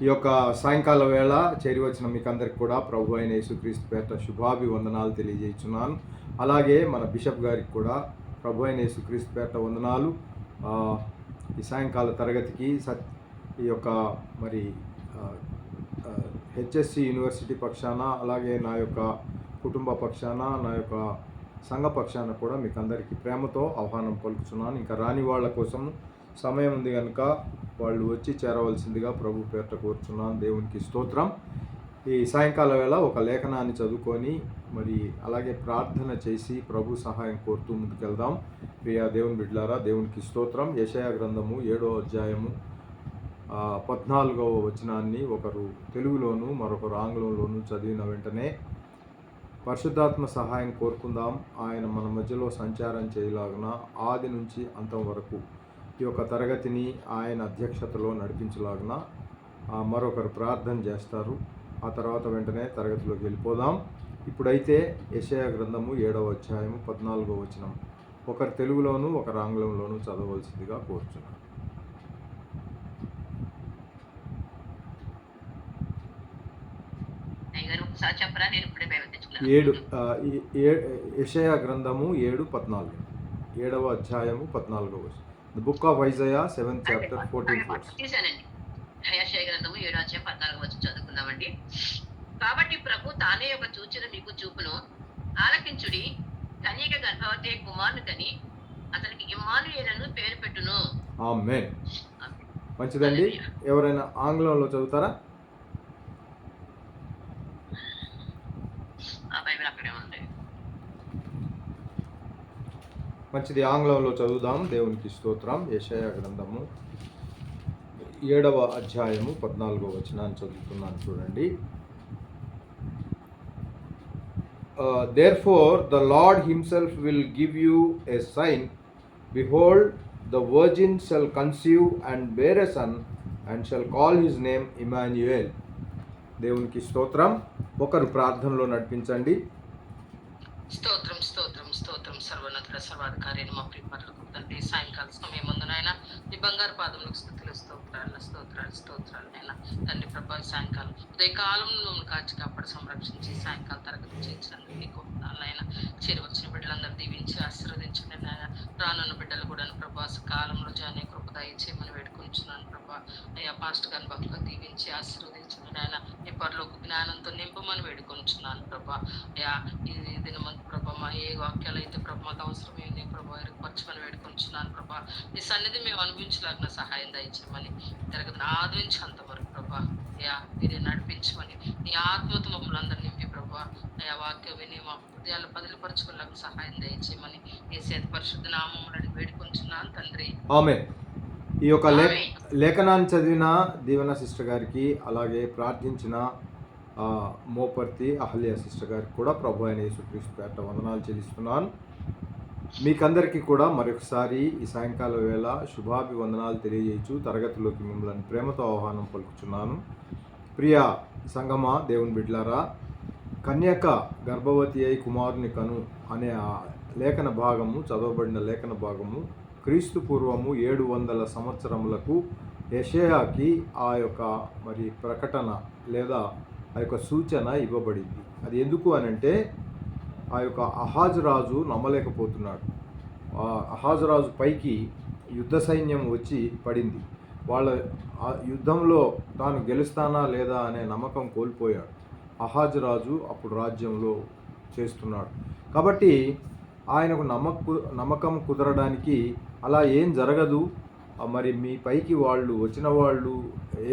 ఈ యొక్క సాయంకాల వేళ చేరి వచ్చిన మీకు అందరికి కూడా ప్రభు అయిన యేసుక్రీస్తు పేరిట శుభాభివందనాలు తెలియజేస్తున్నాను. అలాగే మన బిషప్ గారికి కూడా ప్రభు అయిన యేసుక్రీస్తు పేరిట వందనాలు. ఈ సాయంకాల తరగతికి ఈ యొక్క మరి హెచ్ఎస్సి యూనివర్సిటీ పక్షాన, అలాగే నా యొక్క కుటుంబ పక్షాన, నా యొక్క సంఘ పక్షాన కూడా మీకు అందరికీ ప్రేమతో ఆహ్వానం పలుకుతున్నాను. ఇంకా రాని వాళ్ళ కోసం సమయం ఉంది కనుక వాళ్ళు వచ్చి చేరవలసిందిగా ప్రభు పేరిట కోరుచున్నాను. దేవునికి స్తోత్రం. ఈ సాయంకాల వేళ ఒక లేఖనాన్ని చదువుకొని మరి అలాగే ప్రార్థన చేసి ప్రభు సహాయం కోరుతూ ముందుకెళ్దాం. ప్రియా దేవుని బిడ్డలారా, దేవునికి స్తోత్రం. యెషయా గ్రంథము 7వ అధ్యాయము 14వ వచనాన్ని ఒకరు తెలుగులోను మరొకరు ఆంగ్లంలోను చదివిన వెంటనే పరిశుద్ధాత్మ సహాయం కోరుకుందాం. ఆయన మన మధ్యలో సంచారం చేయలాగున ఆది నుంచి అంతం వరకు ఈ యొక్క తరగతిని ఆయన అధ్యక్షతలో నడిపించలాగున మరొకరు ప్రార్థన చేస్తారు. ఆ తర్వాత వెంటనే తరగతిలోకి వెళ్ళిపోదాం. ఇప్పుడైతే యెషయా గ్రంథము 7వ అధ్యాయము 14వ వచనం ఒకరు తెలుగులోను ఒకరు ఆంగ్లంలోను చదవవలసిందిగా కోరుచున్నాను. యెషయా గ్రంథము 7:14 7వ అధ్యాయము 14వ వచనం. The book of Isaiah 7th chapter 14th verse. యెషయా గ్రంథము 7వ అధ్యాయం 14వ వచనం చదువుకుందామండి. కాబట్టి ప్రభు తానే ఒక సూచన మీకు చూపును, ఆలకించుడి, కన్యక గర్భవతి కుమారుని కని అతనికి ఇమ్మానుయేలును పేరు పెట్టును. ఆమేన్. మంచిదండి. ఎవరైనా ఆంగ్లంలో చదువుతారా? బైబిల్ అక్కడే ఉంది. మంచిది, ఆంగ్లంలో చదువుదాం. దేవునికి స్తోత్రం. యెషయా గ్రంథము 7వ అధ్యాయము 14వ వచనాన్ని చదువుతున్నాను, చూడండి. Therefore the Lord himself will give you a sign. Behold, the virgin shall conceive and bear a son, and shall call his name Emmanuel. దేవునికి స్తోత్రం. ఒకరు ప్రార్థనలో నడిపించండి. స్తోత్రం స్తోత్రం స్తోత్రం. సర్వోన్నతుడ సర్వాధికారి మా ప్రియపరులకు తండ్రి, సాయంకాల సమయం ముందు నాయన ఈ బంగారు పాదములకు స్థుతులు స్తోత్రాలు స్తోత్రాలు స్తోత్రాలు నాయన తండ్రి ప్రభా. సాయంకాలం ఉదయకాలంలో మమ్మల్ని కాచి కాపాడు సంరక్షించి సాయంకాలం తరగతి చేయించండి. నీకు నాయన చేరి వచ్చిన బిడ్డలందరూ దీవించి ఆశీర్వదించండి నాయన. రానున్న బిడ్డలు కూడా ప్రభా కాలంలో జానే కృప దయచేయమని వేడుకొంచున్నాను ప్రభా. అయ్యా పాస్టర్ గారిని బహుగా దీవించి ఆశీర్వదించండి నాయన. ఈ పరలోక జ్ఞానంతో నింపమని వేడుకొంచున్నాను ప్రభా. అయ్యా ఈ దినమంత ప్రభా మా ఏ వాక్యాలు అయితే ప్రభా మాకు అవసరమైంది ప్రభా ఎరుగుపరచమని వేడుకొంచున్నాను ప్రభా. ఈ సన్నిధి మేము అనుభవించలాగిన సహాయం దయచేయమని జరగదు ఆది నుంచి అంతవరకు ప్రభా. అయ్యా మీరే నడిపించమని నీ ఆత్మతో మమ్మల్ని అందరూ నింపి ప్రభా. అయ్యా వాక్యం విని మా హృదయాలు బదిలిపరచుకోలేక సహాయం దయచేయమని ఈ సేత పరిశుద్ధ నామములను వేడుకొంచున్నాను తండ్రి. ఆమేన్. ఈ యొక్క లేఖనాన్ని చదివిన దీవెన సిస్టర్ గారికి, అలాగే ప్రార్థించిన మోపర్తి అహల్య సిస్టర్ గారికి కూడా ప్రభు అయిన యేసుక్రీస్తు పేరిట వందనాలు చెల్లిస్తున్నాను. మీకందరికీ కూడా మరొకసారి ఈ సాయంకాల వేళ శుభాభివందనాలు తెలియజేయచ్చు తరగతిలోకి మిమ్మల్ని ప్రేమతో ఆహ్వానం పలుకుచున్నాను. ప్రియ సంగమా, దేవుని బిడ్డలారా, కన్యక గర్భవతి అయి కుమారుని కను అనే ఆ లేఖన భాగము, చదవబడిన లేఖన భాగము క్రీస్తు పూర్వము 700 సంవత్సరములకు యెషయాకి ఆ యొక్క మరి ప్రకటన లేదా ఆ యొక్క సూచన ఇవ్వబడింది. అది ఎందుకు అనంటే ఆ యొక్క అహాజు రాజు నమ్మలేకపోతున్నాడు. ఆ అహాజు రాజు పైకి యుద్ధ సైన్యం వచ్చి పడింది. వాళ్ళ యుద్ధంలో తాను గెలుస్తానా లేదా అనే నమ్మకం కోల్పోయాడు. అహాజు రాజు అప్పుడు రాజ్యంలో చేస్తున్నాడు. కాబట్టి ఆయనకు నమ్మకం కుదరడానికి అలా ఏం జరగదు, మరి మీ పైకి వాళ్ళు వచ్చిన వాళ్ళు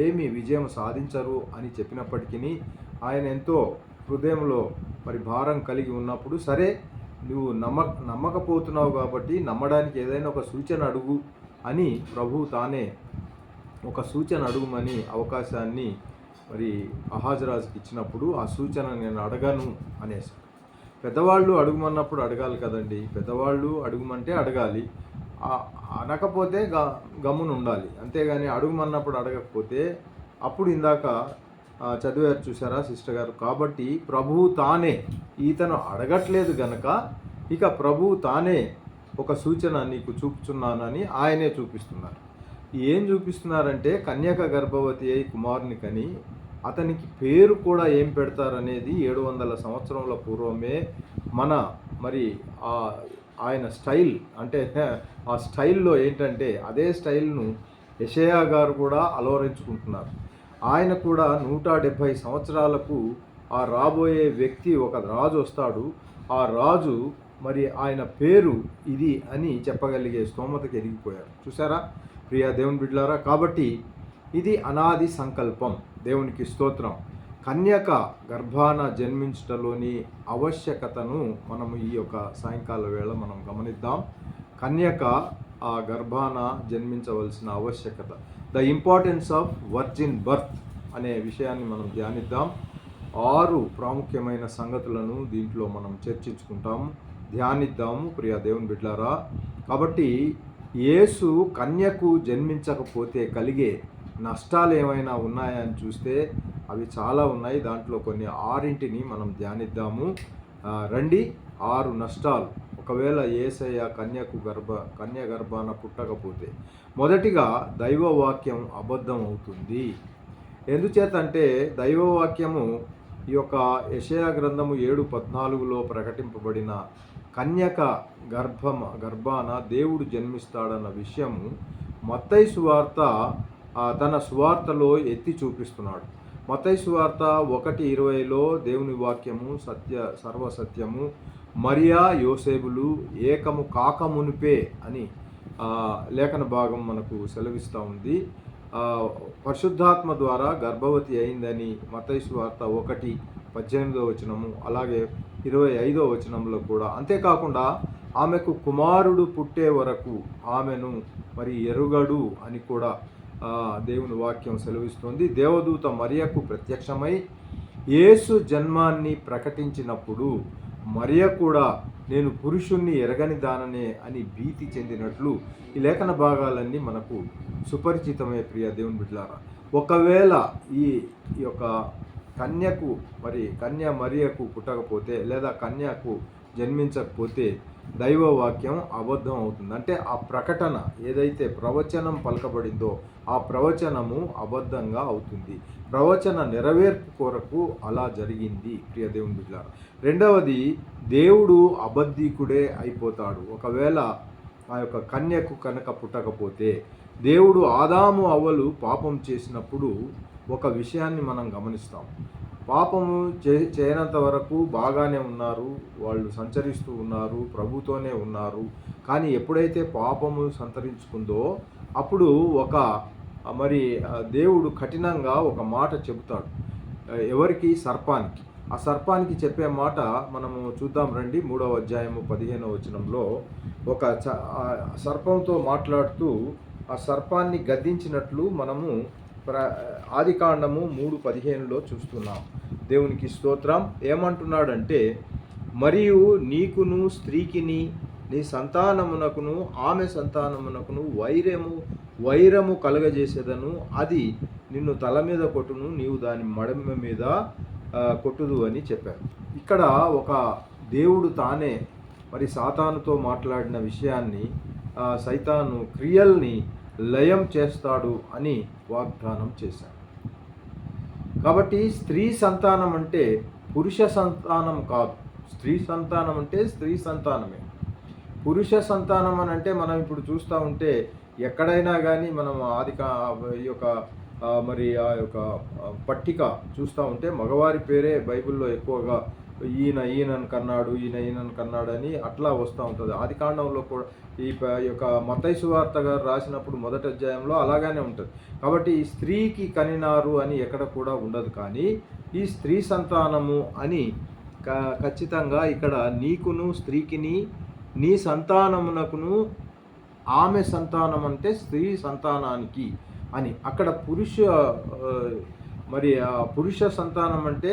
ఏమి విజయం సాధించరు అని చెప్పినప్పటికీ ఆయన ఎంతో హృదయంలో మరి భారం కలిగి ఉన్నప్పుడు, సరే నువ్వు నమ్మకపోతున్నావు కాబట్టి నమ్మడానికి ఏదైనా ఒక సూచన అడుగు అని ప్రభు తానే ఒక సూచన అడుగుమని అవకాశాన్ని మరి అహాజరాజుకి ఇచ్చినప్పుడు ఆ సూచన నేను అడగను అనేసి. పెద్దవాళ్ళు అడుగుమన్నప్పుడు అడగాలి కదండి. పెద్దవాళ్ళు అడుగుమంటే అడగాలి, అనకపోతే గమ్మున ఉండాలి. అంతేగాని అడుగుమన్నప్పుడు అడగకపోతే అప్పుడు ఇందాక చదివారు చూసారా సిస్టర్ గారు. కాబట్టి ప్రభువు తానే, ఈతను అడగట్లేదు గనక ఇక ప్రభువు తానే ఒక సూచన నీకు చూపుచున్నానని ఆయనే చూపిస్తున్నారు. ఏం చూపిస్తున్నారంటే కన్యక గర్భవతి అయి కుమారుని కని అతనికి పేరు కూడా ఏం పెడతారనేది 700 సంవత్సరముల పూర్వమే మన మరి ఆ ఆయన స్టైల్ అంటే ఆ స్టైల్లో ఏంటంటే అదే స్టైల్ను యెషయా గారు కూడా అలవరించుకుంటున్నారు. ఆయన కూడా 170 సంవత్సరాలకు ఆ రాబోయే వ్యక్తి ఒక రాజు వస్తాడు. ఆ రాజు మరి ఆయన పేరు ఇది అని చెప్పగలిగే స్తోమతకి ఎదిగిపోయారు. చూసారా ప్రియా దేవుని బిడ్డలారా? కాబట్టి ఇది అనాది సంకల్పం. దేవునికి స్తోత్రం. కన్యక గర్భాన జన్మించటలోని ఆవశ్యకతను మనము ఈ యొక్క సాయంకాల వేళ మనం గమనిద్దాం. కన్యక ఆ గర్భాన జన్మించవలసిన ఆవశ్యకత, the importance of virgin birth అనే విషయాన్ని మనం ధ్యానిద్దాం. 6 ప్రాముఖ్యమైన సంగతులను దీంట్లో మనం చర్చించుకుంటాము, ధ్యానిద్దాము ప్రియా దేవుని బిడ్డలారా. కాబట్టి యేసు కన్యకు జన్మించకపోతే కలిగే నష్టాలు ఏమైనా ఉన్నాయని చూస్తే అవి చాలా ఉన్నాయి. దాంట్లో కొన్ని 6ని మనం ధ్యానిద్దాము. రండి. 6 నష్టాలు ఒకవేళ యేసయ్య కన్య గర్భాన పుట్టకపోతే. మొదటిగా దైవవాక్యం అబద్ధం అవుతుంది. ఎందుచేతంటే దైవవాక్యము ఈ యొక్క యెషయా గ్రంథము 7:14లో ప్రకటింపబడిన కన్యక గర్భాన దేవుడు జన్మిస్తాడన్న విషయము మత్తయి సువార్త తన సువార్తలో ఎత్తి చూపిస్తున్నాడు. మత్తయి సువార్త 1:20లో దేవుని వాక్యము సర్వసత్యము, మరియా యోసేపులు ఏకము కాకమునిపే అని లేఖన భాగం మనకు సెలవిస్తూ ఉంది. పరిశుద్ధాత్మ ద్వారా గర్భవతి అయిందని మత్తయి సువార్త 1:18 వచనము, అలాగే 25 వచనంలో కూడా. అంతేకాకుండా ఆమెకు కుమారుడు పుట్టే వరకు ఆమెను మరి ఎరుగడు అని కూడా దేవుని వాక్యం సెలవిస్తుంది. దేవదూత మరియకు ప్రత్యక్షమై యేసు జన్మాన్ని ప్రకటించినప్పుడు మరియ కూడా నేను పురుషుణ్ణి ఎరగని దాననే అని భీతి చెందినట్లు ఈ లేఖన భాగాలన్నీ మనకు సుపరిచితమే ప్రియ దేవుని బిడ్డలారా. ఒకవేళ ఈ యొక్క కన్య మరియకు పుట్టకపోతే లేదా కన్యకు జన్మించకపోతే దైవవాక్యం అబద్ధం అవుతుంది. అంటే ఆ ప్రకటన ఏదైతే ప్రవచనం పలకబడిందో ఆ ప్రవచనము అబద్ధంగా అవుతుంది. ప్రవచన నెరవేర్పు కొరకు అలా జరిగింది ప్రియ దేవుని బిడ్డలారా. రెండవది, దేవుడు అబద్ధికుడే అయిపోతాడు. ఒకవేళ ఆ యొక్క కన్యకు కనుక పుట్టకపోతే. దేవుడు ఆదాము అవ్వలు పాపం చేసినప్పుడు ఒక విషయాన్ని మనం గమనిస్తాం. పాపము చేయనంత వరకు బాగానే ఉన్నారు, వాళ్ళు సంచరిస్తూ ఉన్నారు, ప్రభుతోనే ఉన్నారు. కానీ ఎప్పుడైతే పాపము సంతరించుకుందో అప్పుడు దేవుడు కఠినంగా ఒక మాట చెబుతాడు. ఎవరికి? సర్పానికి. ఆ సర్పానికి చెప్పే మాట మనము చూద్దాం రండి. 3వ అధ్యాయము 15వ వచనంలో ఒక సర్పంతో మాట్లాడుతూ ఆ సర్పాన్ని గద్దించినట్లు మనము ఆదికాండము 3:15లో చూస్తున్నాం. దేవునికి స్తోత్రం. ఏమంటున్నాడంటే, మరియు నీకును స్త్రీకిని నీ సంతానమునకును ఆమె సంతానమునకును వైరము కలగజేసేదను, అది నిన్ను తల మీద కొట్టును, నీవు దాని మడమ మీద కొట్టుదు అని చెప్పారు. ఇక్కడ ఒక దేవుడు తానే మరి సాతానుతో మాట్లాడిన విషయాన్ని సైతాను క్రియల్ని లయం చేస్తాడు అని వాగ్దానం చేశాడు. కాబట్టి స్త్రీ సంతానం అంటే పురుష సంతానం కాదు. స్త్రీ సంతానం అంటే స్త్రీ సంతానమే. పురుష సంతానం అని అంటే మనం ఇప్పుడు చూస్తూ ఉంటే ఎక్కడైనా కానీ మనం ఈ యొక్క ఆ యొక్క పట్టిక చూస్తూ ఉంటే మగవారి పేరే బైబిల్లో ఎక్కువగా ఈయనను కన్నాడు, ఈయనను కన్నాడు అని అట్లా వస్తూ ఉంటుంది. ఆదికాండంలో కూడా ఈ యొక్క మత్తయి సువార్త గారు రాసినప్పుడు 1వ అధ్యాయంలో అలాగానే ఉంటుంది. కాబట్టి ఈ స్త్రీకి కనినారు అని ఎక్కడ కూడా ఉండదు. కానీ ఈ స్త్రీ సంతానము అని ఖచ్చితంగా ఇక్కడ నీకును స్త్రీకిని నీ సంతానమునకును ఆమె సంతానం అంటే స్త్రీ సంతానానికి అని. అక్కడ పురుష సంతానం అంటే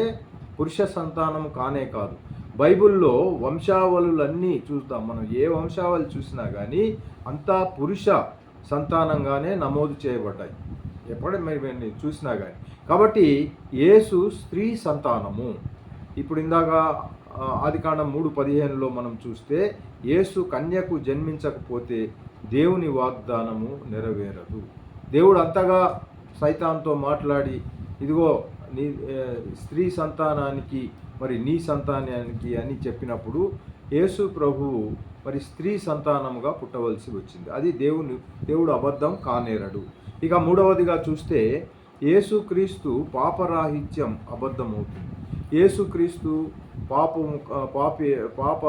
పురుష సంతానం కానే కాదు. బైబిల్లో వంశావళులన్నీ చూద్దాం మనం. ఏ వంశావళి చూసినా కానీ అంతా పురుష సంతానంగానే నమోదు చేయబడ్డాయి ఎప్పుడైనా మీరు చూసినా కానీ. కాబట్టి యేసు స్త్రీ సంతానము. ఇప్పుడు ఇందాక ఆదికాండం 3:15లో మనం చూస్తే యేసు కన్యకు జన్మించకపోతే దేవుని వాగ్దానము నెరవేరదు. దేవుడు అంతగా సైతాన్తో మాట్లాడి, ఇదిగో నీ స్త్రీ సంతానానికి మరి నీ సంతానానికి అని చెప్పినప్పుడు యేసు ప్రభువు మరి స్త్రీ సంతానముగా పుట్టవలసి వచ్చింది. అది దేవుడు అబద్ధం కానేరడు. ఇక మూడవదిగా చూస్తే యేసుక్రీస్తు పాపరాహిత్యం అబద్ధం అవుతుంది. యేసుక్రీస్తు పాప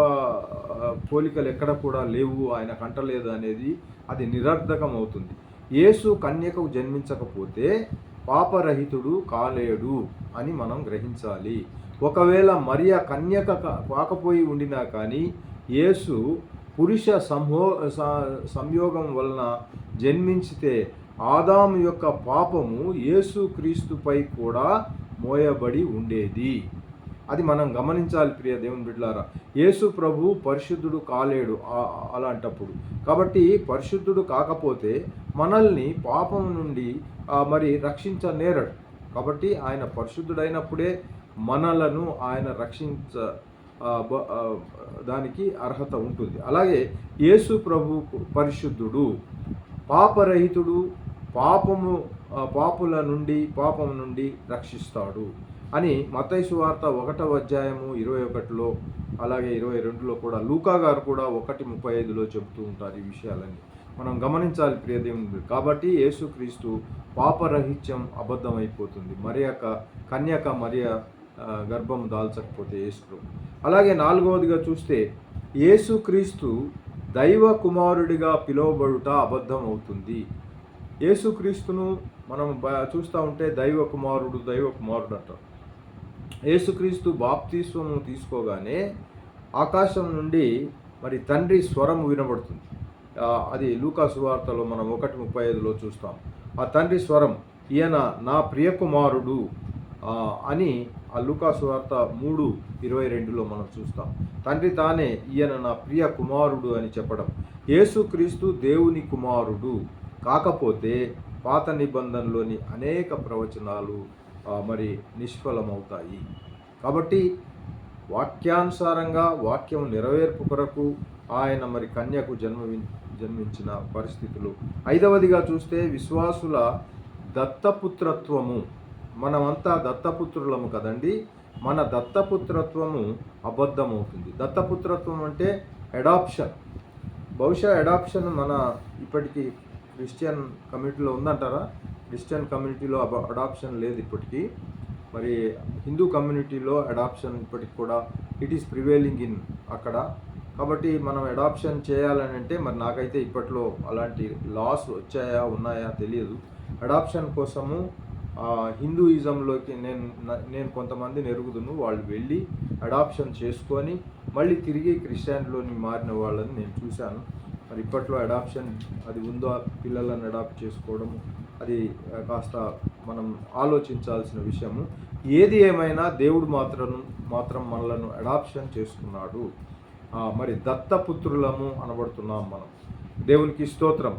పోలికలు ఎక్కడ కూడా లేవు, ఆయన కంటలేదు అనేది అది నిరర్ధకం అవుతుంది. యేసు కన్యకకు జన్మించకపోతే పాపరహితుడు కాలేడు అని మనం గ్రహించాలి. ఒకవేళ మరియ కన్యక కాకపోయి ఉండినా కానీ యేసు పురుష సంయోగం వలన జన్మించితే ఆదాము యొక్క పాపము యేసుక్రీస్తుపై కూడా మోయబడి ఉండేది. అది మనం గమనించాలి ప్రియ దేవుని బిడ్డలారా. యేసు ప్రభు పరిశుద్ధుడు కాలేడు అలాంటప్పుడు. కాబట్టి పరిశుద్ధుడు కాకపోతే మనల్ని పాపం నుండి మరి రక్షించనేరడు. కాబట్టి ఆయన పరిశుద్ధుడైనప్పుడే మనలను ఆయన దానికి అర్హత ఉంటుంది. అలాగే యేసు ప్రభు పరిశుద్ధుడు, పాపరహితుడు, పాపం నుండి రక్షిస్తాడు అని మత్తయి సువార్త 1వ అధ్యాయము 21లో అలాగే 22లో కూడా లూకా గారు కూడా 1:35లో చెబుతూ ఉంటారు. ఈ విషయాలన్నీ మనం గమనించాలి ప్రియ దేవుని. కాబట్టి యేసుక్రీస్తు పాపరహిత్యం అబద్ధమైపోతుంది. కన్యక మరియ గర్భం దాల్చకపోతే యేసు. అలాగే 4వదిగా చూస్తే యేసుక్రీస్తు దైవ కుమారుడిగా పిలువబడుట అబద్ధం అవుతుంది. యేసుక్రీస్తును మనం చూస్తూ ఉంటే దైవ కుమారుడు అంటారు. యేసుక్రీస్తు బాప్తిస్వము తీసుకోగానే ఆకాశం నుండి మరి తండ్రి స్వరం వినబడుతుంది. అది లూకా సువార్తలో మనం 1:35లో చూస్తాం. ఆ తండ్రి స్వరం, ఈయన నా ప్రియ కుమారుడు అని ఆ లూకా సువార్త 3:22లో మనం చూస్తాం. తండ్రి తానే ఈయన నా ప్రియ కుమారుడు అని చెప్పడం. యేసుక్రీస్తు దేవుని కుమారుడు కాకపోతే పాత నిబంధనలోని అనేక ప్రవచనాలు మరి నిష్ఫలమవుతాయి. కాబట్టి వాక్యానుసారంగా వాక్యం నెరవేర్పు కొరకు ఆయన మరి కన్యకు జన్మించిన పరిస్థితులు. 5వదిగా చూస్తే విశ్వాసుల దత్తపుత్రత్వము. మనమంతా దత్తపుత్రులము కదండి. మన దత్తపుత్రత్వము అబద్ధమవుతుంది. దత్తపుత్రత్వం అంటే అడాప్షన్. బహుశా అడాప్షన్ మన ఇప్పటికీ క్రిస్టియన్ కమ్యూనిటీలో ఉందంటారా? క్రిస్టియన్ కమ్యూనిటీలో అడాప్షన్ లేదు ఇప్పటికీ. మరి హిందూ కమ్యూనిటీలో అడాప్షన్ ఇప్పటికి కూడా ఇట్ ఈస్ ప్రివేలింగ్ ఇన్ అక్కడ. కాబట్టి మనం అడాప్షన్ చేయాలని అంటే మరి నాకైతే ఇప్పట్లో అలాంటి లాస్ ఉన్నాయా తెలియదు. అడాప్షన్ కోసము హిందూయిజంలోకి నేను కొంతమందిని ఎరుగుదును. వాళ్ళు వెళ్ళి అడాప్షన్ చేసుకొని మళ్ళీ తిరిగి క్రిస్టియానిటీలోని మారిన వాళ్ళని నేను చూశాను. మరి ఇప్పట్లో అడాప్షన్ అది ఉందో, పిల్లలను అడాప్ట్ చేసుకోవడం, అది కాస్త మనం ఆలోచించాల్సిన విషయము. ఏది ఏమైనా దేవుడు మాత్రం మనలను అడాప్షన్ చేసుకున్నాడు. మరి దత్తపుత్రులము అనబడుతున్నాం మనం. దేవునికి స్తోత్రం.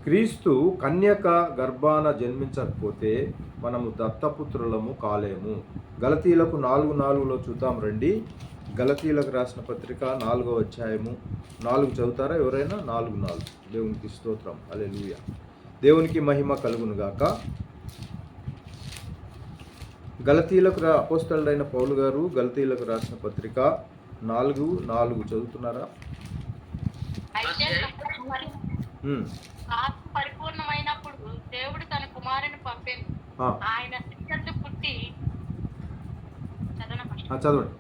క్రీస్తు కన్యక గర్భాన జన్మించకపోతే మనము దత్తపుత్రులము కాలేము. గలతీలకు 4:4లో చూద్దాం రండి. గలతీలకు రాసిన పత్రిక 4వ అధ్యాయము 4 చదువుతారా ఎవరైనా? 4:4. దేవునికి స్తోత్రం. హల్లెలూయా. దేవునికి మహిమ కలుగును గాక. గలతీలకు అపోస్తలుడైన పౌలు గారు గలతీలకు రాసిన పత్రిక 4:4 చదువుతున్నారా? పరిపూర్ణమైనప్పుడు దేవుడు తన కుమారుని పంపాను. ఆయన పుట్టి చదవండి.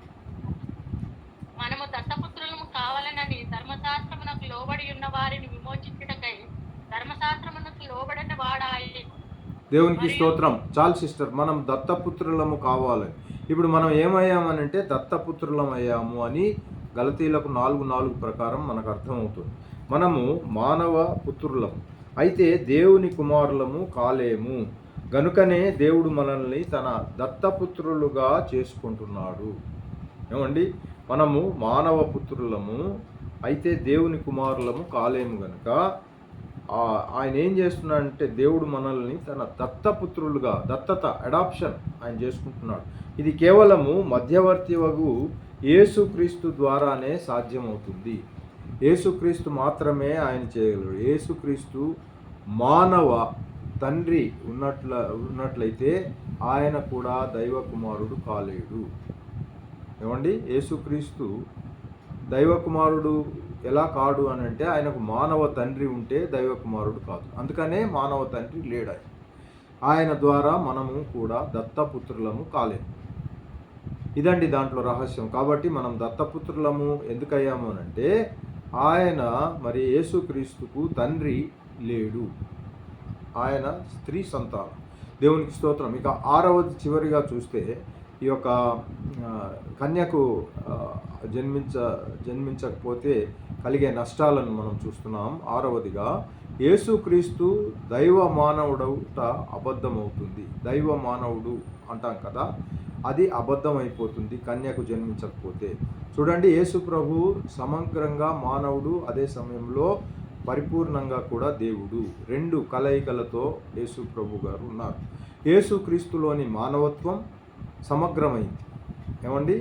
మనము దత్తపుత్రులము కావాలనని ధర్మశాస్త్రమునకు లోబడి ఉన్న వారిని విమోచించుటకై ధర్మశాస్త్రమునకు లోబడిన వాడాయి. దేవునికి స్తోత్రం. చాలు సిస్టర్, మనం దత్తపుత్రులము కావాలి. ఇప్పుడు మనం ఏమయ్యామనంటే దత్తపుత్రులం అయ్యాము అని గలతీలకు 4:4 ప్రకారం మనకు అర్థమవుతుంది. మనము మానవ పుత్రులము, అయితే దేవుని కుమారులము కాలేము. గనుకనే దేవుడు మనల్ని తన దత్తపుత్రులుగా చేసుకుంటున్నాడు. ఏమండి, మనము మానవ పుత్రులము, అయితే దేవుని కుమారులము కాలేము. గనుక ఆయన ఏం చేస్తున్నాడంటే దేవుడు మనల్ని తన దత్తపుత్రులుగా, అడాప్షన్ ఆయన చేసుకుంటున్నాడు. ఇది కేవలము మధ్యవర్తి వగు యేసుక్రీస్తు ద్వారానే సాధ్యమవుతుంది. యేసుక్రీస్తు మాత్రమే ఆయన చేయగలడు. యేసుక్రీస్తు మానవ తండ్రి ఉన్నట్లయితే ఆయన కూడా దైవ కుమారుడు కాలేడు. ఏమండి, యేసుక్రీస్తు దైవ కుమారుడు ఎలా కాడు అని అంటే ఆయనకు మానవ తండ్రి ఉంటే దైవ కుమారుడు కాదు. అందుకనే మానవ తండ్రి లేడు. ఆయన ద్వారా మనము కూడా దత్తపుత్రులము కాలేము. ఇదండి దాంట్లో రహస్యం. కాబట్టి మనం దత్తపుత్రులము ఎందుకయ్యాము అని అంటే ఆయన మరి యేసుక్రీస్తుకు తండ్రి లేడు, ఆయన స్త్రీ సంతానం. దేవునికి స్తోత్రం. ఇక 6వది చివరిగా చూస్తే ఈ యొక్క కన్యకు జన్మించకపోతే కలిగే నష్టాలను మనం చూస్తున్నాం. 6వదిగా యేసుక్రీస్తు దైవ మానవుడవుట అబద్ధమవుతుంది. దైవ మానవుడు అంటాం కదా, అది అబద్ధమైపోతుంది కన్యకు జన్మించకపోతే. చూడండి, యేసు ప్రభు సమగ్రంగా మానవుడు, అదే సమయంలో పరిపూర్ణంగా కూడా దేవుడు. 2 కలయికలతో యేసు ప్రభు గారు ఉన్నారు. యేసుక్రీస్తులోని మానవత్వం సమగ్రమైంది. ఏమండి,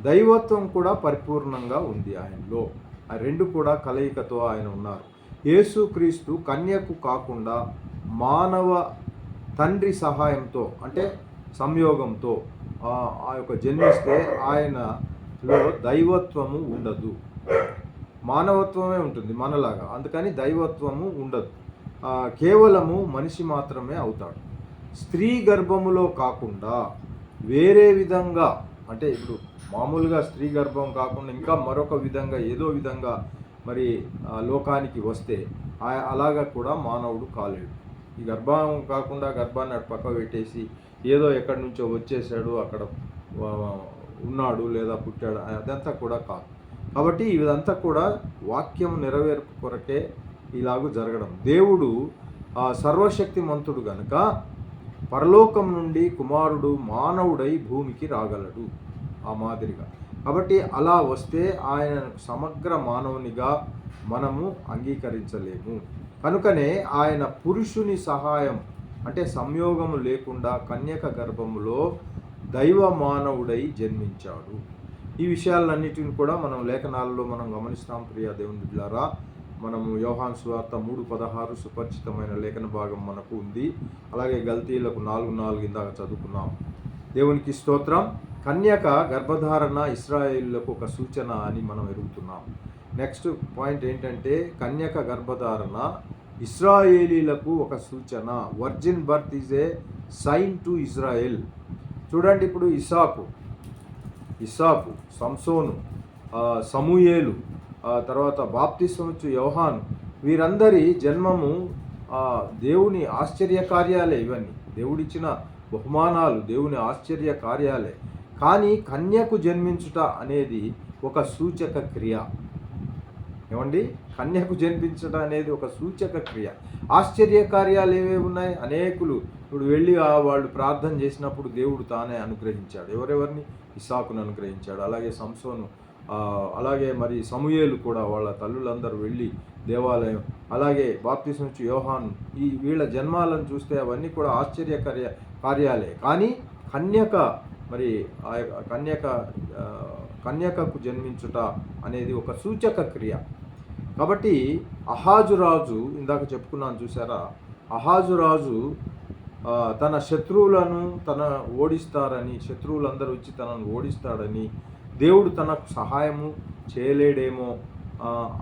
దైవత్వం కూడా పరిపూర్ణంగా ఉంది ఆయనలో. ఆ 2 కూడా కలయికతో ఆయన ఉన్నారు. యేసుక్రీస్తు కన్యకు కాకుండా మానవ తండ్రి సహాయంతో అంటే సంయోగంతో ఆ యొక్క జన్మిస్తే ఆయనలో దైవత్వము ఉండదు, మానవత్వమే ఉంటుంది మనలాగా. అందుకని దైవత్వము ఉండదు, కేవలము మనిషి మాత్రమే అవుతాడు. స్త్రీ గర్భములో కాకుండా వేరే విధంగా, అంటే ఇప్పుడు మామూలుగా స్త్రీ గర్భం కాకుండా ఇంకా మరొక విధంగా ఏదో విధంగా మరి లోకానికి వస్తే అలాగా కూడా మానవుడు కాలేడు. ఈ గర్భం కాకుండా గర్భాన్ని అటు పక్క పెట్టేసి ఏదో ఎక్కడి నుంచో వచ్చేసాడు, అక్కడ ఉన్నాడు లేదా పుట్టాడు, అదంతా కూడా కాదు. కాబట్టి ఇదంతా కూడా వాక్యం నెరవేర్పు కొరకే ఇలాగూ జరగడం. దేవుడు సర్వశక్తిమంతుడు గనుక పరలోకం నుండి కుమారుడు మానవుడై భూమికి రాగలడు ఆ మాదిరిగా. కాబట్టి అలా వస్తే ఆయన సమగ్ర మానవునిగా మనము అంగీకరించలేము. కనుకనే ఆయన పురుషుని సహాయం అంటే సంయోగము లేకుండా కన్యక గర్భములో దైవ మానవుడై జన్మించాడు. ఈ విషయాలన్నిటిని కూడా మనం లేఖనాలలో మనం గమనిస్తాం. ప్రియ దేవుని బిడ్డలారా, మనము యోహాను సువార్త 3:16 సుపరిచితమైన లేఖన భాగం మనకు ఉంది. అలాగే గల్తీలకు 4:4 ఇందాక చదువుకున్నాం. దేవునికి స్తోత్రం. కన్యక గర్భధారణ ఇశ్రాయేలులకు ఒక సూచన అని మనం ఎరుగుతున్నాం. నెక్స్ట్ పాయింట్ ఏంటంటే కన్యక గర్భధారణ ఇశ్రాయేలీలకు ఒక సూచన. Virgin birth is a sign to Israel. చూడండి, ఇప్పుడు ఇస్సాకు, సంసోను, సమూయేలు, తర్వాత బాప్తిస్మమిచ్చు యోహాను, వీరందరి జన్మము దేవుని ఆశ్చర్య కార్యాలే. ఇవన్నీ దేవుడిచ్చిన బహుమానాలు, దేవుని ఆశ్చర్య కార్యాలే. కానీ కన్యకు జన్మించుట అనేది ఒక సూచక క్రియ. ఏమండి, కన్యకు జన్మించడం అనేది ఒక సూచక క్రియ. ఆశ్చర్య కార్యాలు ఏవేవి ఉన్నాయి? అనేకులు ఇప్పుడు వెళ్ళి వాళ్ళు ప్రార్థన చేసినప్పుడు దేవుడు తానే అనుగ్రహించాడు. ఎవరెవరిని? ఇస్సాకును అనుగ్రహించాడు. అలాగే సంసోను, అలాగే మరి సమూయేలు కూడా వాళ్ళ తల్లులందరూ వెళ్ళి దేవాలయం, అలాగే బాప్తిస్మమిచ్చు యోహాను, వీళ్ళ జన్మాలను చూస్తే అవన్నీ కూడా ఆశ్చర్య కార్యాలే. కానీ కన్యక మరి ఆ కన్యకకు జన్మించుట అనేది ఒక సూచక క్రియ. కాబట్టి అహాజురాజు, ఇందాక చెప్పుకున్నాను చూసారా, అహాజురాజు తన శత్రువులను ఓడిస్తారని, శత్రువులందరూ వచ్చి తనను ఓడిస్తాడని, దేవుడు తనకు సహాయము చేయలేడేమో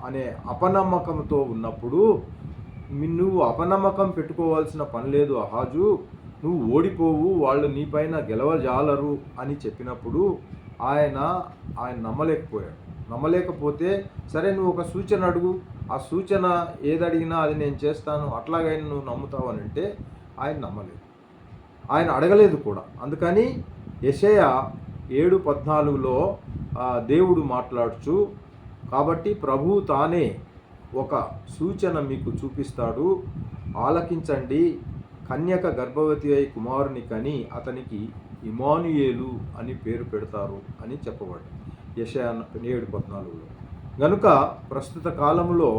అనే అపనమ్మకంతో ఉన్నప్పుడు, నువ్వు అపనమ్మకం పెట్టుకోవాల్సిన పని లేదు అహాజు, నువ్వు ఓడిపోవు, వాళ్ళు నీపైన గెలవజాలరు అని చెప్పినప్పుడు ఆయన నమ్మలేకపోతే, సరే నువ్వు ఒక సూచన అడుగు, ఆ సూచన ఏదడిగినా అది నేను చేస్తాను, అట్లాగైనా నువ్వు నమ్ముతావు అని అంటే ఆయన నమ్మలేదు, ఆయన అడగలేదు కూడా. అందుకని యెషయా 7:14లో దేవుడు మాట్లాడుచు, కాబట్టి ప్రభువు తానే ఒక సూచన మీకు చూపిస్తాడు, ఆలకించండి, కన్యక గర్భవతి అయి కుమారుని కని అతనికి ఇమానుయేలు అని పేరు పెడతారు అని చెప్పబడింది యెషయా 7:14లో. గనుక ప్రస్తుత కాలంలో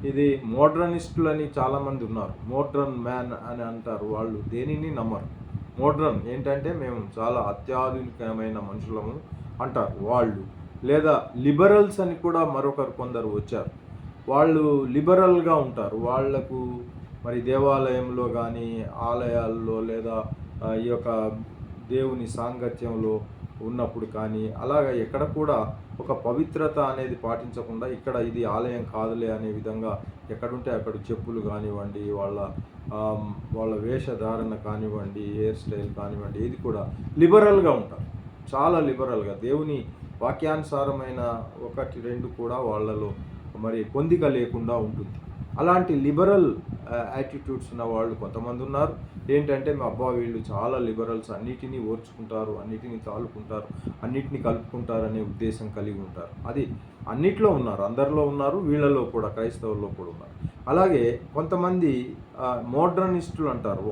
ఇది మోడ్రనిస్టులని చాలామంది ఉన్నారు. మోడ్రన్ మ్యాన్ అని అంటారు. వాళ్ళు దేనిని నమ్మరు. మోడ్రన్ ఏంటంటే మేము చాలా అత్యాధునికమైన మనుషులము అంటారు వాళ్ళు. లేదా లిబరల్స్ అని కూడా కొందరు వచ్చారు. వాళ్ళు లిబరల్గా ఉంటారు. వాళ్లకు మరి దేవాలయంలో కానీ ఆలయాల్లో లేదా ఈ యొక్క దేవుని సాంగత్యంలో ఉన్నప్పుడు కానీ అలాగ ఎక్కడ కూడా ఒక పవిత్రత అనేది పాటించకుండా ఇక్కడ ఇది ఆలయం కాదులే అనే విధంగా ఎక్కడుంటే అక్కడ చెప్పులు కానివ్వండి, వాళ్ళ వేషధారణ కానివ్వండి, హెయిర్ స్టైల్ కానివ్వండి, ఏది కూడా లిబరల్గా ఉంటారు. చాలా లిబరల్గా దేవుని వాక్యానుసారమైన ఒకటి రెండు కూడా వాళ్ళలో మరి పొందిక లేకుండా ఉంటుంది. అలాంటి లిబరల్ యాటిట్యూడ్స్ ఉన్న వాళ్ళు కొంతమంది ఉన్నారు. ఏంటంటే మా అబ్బా వీళ్ళు చాలా లిబరల్స్, అన్నిటినీ ఓర్చుకుంటారు, అన్నిటినీ తాలుకుంటారు, అన్నిటినీ కలుపుకుంటారు అనే ఉద్దేశం కలిగి ఉంటారు. అది అన్నిట్లో ఉన్నారు, అందరిలో ఉన్నారు, వీళ్ళలో కూడా క్రైస్తవుల్లో కూడా ఉన్నారు. అలాగే కొంతమంది మోడ్రనిస్టులు అంటారు.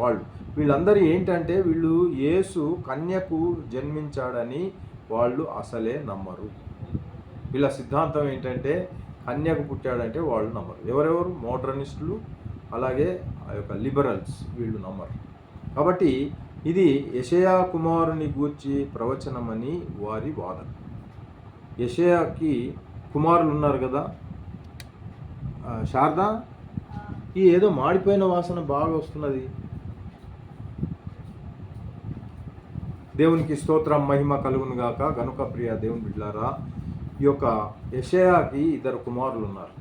వీళ్ళందరూ ఏంటంటే వీళ్ళు యేసు కన్యకు జన్మించాడని వాళ్ళు అసలే నమ్మరు. వీళ్ళ సిద్ధాంతం ఏంటంటే కన్యకు పుట్టాడంటే వాళ్ళు నమ్మరు. ఎవరెవరు? మోడ్రనిస్టులు, అలాగే ఆ యొక్క లిబరల్స్, వీళ్ళు నమ్మరు. కాబట్టి ఇది యెషయా కుమారుని గూర్చి ప్రవచనమని వారి వాదన. యెషయాకి కుమారులు ఉన్నారు కదా. శారదా, ఈ ఏదో మాడిపోయిన వాసన బాగా వస్తున్నది. దేవునికి స్తోత్రం, మహిమ కలుగును గాక. గనుక ప్రియ దేవుని బిడ్డలారా, ఈ యొక్క యెషయాకి 2 కుమారులు ఉన్నారు.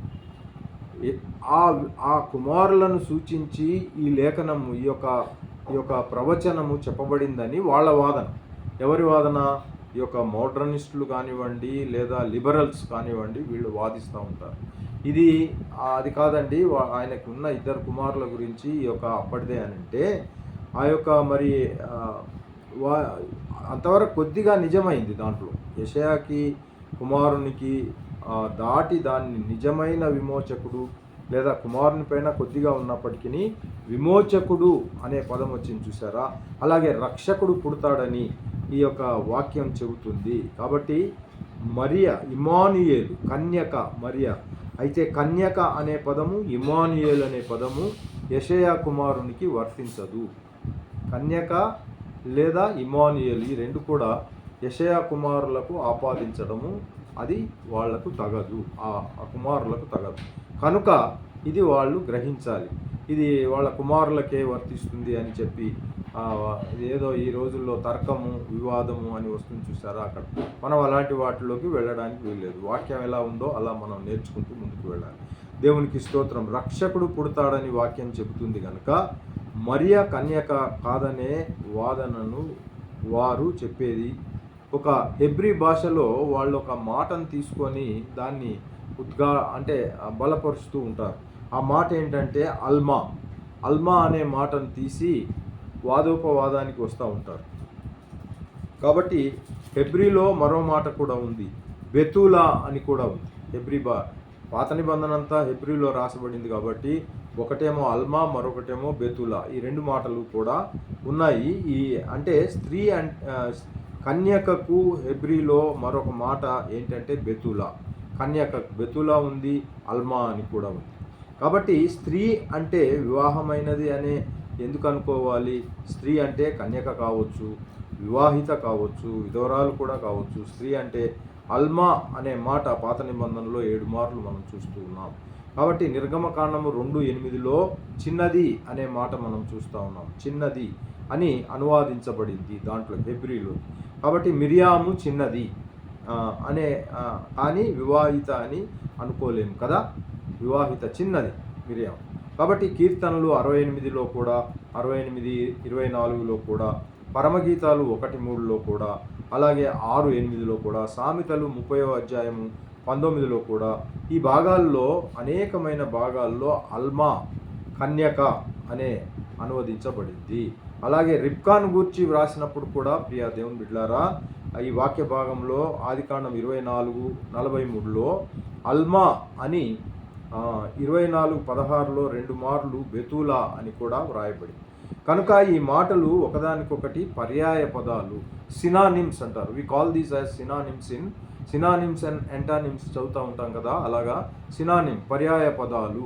ఆ కుమారులను సూచించి ఈ లేఖనము ఈ యొక్క ప్రవచనము చెప్పబడిందని వాళ్ళ వాదన. ఎవరి వాదన? ఈ యొక్క మోడ్రనిస్టులు కానివ్వండి లేదా లిబరల్స్ కానివ్వండి, వీళ్ళు వాదిస్తూ ఉంటారు. ఇది అది కాదండి, ఆయనకు ఉన్న 2 కుమారుల గురించి ఈ యొక్క అప్పటిదే అని అంటే ఆ యొక్క మరి అంతవరకు కొద్దిగా నిజమైంది. దాంట్లో యెషయాకి కుమారునికి దాటి దాన్ని నిజమైన విమోచకుడు లేదా కుమారుని పైన కొద్దిగా ఉన్నప్పటికీ విమోచకుడు అనే పదం వచ్చింది చూసారా. అలాగే రక్షకుడు పుడతాడని ఈ యొక్క వాక్యం చెబుతుంది. కాబట్టి మరియా, ఇమ్మానుయేలు, కన్యక మరియా. అయితే కన్యక అనే పదము, ఇమ్మానుయేలు అనే పదము యెషయా కుమారునికి వర్తించదు. కన్యక లేదా ఇమ్మానుయేలు ఈ రెండు కూడా యెషయా కుమారులకు ఆపాదించడము అది వాళ్లకు తగదు, ఆ కుమారులకు తగదు. కనుక ఇది వాళ్ళు గ్రహించాలి. ఇది వాళ్ళ కుమారులకే వర్తిస్తుంది అని చెప్పి ఏదో ఈ రోజుల్లో తర్కము, వివాదము అని వస్తుంది చూసారా, అక్కడ మనం అలాంటి వాటిలోకి వెళ్ళడానికి వీల్లేదు. వాక్యం ఎలా ఉందో అలా మనం నేర్చుకుంటూ ముందుకు వెళ్ళాలి. దేవునికి స్తోత్రం. రక్షకుడు పుడతాడని వాక్యం చెబుతుంది కనుక మరియా కన్యక కాదనే వాదనను వారు చెప్పేది. ఒక హెబ్రీ భాషలో వాళ్ళు ఒక మాటను తీసుకొని దాన్ని అంటే బలపరుస్తూ ఉంటారు. ఆ మాట ఏంటంటే అల్మా అనే మాటను తీసి వాదోపవాదానికి వస్తూ ఉంటారు. కాబట్టి హెబ్రీలో మరో మాట కూడా ఉంది, బెతులా అని కూడా ఉంది. పాత నిబంధన అంతా హెబ్రీలో రాసబడింది కాబట్టి ఒకటేమో అల్మా, మరొకటేమో బెతులా, ఈ 2 మాటలు కూడా ఉన్నాయి. అంటే స్త్రీ కన్యకకు హెబ్రీలో మరొక మాట ఏంటంటే బెతులా. కన్యకకు బెతులా ఉంది, అల్మా అని కూడా ఉంది. కాబట్టి స్త్రీ అంటే వివాహమైనది అనే ఎందుకు అనుకోవాలి? స్త్రీ అంటే కన్యక కావచ్చు, వివాహిత కావచ్చు, విధవరాలు కూడా కావచ్చు. స్త్రీ అంటే అల్మా అనే మాట పాత నిబంధనలో 7 మార్లు మనం చూస్తూ ఉన్నాం. కాబట్టి నిర్గమకాండము 2:8లో చిన్నది అనే మాట మనం చూస్తూ ఉన్నాం. చిన్నది అని అనువాదించబడింది దాంట్లో హెబ్రీలో. కాబట్టి మిరియాము చిన్నది అనే కానీ వివాహిత అని అనుకోలేము కదా. వివాహిత చిన్నది మిరియాము. కాబట్టి కీర్తనలు 68లో కూడా, 68:24లో కూడా, పరమగీతాలు 1:3లో కూడా, అలాగే 6:8లో కూడా, సామెతలు 30వ అధ్యాయము 19లో కూడా, ఈ భాగాల్లో అనేకమైన భాగాల్లో అల్మా కన్యక అనే అనువదించబడింది. అలాగే రిబ్కాను గూర్చి వ్రాసినప్పుడు కూడా ప్రియ దేవుని బిడ్డలారా, ఈ వాక్య భాగంలో ఆదికాండం 24:43లో అల్మా అని 24:16లో 2 మార్లు బెతులా అని కూడా వ్రాయబడింది. కనుక ఈ మాటలు ఒకదానికొకటి పర్యాయ పదాలు, సినానిమ్స్ అంటారు. We call these as synonyms and antonyms చదువుతూ ఉంటాం కదా, అలాగా సినానిమ్ పర్యాయ పదాలు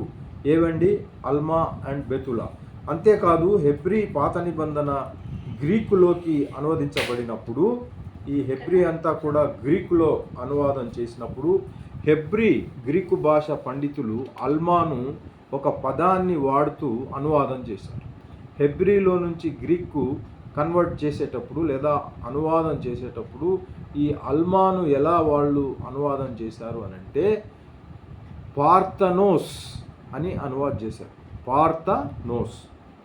ఏవండి? అల్మా అండ్ బెతులా. అంతేకాదు హెబ్రీ పాత నిబంధన గ్రీకులోకి అనువదించబడినప్పుడు, ఈ హెబ్రీ అంతా కూడా గ్రీకులో అనువాదం చేసినప్పుడు గ్రీకు భాష పండితులు అల్మాను ఒక పదాన్ని వాడుతూ అనువాదం చేశారు. హెబ్రీలో నుంచి గ్రీక్కు కన్వర్ట్ చేసేటప్పుడు లేదా అనువాదం చేసేటప్పుడు ఈ అల్మాను ఎలా వాళ్ళు అనువాదం చేశారు అని అంటే పార్థనోస్ అని అనువాదం చేశారు. పార్థనోస్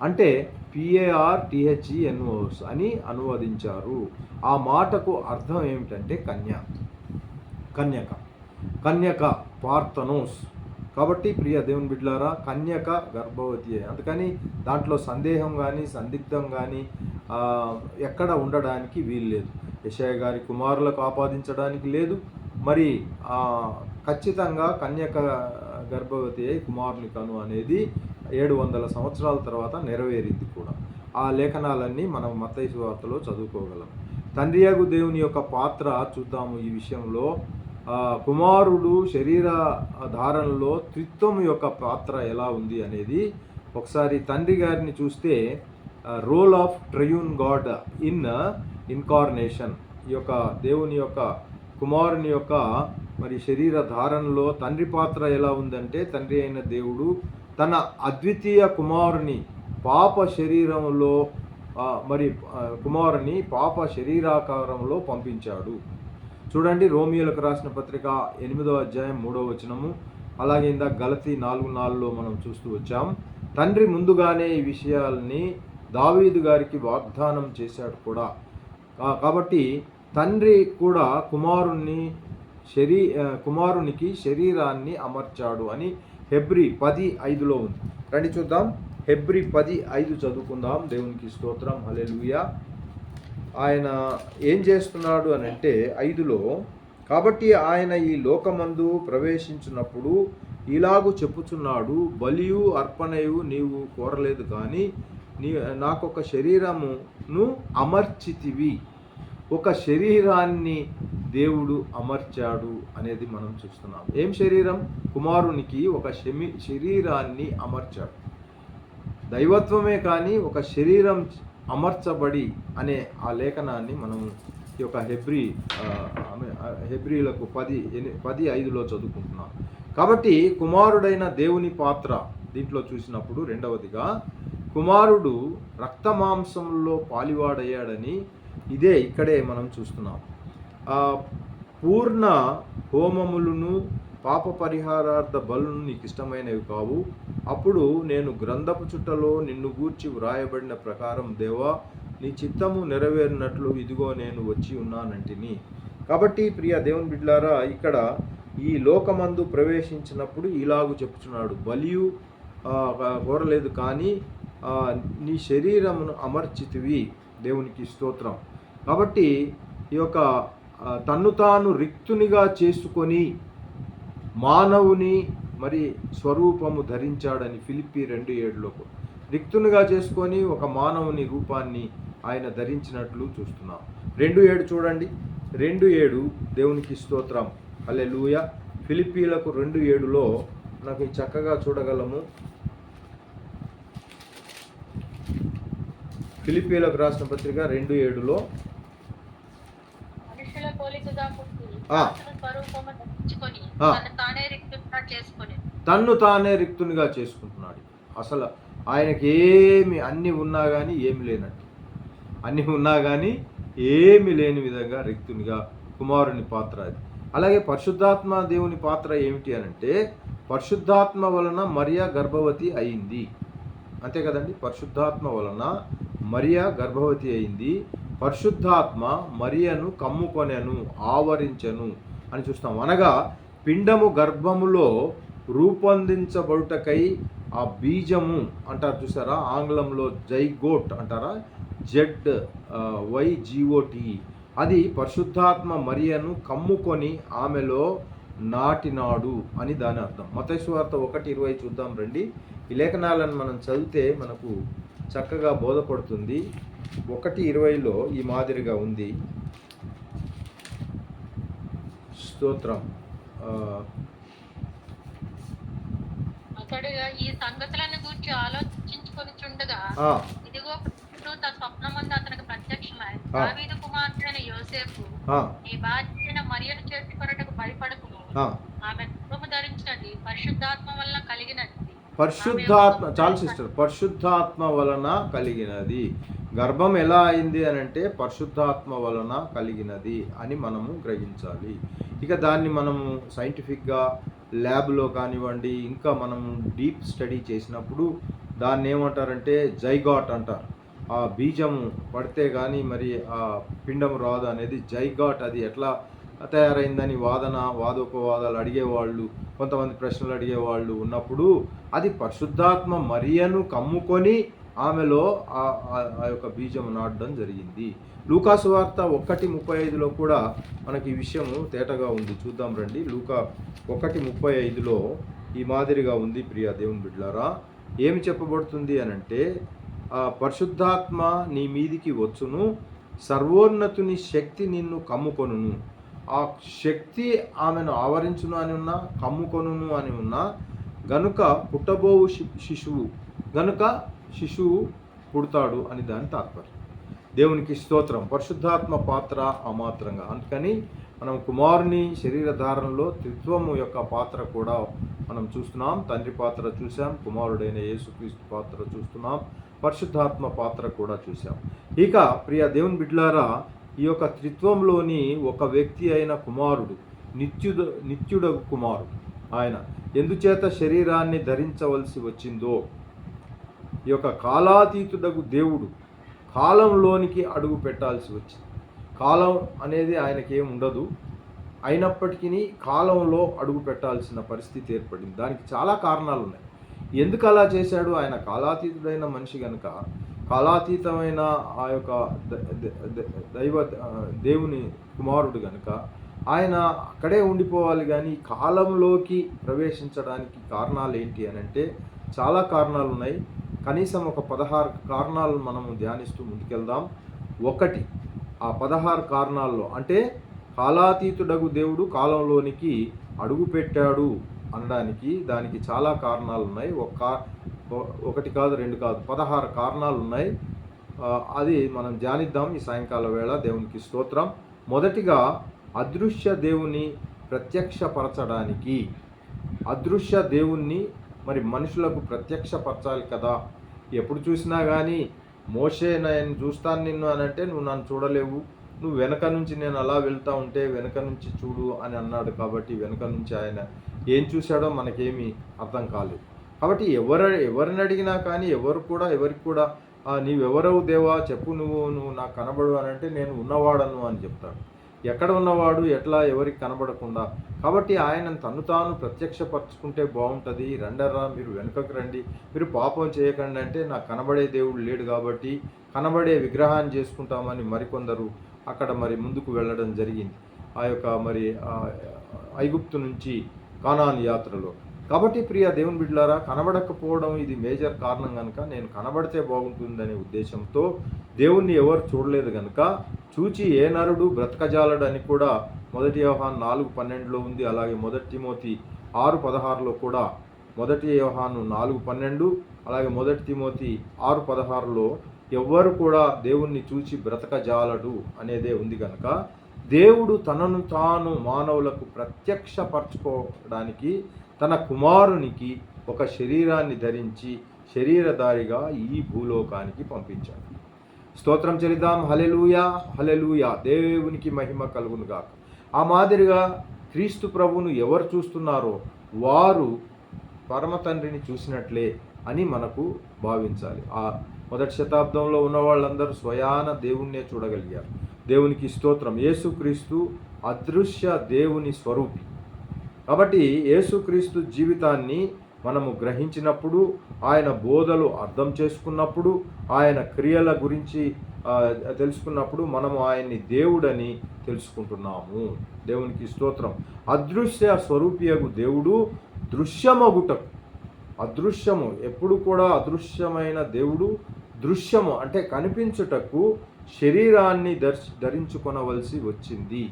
అంటే PARTHENOS అని అనువదించారు. ఆ మాటకు అర్థం ఏమిటంటే కన్యక పార్థనోస్. కాబట్టి ప్రియ దేవుని బిడ్డలారా, కన్యక గర్భవతి. అందుకని దాంట్లో సందేహం కానీ సందిగ్ధం కానీ ఎక్కడ ఉండడానికి వీలు లేదు. యెషయా గారి కుమారులకు ఆపాదించడానికి లేదు. మరి ఖచ్చితంగా కన్యక గర్భవతి అయి కుమారుని కను అనేది 700 సంవత్సరాల తర్వాత నెరవేరింది కూడా. ఆ లేఖనాలన్నీ మనం మత్తయి సువార్తలో చదువుకోగలం. తండ్రియగు దేవుని యొక్క పాత్ర చూద్దాము ఈ విషయంలో. కుమారుడు శరీర ధారణలో త్రిత్వం యొక్క పాత్ర ఎలా ఉంది అనేది ఒకసారి తండ్రి గారిని చూస్తే role of triune God in incarnation. ఈ యొక్క దేవుని యొక్క కుమారుని యొక్క మరి శరీర ధారణలో తండ్రి పాత్ర ఎలా ఉందంటే, తండ్రి అయిన దేవుడు తన అద్వితీయ కుమారుని పాప శరీరంలో కుమారుని పాప శరీరాకారంలో పంపించాడు. చూడండి, రోమియోలకు రాసిన పత్రిక 8వ అధ్యాయం 3వ వచనము, అలాగే ఇందాక గలతీ 4:4లో మనం చూస్తూ వచ్చాం. తండ్రి ముందుగానే ఈ విషయాల్ని దావీదు గారికి వాగ్దానం చేశాడు కూడా. కాబట్టి తండ్రి కూడా కుమారునికి శరీరాన్ని అమర్చాడు అని హెబ్రీ 10:5లో ఉంది. రండి చూద్దాం, హెబ్రీ 10:5 చదువుకుందాం. దేవునికి స్తోత్రం, హల్లెలూయా. ఆయన ఏం చేస్తున్నాడు అని అంటే 5లో, కాబట్టి ఆయన ఈ లోకమందు ప్రవేశించినప్పుడు ఇలాగు చెప్పుచున్నాడు, బలియు అర్పణయు నీవు కోరలేదు కానీ నాకొక శరీరమును అమర్చితివి. ఒక శరీరాన్ని దేవుడు అమర్చాడు అనేది మనం చూస్తున్నాం. ఏం శరీరం? కుమారునికి ఒక శరీరాన్ని అమర్చాడు. దైవత్వమే కానీ ఒక శరీరం అమర్చబడి అనే ఆ లేఖనాన్ని మనం ఈ యొక్క హెబ్రీలకు 10:5లో చదువుకుంటున్నాం. కాబట్టి కుమారుడైన దేవుని పాత్ర దీంట్లో చూసినప్పుడు రెండవదిగా కుమారుడు రక్తమాంసంలో పాలివాడయ్యాడని ఇక్కడే మనం చూస్తున్నాం. పూర్ణ హోమములను పాప పరిహారార్థ బలులను నీకు ఇష్టమైనవి కావు. అప్పుడు నేను గ్రంథపు చుట్టలో నిన్ను గూర్చి వ్రాయబడిన ప్రకారం దేవా నీ చిత్తము నెరవేరినట్లు ఇదిగో నేను వచ్చి ఉన్నానంటిని. కాబట్టి ప్రియ దేవుని బిడ్డలారా, ఇక్కడ ఈ లోకమందు ప్రవేశించినప్పుడు ఇలాగు చెప్పుచున్నాడు, బలియు కోరలేదు కానీ నీ శరీరమును అమర్చితివి. దేవునికి స్తోత్రం. కాబట్టి ఈ యొక్క తన్ను తాను రిక్తునిగా చేసుకొని మానవుని మరి స్వరూపము ధరించాడని ఫిలిప్పీ 2:7లో రిక్తునిగా చేసుకొని ఒక మానవుని రూపాన్ని ఆయన ధరించినట్లు చూస్తున్నాం. 2:7 చూడండి, 2:7 దేవునికి స్తోత్రం, హల్లెలూయా. ఫిలిప్పీలకు 2:7లో నాకు చక్కగా చూడగలము. ఫిలిప్పీలకు రాసిన పత్రిక 2:7లో తన్ను తానే రిక్తునిగా చేసుకుంటున్నాడు. అసలు ఆయనకి అన్నీ ఉన్నా కానీ ఏమి లేనట్టు, అన్నీ ఉన్నా కానీ ఏమి లేని విధంగా రిక్తునిగా కుమారుని పాత్ర అది. అలాగే పరిశుద్ధాత్మ దేవుని పాత్ర ఏమిటి అనంటే, పరిశుద్ధాత్మ వలన మరియా గర్భవతి అయింది. అంతే కదండి, పరిశుద్ధాత్మ వలన మరియా గర్భవతి అయింది. పరిశుద్ధాత్మ మరియను కమ్ముకొనెను, ఆవరించెను అని చూస్తాం. అనగా పిండము గర్భములో రూపొందించబడుటకై ఆ బీజము అంటారు చూసారా, ఆంగ్లంలో జైగోట్ అంటారా, ZYGOT, అది పరిశుద్ధాత్మ మరియను కమ్ముకొని ఆమెలో నాటినాడు అని దాని అర్థం. మత్తయి సువార్త 1:20 చూద్దాం రండి. ఈ లేఖనాలను మనం చదివితే మనకు చక్కగా బోధపడుతుంది. 1:20లో ఈ మాదిరిగా ఉంది. స్తోత్రం. అతడుగా ఈ సంగతులను గురించి ఆలోచించుకొనిచుండగా ఇదిగో తన స్వప్నమందు అతనికి ప్రత్యక్షమై, దావీదు కుమారుడైన యోసేపు నీ భార్య మరియను చేర్చుకొనుటకు భయపడకుము, ఆమె గర్భము ధరించినది పరిశుద్ధాత్మ వలన కలిగినది, పరిశుద్ధాత్మ, చాలు సిస్టర్, పరిశుద్ధాత్మ వలన కలిగినది. గర్భం ఎలా అయింది అని అంటే పరిశుద్ధాత్మ వలన కలిగినది అని మనము గ్రహించాలి. ఇక దాన్ని మనము సైంటిఫిక్గా ల్యాబ్లో కానివ్వండి, ఇంకా మనము డీప్ స్టడీ చేసినప్పుడు దాన్ని ఏమంటారంటే జైగాట్ అంటారు. ఆ బీజం పడితే కానీ మరి ఆ పిండం రాదు అనేది జైగాట్. అది ఎట్లా తయారైందని వాదోపవాదాలు అడిగేవాళ్ళు, కొంతమంది ప్రశ్నలు అడిగేవాళ్ళు ఉన్నప్పుడు అది పరిశుద్ధాత్మ మరియను కమ్ముకొని ఆమెలో ఆ యొక్క బీజం నాటడం జరిగింది. లూకా సువార్త 1:35 కూడా మనకి ఈ విషయము తేటగా ఉంది. చూద్దాం రండి. లూకా 1:35 ఈ మాదిరిగా ఉంది. ప్రియ దేవుని బిడ్డలారా, ఏమి చెప్పబడుతుంది అనంటే, పరిశుద్ధాత్మ నీ మీదికి వచ్చును, సర్వోన్నతుని శక్తి నిన్ను కమ్ముకొనును. ఆ శక్తి ఆమెను ఆవరించును అని ఉన్నా, కమ్ముకొనును అని ఉన్నా గనుక పుట్టబోవు శిశువు గనుక శిశువు పుడతాడు అని దాని తాత్పర్యం. దేవునికి స్తోత్రం. పరిశుద్ధాత్మ పాత్ర అమాత్రంగా. అందుకని మనం కుమారుని శరీరధారణలో త్రిత్వము యొక్క పాత్ర కూడా మనం చూస్తున్నాం. తండ్రి పాత్ర చూసాం, కుమారుడైన యేసుక్రీస్తు పాత్ర చూస్తున్నాం, పరిశుద్ధాత్మ పాత్ర కూడా చూసాం. ఇక ప్రియ దేవుని బిడ్డలారా, ఈ యొక్క త్రిత్వంలోని ఒక వ్యక్తి అయిన కుమారుడు, నిత్యుడగు కుమారుడు, ఆయన ఎందుచేత శరీరాన్ని ధరించవలసి వచ్చిందో, ఈ యొక్క కాలాతీతుడగు దేవుడు కాలంలోనికి అడుగు పెట్టాల్సి వచ్చింది. కాలం అనేది ఆయనకి ఏమి ఉండదు, అయినప్పటికీ కాలంలో అడుగు పెట్టాల్సిన పరిస్థితి ఏర్పడింది. దానికి చాలా కారణాలు ఉన్నాయి. ఎందుకు అలా చేశాడు? ఆయన కాలాతీతుడైన మనిషి కనుక, కాలాతీతమైన ఆ యొక్క దేవుని కుమారుడు కనుక ఆయన అక్కడే ఉండిపోవాలి. కానీ కాలంలోకి ప్రవేశించడానికి కారణాలు ఏంటి అని అంటే చాలా కారణాలు ఉన్నాయి. కనీసం ఒక 16 కారణాలు మనము ధ్యానిస్తూ ముందుకెళ్దాం. ఒకటి, ఆ 16 కారణాల్లో అంటే కాలాతీతుడగు దేవుడు కాలంలోనికి అడుగు పెట్టాడు అనడానికి దానికి చాలా కారణాలు ఉన్నాయి. ఒకటి కాదు, రెండు కాదు, 16 కారణాలు ఉన్నాయి. అది మనం ధ్యానిద్దాం ఈ సాయంకాల వేళ. దేవునికి స్తోత్రం. మొదటిగా, అదృశ్య దేవుని ప్రత్యక్షపరచడానికి. అదృశ్య దేవుణ్ణి మరి మనుషులకు ప్రత్యక్షపరచాలి కదా. ఎప్పుడు చూసినా కానీ మోషే, నేను చూస్తాను నిన్ను అని అంటే నువ్వు నన్ను చూడలేవు, నువ్వు వెనక నుంచి నేను అలా వెళ్తూ ఉంటే వెనక నుంచి చూడు అని అన్నాడు. కాబట్టి వెనక నుంచి ఆయన ఏం చూశాడో మనకేమీ అర్థం కాలేదు. కాబట్టి ఎవరిని అడిగినా కానీ ఎవరికి కూడా నీవెవరవు దేవా చెప్పు, నువ్వు నాకు కనబడు అని అంటే నేను ఉన్నవాడను అని చెప్తాడు. ఎక్కడ ఉన్నవాడు, ఎట్లా, ఎవరికి కనబడకుండా. కాబట్టి ఆయన తను తాను ప్రత్యక్షపరచుకుంటే బాగుంటుంది. రండరా, మీరు వెనుకకు రండి, మీరు పాపం చేయకండి అంటే నాకు కనబడే దేవుడు లేడు కాబట్టి కనబడే విగ్రహాన్ని చేసుకుంటామని మరికొందరు అక్కడ మరి ముందుకు వెళ్ళడం జరిగింది. ఆ యొక్క మరి ఐగుప్తు నుంచి కానాన్ యాత్రలో. కాబట్టి ప్రియ దేవుని బిడ్డలారా, కనబడకపోవడం ఇది మేజర్ కారణం కనుక నేను కనబడితే బాగుంటుందనే ఉద్దేశంతో దేవుణ్ణి ఎవరు చూడలేదు కనుక చూచి ఏ నరుడు బ్రతకజాలడు అని కూడా 1 యోహాను 4:12 ఉంది. అలాగే 1 తిమోతి 6:16 కూడా, 1 యోహాను 4:12 అలాగే 1 తిమోతి 6:16 ఎవ్వరు కూడా దేవుణ్ణి చూచి బ్రతకజాలడు అనేదే ఉంది కనుక దేవుడు తనను తాను మానవులకు ప్రత్యక్షపరచుకోవడానికి తన కుమారునికి ఒక శరీరాన్ని ధరించి శరీరధారిగా ఈ భూలోకానికి పంపించాడు. స్తోత్రం చెల్లిద్దాం. హల్లెలూయా, హల్లెలూయా. దేవునికి మహిమ కలుగునుగాక. ఆ మాదిరిగా క్రీస్తు ప్రభువును ఎవరు చూస్తున్నారో వారు పరమ తండ్రిని చూసినట్లే అని మనకు భావించాలి. ఆ 1వ శతాబ్దంలో ఉన్న వాళ్ళందరూ స్వయాన దేవుణ్ణే చూడగలిగారు. దేవునికి స్తోత్రం. యేసుక్రీస్తు అదృశ్య దేవుని స్వరూపి. కాబట్టి యేసుక్రీస్తు జీవితాన్ని మనము గ్రహించినప్పుడు, ఆయన బోధలు అర్థం చేసుకున్నప్పుడు, ఆయన క్రియల గురించి తెలుసుకున్నప్పుడు మనము ఆయన్ని దేవుడని తెలుసుకుంటున్నాము. దేవునికి స్తోత్రం. అదృశ్య స్వరూపియగు దేవుడు దృశ్యమగుటకు, అదృశ్యము ఎప్పుడు కూడా అదృశ్యమైన దేవుడు దృశ్యము అంటే కనిపించుటకు శరీరాన్ని ధరించుకొనవలసి వచ్చింది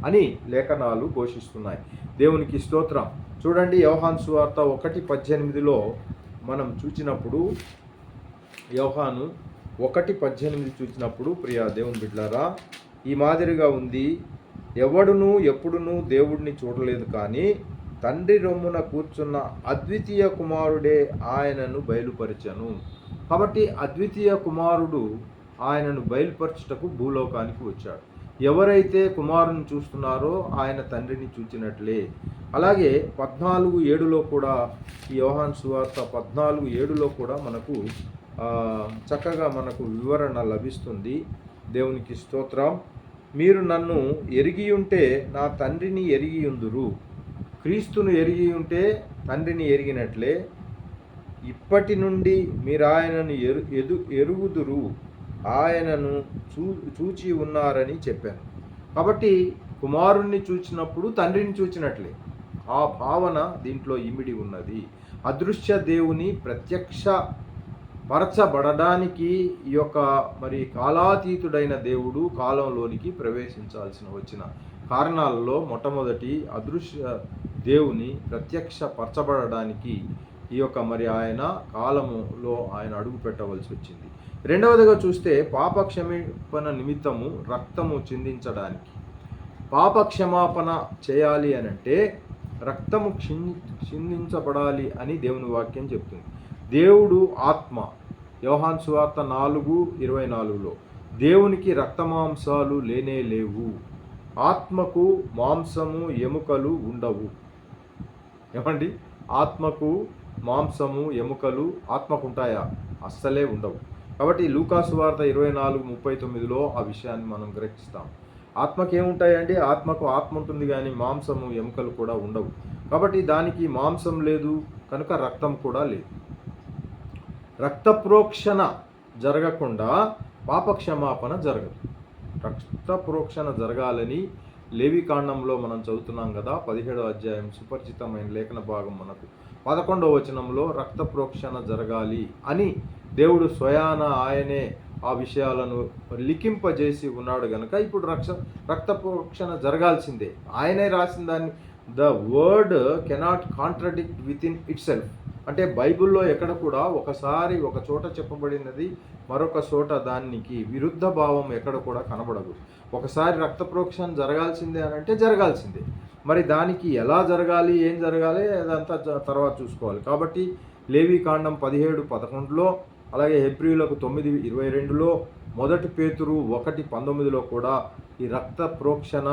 అని లేఖనాలు ఘోషిస్తున్నాయి. దేవునికి స్తోత్రం. చూడండి, యోహాను సువార్త 1:18 మనం చూచినప్పుడు, యోహాను 1:18 చూసినప్పుడు ప్రియ దేవుని బిడ్డలారా ఈ మాదిరిగా ఉంది. ఎవడును ఎప్పుడునూ దేవుడిని చూడలేదు, కానీ తండ్రి రొమ్మున కూర్చున్న అద్వితీయ కుమారుడే ఆయనను బయలుపరిచెను. కాబట్టి అద్వితీయ కుమారుడు ఆయనను బయలుపరచుటకు భూలోకానికి వచ్చాడు. ఎవరైతే కుమారుని చూస్తున్నారో ఆయన తండ్రిని చూచినట్లే. అలాగే 14:7లో కూడా, ఈ యోహాను సువార్త 14:7లో కూడా మనకు చక్కగా మనకు వివరణ లభిస్తుంది. దేవునికి స్తోత్రం. మీరు నన్ను ఎరిగి ఉంటే నా తండ్రిని ఎరిగి ఉందురు. క్రీస్తును ఎరిగి ఉంటే తండ్రిని ఎరిగినట్లే ఇప్పటి నుండి మీరు ఆయనను ఎరుగుదురు, ఆయనను చూచి ఉన్నారని చెప్పాను. కాబట్టి కుమారుణ్ణి చూచినప్పుడు తండ్రిని చూచినట్లే. ఆ భావన దీంట్లో ఇమిడి ఉన్నది. అదృశ్య దేవుని ప్రత్యక్షపరచబడడానికి ఈ యొక్క మరి కాలాతీతుడైన దేవుడు కాలంలోనికి ప్రవేశించాల్సిన వచ్చిన కారణాలలో మొట్టమొదటి అదృశ్య దేవుని ప్రత్యక్షపరచబడడానికి ఈ యొక్క మరి ఆయన కాలములో ఆయన అడుగు పెట్టవలసి వచ్చింది. రెండవదిగా చూస్తే పాప క్షమాపణ నిమిత్తము రక్తము చిందించడానికి. పాప క్షమాపణ చేయాలి అని అంటే రక్తము చిందించబడాలి అని దేవుని వాక్యం చెప్తుంది. దేవుడు ఆత్మ. యోహాను సువార్త 4:24లో దేవునికి రక్తమాంసాలు లేనే లేవు, ఆత్మకు మాంసము ఎముకలు ఉండవు. ఏమండి? ఆత్మకు మాంసము ఎముకలు ఆత్మకు ఉంటాయా? అస్సలే ఉండవు. కాబట్టి లూకాసు వార్త 24:39లో ఆ విషయాన్ని మనం గ్రహిస్తాం. ఆత్మకి ఏముంటాయండి? ఆత్మకు ఆత్మ ఉంటుంది కానీ మాంసము ఎముకలు కూడా ఉండవు. కాబట్టి దానికి మాంసం లేదు కనుక రక్తం కూడా లేదు. రక్త ప్రోక్షణ జరగకుండా పాప క్షమాపణ జరగదు. రక్త ప్రోక్షణ జరగాలని లేవికాండంలో మనం చదువుతున్నాం కదా, 17వ అధ్యాయం సుపరిచితమైన లేఖన భాగం మనకు 11వ వచనంలో రక్త ప్రోక్షణ జరగాలి అని దేవుడు స్వయాన ఆయనే ఆ విషయాలను లిఖింపజేసి ఉన్నాడు గనక ఇప్పుడు రక్త ప్రోక్షణ జరగాల్సిందే. ఆయనే రాసిన దాన్ని the word cannot contradict with in it self. అంటే బైబిల్లో ఎక్కడ కూడా ఒకసారి ఒక చోట చెప్పబడినది మరొక చోట దానికి విరుద్ధ భావం ఎక్కడ కూడా కనబడదు. ఒకసారి రక్త ప్రోక్షణ జరగాల్సిందే అని అంటే జరగాల్సిందే. మరి దానికి ఎలా జరగాలి, ఏం జరగాలి అదంతా తర్వాత చూసుకోవాలి. కాబట్టి లేవికాండం 17:11లో, అలాగే హెబ్రీయులకు 9:22లో, 1 పేతురు 1:19లో కూడా ఈ రక్త ప్రోక్షణ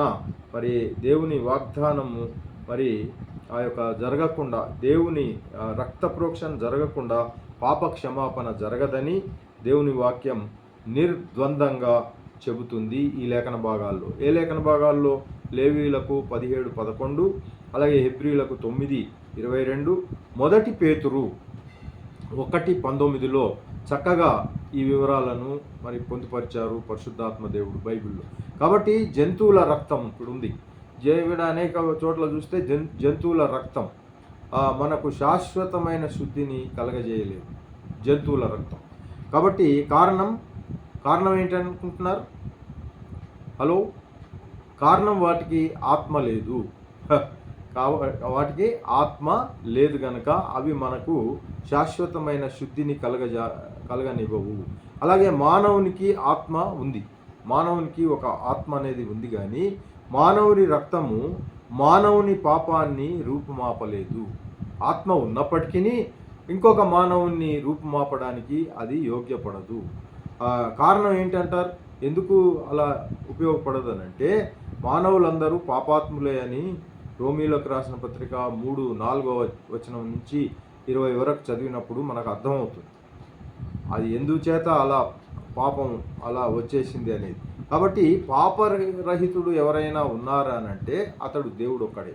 మరి దేవుని వాగ్దానము మరి ఆ యొక్క జరగకుండా, దేవుని రక్త ప్రోక్షణ జరగకుండా పాప క్షమాపణ జరగదని దేవుని వాక్యం నిర్ద్వందంగా చెబుతుంది ఈ లేఖన భాగాల్లో. ఏ లేఖన భాగాల్లో? లేవీయులకు 17:11, అలాగే హెబ్రీయులకు 9:22, 1 పేతురు 1:19లో చక్కగా ఈ వివరాలను మరి పొందుపరిచారు పరిశుద్ధాత్మ దేవుడు బైబిల్లో. కాబట్టి జంతువుల రక్తం ఇప్పుడు ఉంది. దేవుడు అనేక చోట్ల చూస్తే జంతువుల రక్తం మనకు శాశ్వతమైన శుద్ధిని కలగజేయలేదు, జంతువుల రక్తం. కాబట్టి కారణం ఏంటనుకుంటున్నారు? హలో, కారణం వాటికి ఆత్మ లేదు. వాటికి ఆత్మ లేదు గనక అవి మనకు శాశ్వతమైన శుద్ధిని కలగనివ్వవు. అలాగే మానవునికి ఆత్మ ఉంది. మానవునికి ఒక ఆత్మ అనేది ఉంది కానీ మానవుని రక్తము మానవుని పాపాన్ని రూపుమాపలేదు. ఆత్మ ఉన్నప్పటికీ ఇంకొక మానవుని రూపుమాపడానికి అది యోగ్యపడదు. కారణం ఏంటంటారు? ఎందుకు అలా ఉపయోగపడదు అనంటే మానవులందరూ పాపాత్ములే అని రోమీలకు రాసిన పత్రిక 3:4వ వచనం నుంచి 20 వరకు చదివినప్పుడు మనకు అర్థమవుతుంది అది ఎందుచేత అలా పాపం అలా వచ్చేసింది అనేది. కాబట్టి పాపరహితుడు ఎవరైనా ఉన్నారా అనంటే అతడు దేవుడు ఒక్కడే.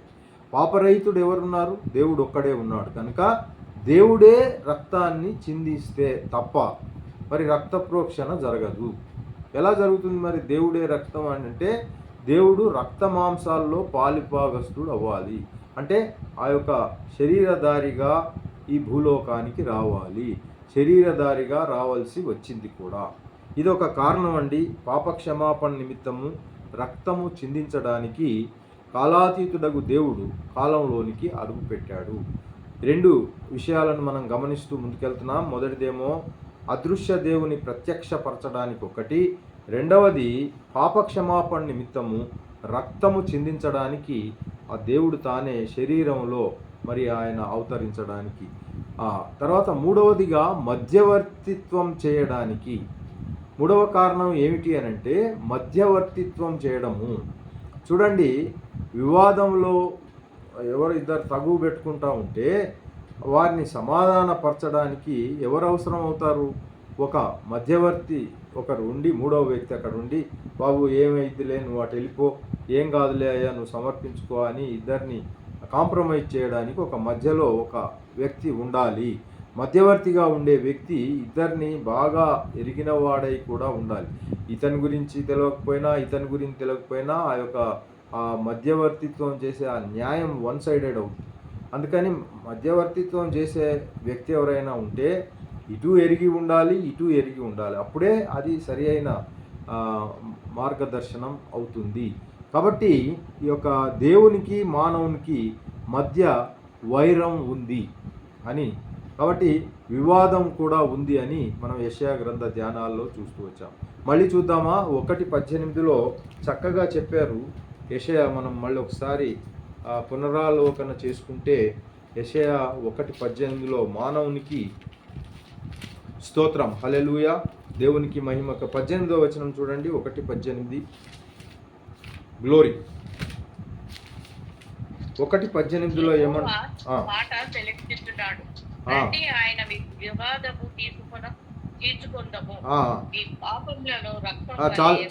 పాపరహితుడు ఎవరున్నారు? దేవుడు ఒక్కడే ఉన్నాడు. కనుక దేవుడే రక్తాన్ని చిందిస్తే తప్ప మరి రక్త ప్రోక్షణ జరగదు. ఎలా జరుగుతుంది మరి? దేవుడే రక్తం అంటే దేవుడు రక్త మాంసాల్లో పాలిభాగస్తుడు అవ్వాలి. అంటే ఆ యొక్క శరీరధారిగా ఈ భూలోకానికి రావాలి. శరీరధారిగా రావాల్సి వచ్చింది కూడా. ఇది ఒక కారణం అండి. పాప క్షమాపణ నిమిత్తము రక్తము చిందించడానికి కాలాతీతుడగు దేవుడు కాలంలోనికి అడుగు పెట్టాడు. 2 విషయాలను మనం గమనిస్తూ ముందుకెళ్తున్నాం. మొదటిదేమో అదృశ్య దేవుని ప్రత్యక్షపరచడానికి ఒకటి, రెండవది పాప క్షమాపణ నిమిత్తము రక్తము చిందించడానికి ఆ దేవుడు తానే శరీరంలో మరి ఆయన అవతరించడానికి. తర్వాత మూడవదిగా మధ్యవర్తిత్వం చేయడానికి. మూడవ కారణం ఏమిటి అనంటే మధ్యవర్తిత్వం చేయడము. చూడండి, వివాదంలో ఎవరు ఇద్దరు తగువ పెట్టుకుంటా ఉంటే వారిని సమాధానపరచడానికి ఎవరు అవసరం అవుతారు? ఒక మధ్యవర్తి ఒకరు ఉండి, మూడవ వ్యక్తి అక్కడ ఉండి, బాబు ఏమైద్దిలే, నువ్వు అటు వెళ్ళిపో, ఏం కాదులే అయ్యా, నువ్వు సమర్పించుకో అని ఇద్దరిని కాంప్రమైజ్ చేయడానికి ఒక మధ్యలో ఒక వ్యక్తి ఉండాలి. మధ్యవర్తిగా ఉండే వ్యక్తి ఇద్దరిని బాగా ఎరిగిన వాడై కూడా ఉండాలి. ఇతని గురించి తెలియకపోయినా ఆ మధ్యవర్తిత్వం చేసే ఆ న్యాయం వన్ సైడెడ్ అవుతుంది. అందుకని మధ్యవర్తిత్వం చేసే వ్యక్తి ఎవరైనా ఉంటే ఇటు ఎరిగి ఉండాలి. అప్పుడే అది సరి అయిన మార్గదర్శనం అవుతుంది. కాబట్టి ఈ యొక్క దేవునికి మానవునికి మధ్య వైరం ఉంది అని, కాబట్టి వివాదం కూడా ఉంది అని మనం యెషయా గ్రంథ ధ్యానాల్లో చూస్తూ వచ్చాం. మళ్ళీ చూద్దామా? 1:18 చక్కగా చెప్పారు యెషయా. మనం మళ్ళీ ఒకసారి పునరాలోకన చేసుకుంటే యెషయా 1:18 మానవునికి స్తోత్రం, హల్లెలూయా, దేవునికి మహిమ. 18వ వచనం చూడండి, 1:18 గ్లోరీ. 1:18 ఏమన్నా మాట సెలెక్ట్ చేస్తున్నాడు. ఆయన వివాదము తీర్చుకుందాము.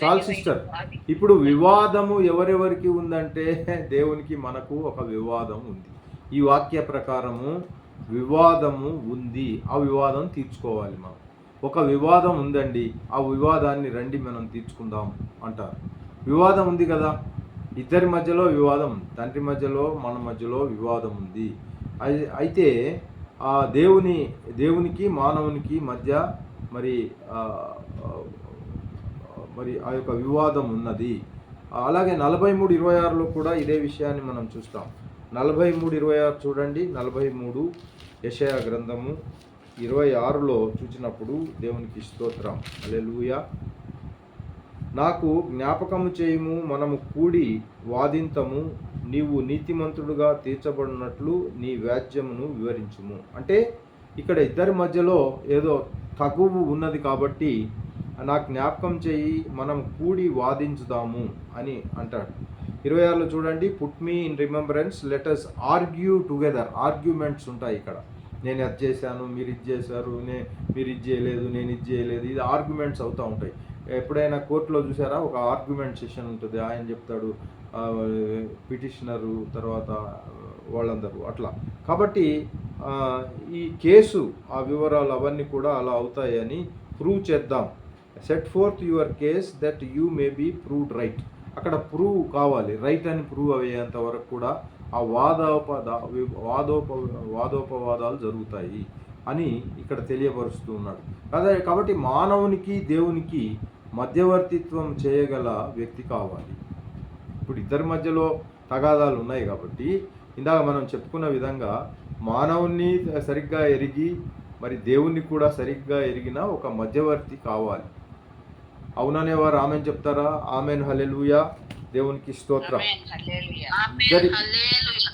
చాలు సిస్టర్. ఇప్పుడు వివాదము ఎవరెవరికి ఉందంటే దేవునికి మనకు ఒక వివాదం ఉంది. ఈ వాక్య ప్రకారము వివాదము ఉంది. ఆ వివాదం తీర్చుకోవాలి మనం. ఒక వివాదం ఉందండి, ఆ వివాదాన్ని రండి మనం తీర్చుకుందాం అంటారు. వివాదం ఉంది కదా, ఇద్దరి మధ్యలో వివాదం, తండ్రి మధ్యలో మన మధ్యలో వివాదం ఉంది. అయితే ఆ దేవునికి మానవునికి మధ్య మరి ఆ యొక్క వివాదం ఉన్నది. అలాగే 43:26 కూడా ఇదే విషయాన్ని మనం చూస్తాం. 43:26 చూడండి. 43 యెషయా గ్రంథము 26 చూసినప్పుడు దేవునికి స్తోత్రం, హల్లెలూయా. నాకు జ్ఞాపకము చేయుము, మనము కూడి వాదింతము, నీవు నీతిమంతుడుగా తీర్చబడినట్లు నీ వ్యాజ్యమును వివరించుము. అంటే ఇక్కడ ఇద్దరి మధ్యలో ఏదో తగువు ఉన్నది కాబట్టి నాకు జ్ఞాపకం చేయి, మనం కూడి వాదించుదాము అని అంటాడు. 26 చూడండి, put me in remembrance, let us argue together. Arguments ఉంటాయి ఇక్కడ. నేను అది చేశాను, మీరు ఇది చేశారు, మీరు ఇది చేయలేదు, నేను ఇది చేయలేదు, ఇది ఆర్గ్యుమెంట్స్ అవుతూ ఉంటాయి. ఎప్పుడైనా కోర్టులో చూసారా, ఒక ఆర్గ్యుమెంట్ సెషన్ ఉంటుంది. ఆయన చెప్తాడు, పిటిషనరు, తర్వాత వాళ్ళందరూ అట్లా. కాబట్టి ఈ కేసు ఆ వివరాలు అవన్నీ కూడా అలా అవుతాయని ప్రూవ్ చేద్దాం. Set forth your case that you may be proved right. అక్కడ ప్రూవ్ కావాలి, రైట్ అని ప్రూవ్ అయ్యేంత వరకు కూడా ఆ వాదోపవాదాలు జరుగుతాయి అని ఇక్కడ తెలియపరుస్తూ ఉన్నాడు. కాబట్టి మానవునికి దేవునికి మధ్యవర్తిత్వం చేయగల వ్యక్తి కావాలి. ఇప్పుడు ఇద్దరి మధ్యలో తగాదాలు ఉన్నాయి కాబట్టి ఇందాక మనం చెప్పుకున్న విధంగా మానవుని సరిగ్గా ఎరిగి మరి దేవుణ్ణి కూడా సరిగ్గా ఎరిగిన ఒక మధ్యవర్తి కావాలి. అవుననేవారు ఆమెన్ చెప్తారా? ఆమెన్, హల్లెలూయా, దేవునికి స్తోత్రం.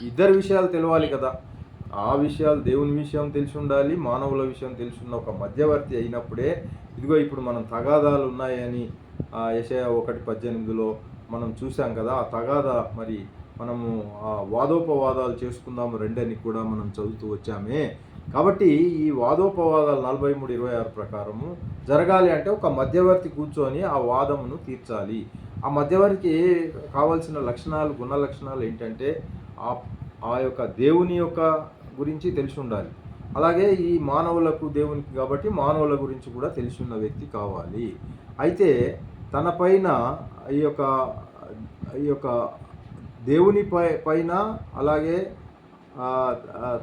ఇద్దరి విషయాలు తెలవాలి కదా. ఆ విషయాలు, దేవుని విషయం తెలిసి ఉండాలి, మానవుల విషయం తెలిసి ఉన్న ఒక మధ్యవర్తి అయినప్పుడే, ఇదిగో ఇప్పుడు మనం తగాదాలు ఉన్నాయని యెషయా 1:18 మనం చూసాం కదా. ఆ తగాదా మరి మనము వాదోపవాదాలు చేసుకుందాము రెండని కూడా మనం చదువుతూ వచ్చామే. కాబట్టి ఈ వాదోపవాదాలు 43:26 ప్రకారము జరగాలి అంటే ఒక మధ్యవర్తి కూర్చొని ఆ వాదమును తీర్చాలి. ఆ మధ్యవర్తికి కావాల్సిన లక్షణాలు, గుణ లక్షణాలు ఏంటంటే ఆ యొక్క దేవుని యొక్క గురించి తెలిసి ఉండాలి. అలాగే ఈ మానవులకు దేవునికి కాబట్టి మానవుల గురించి కూడా తెలిసి ఉన్న వ్యక్తి కావాలి. అయితే తన పైన ఈ యొక్క దేవుని పైన అలాగే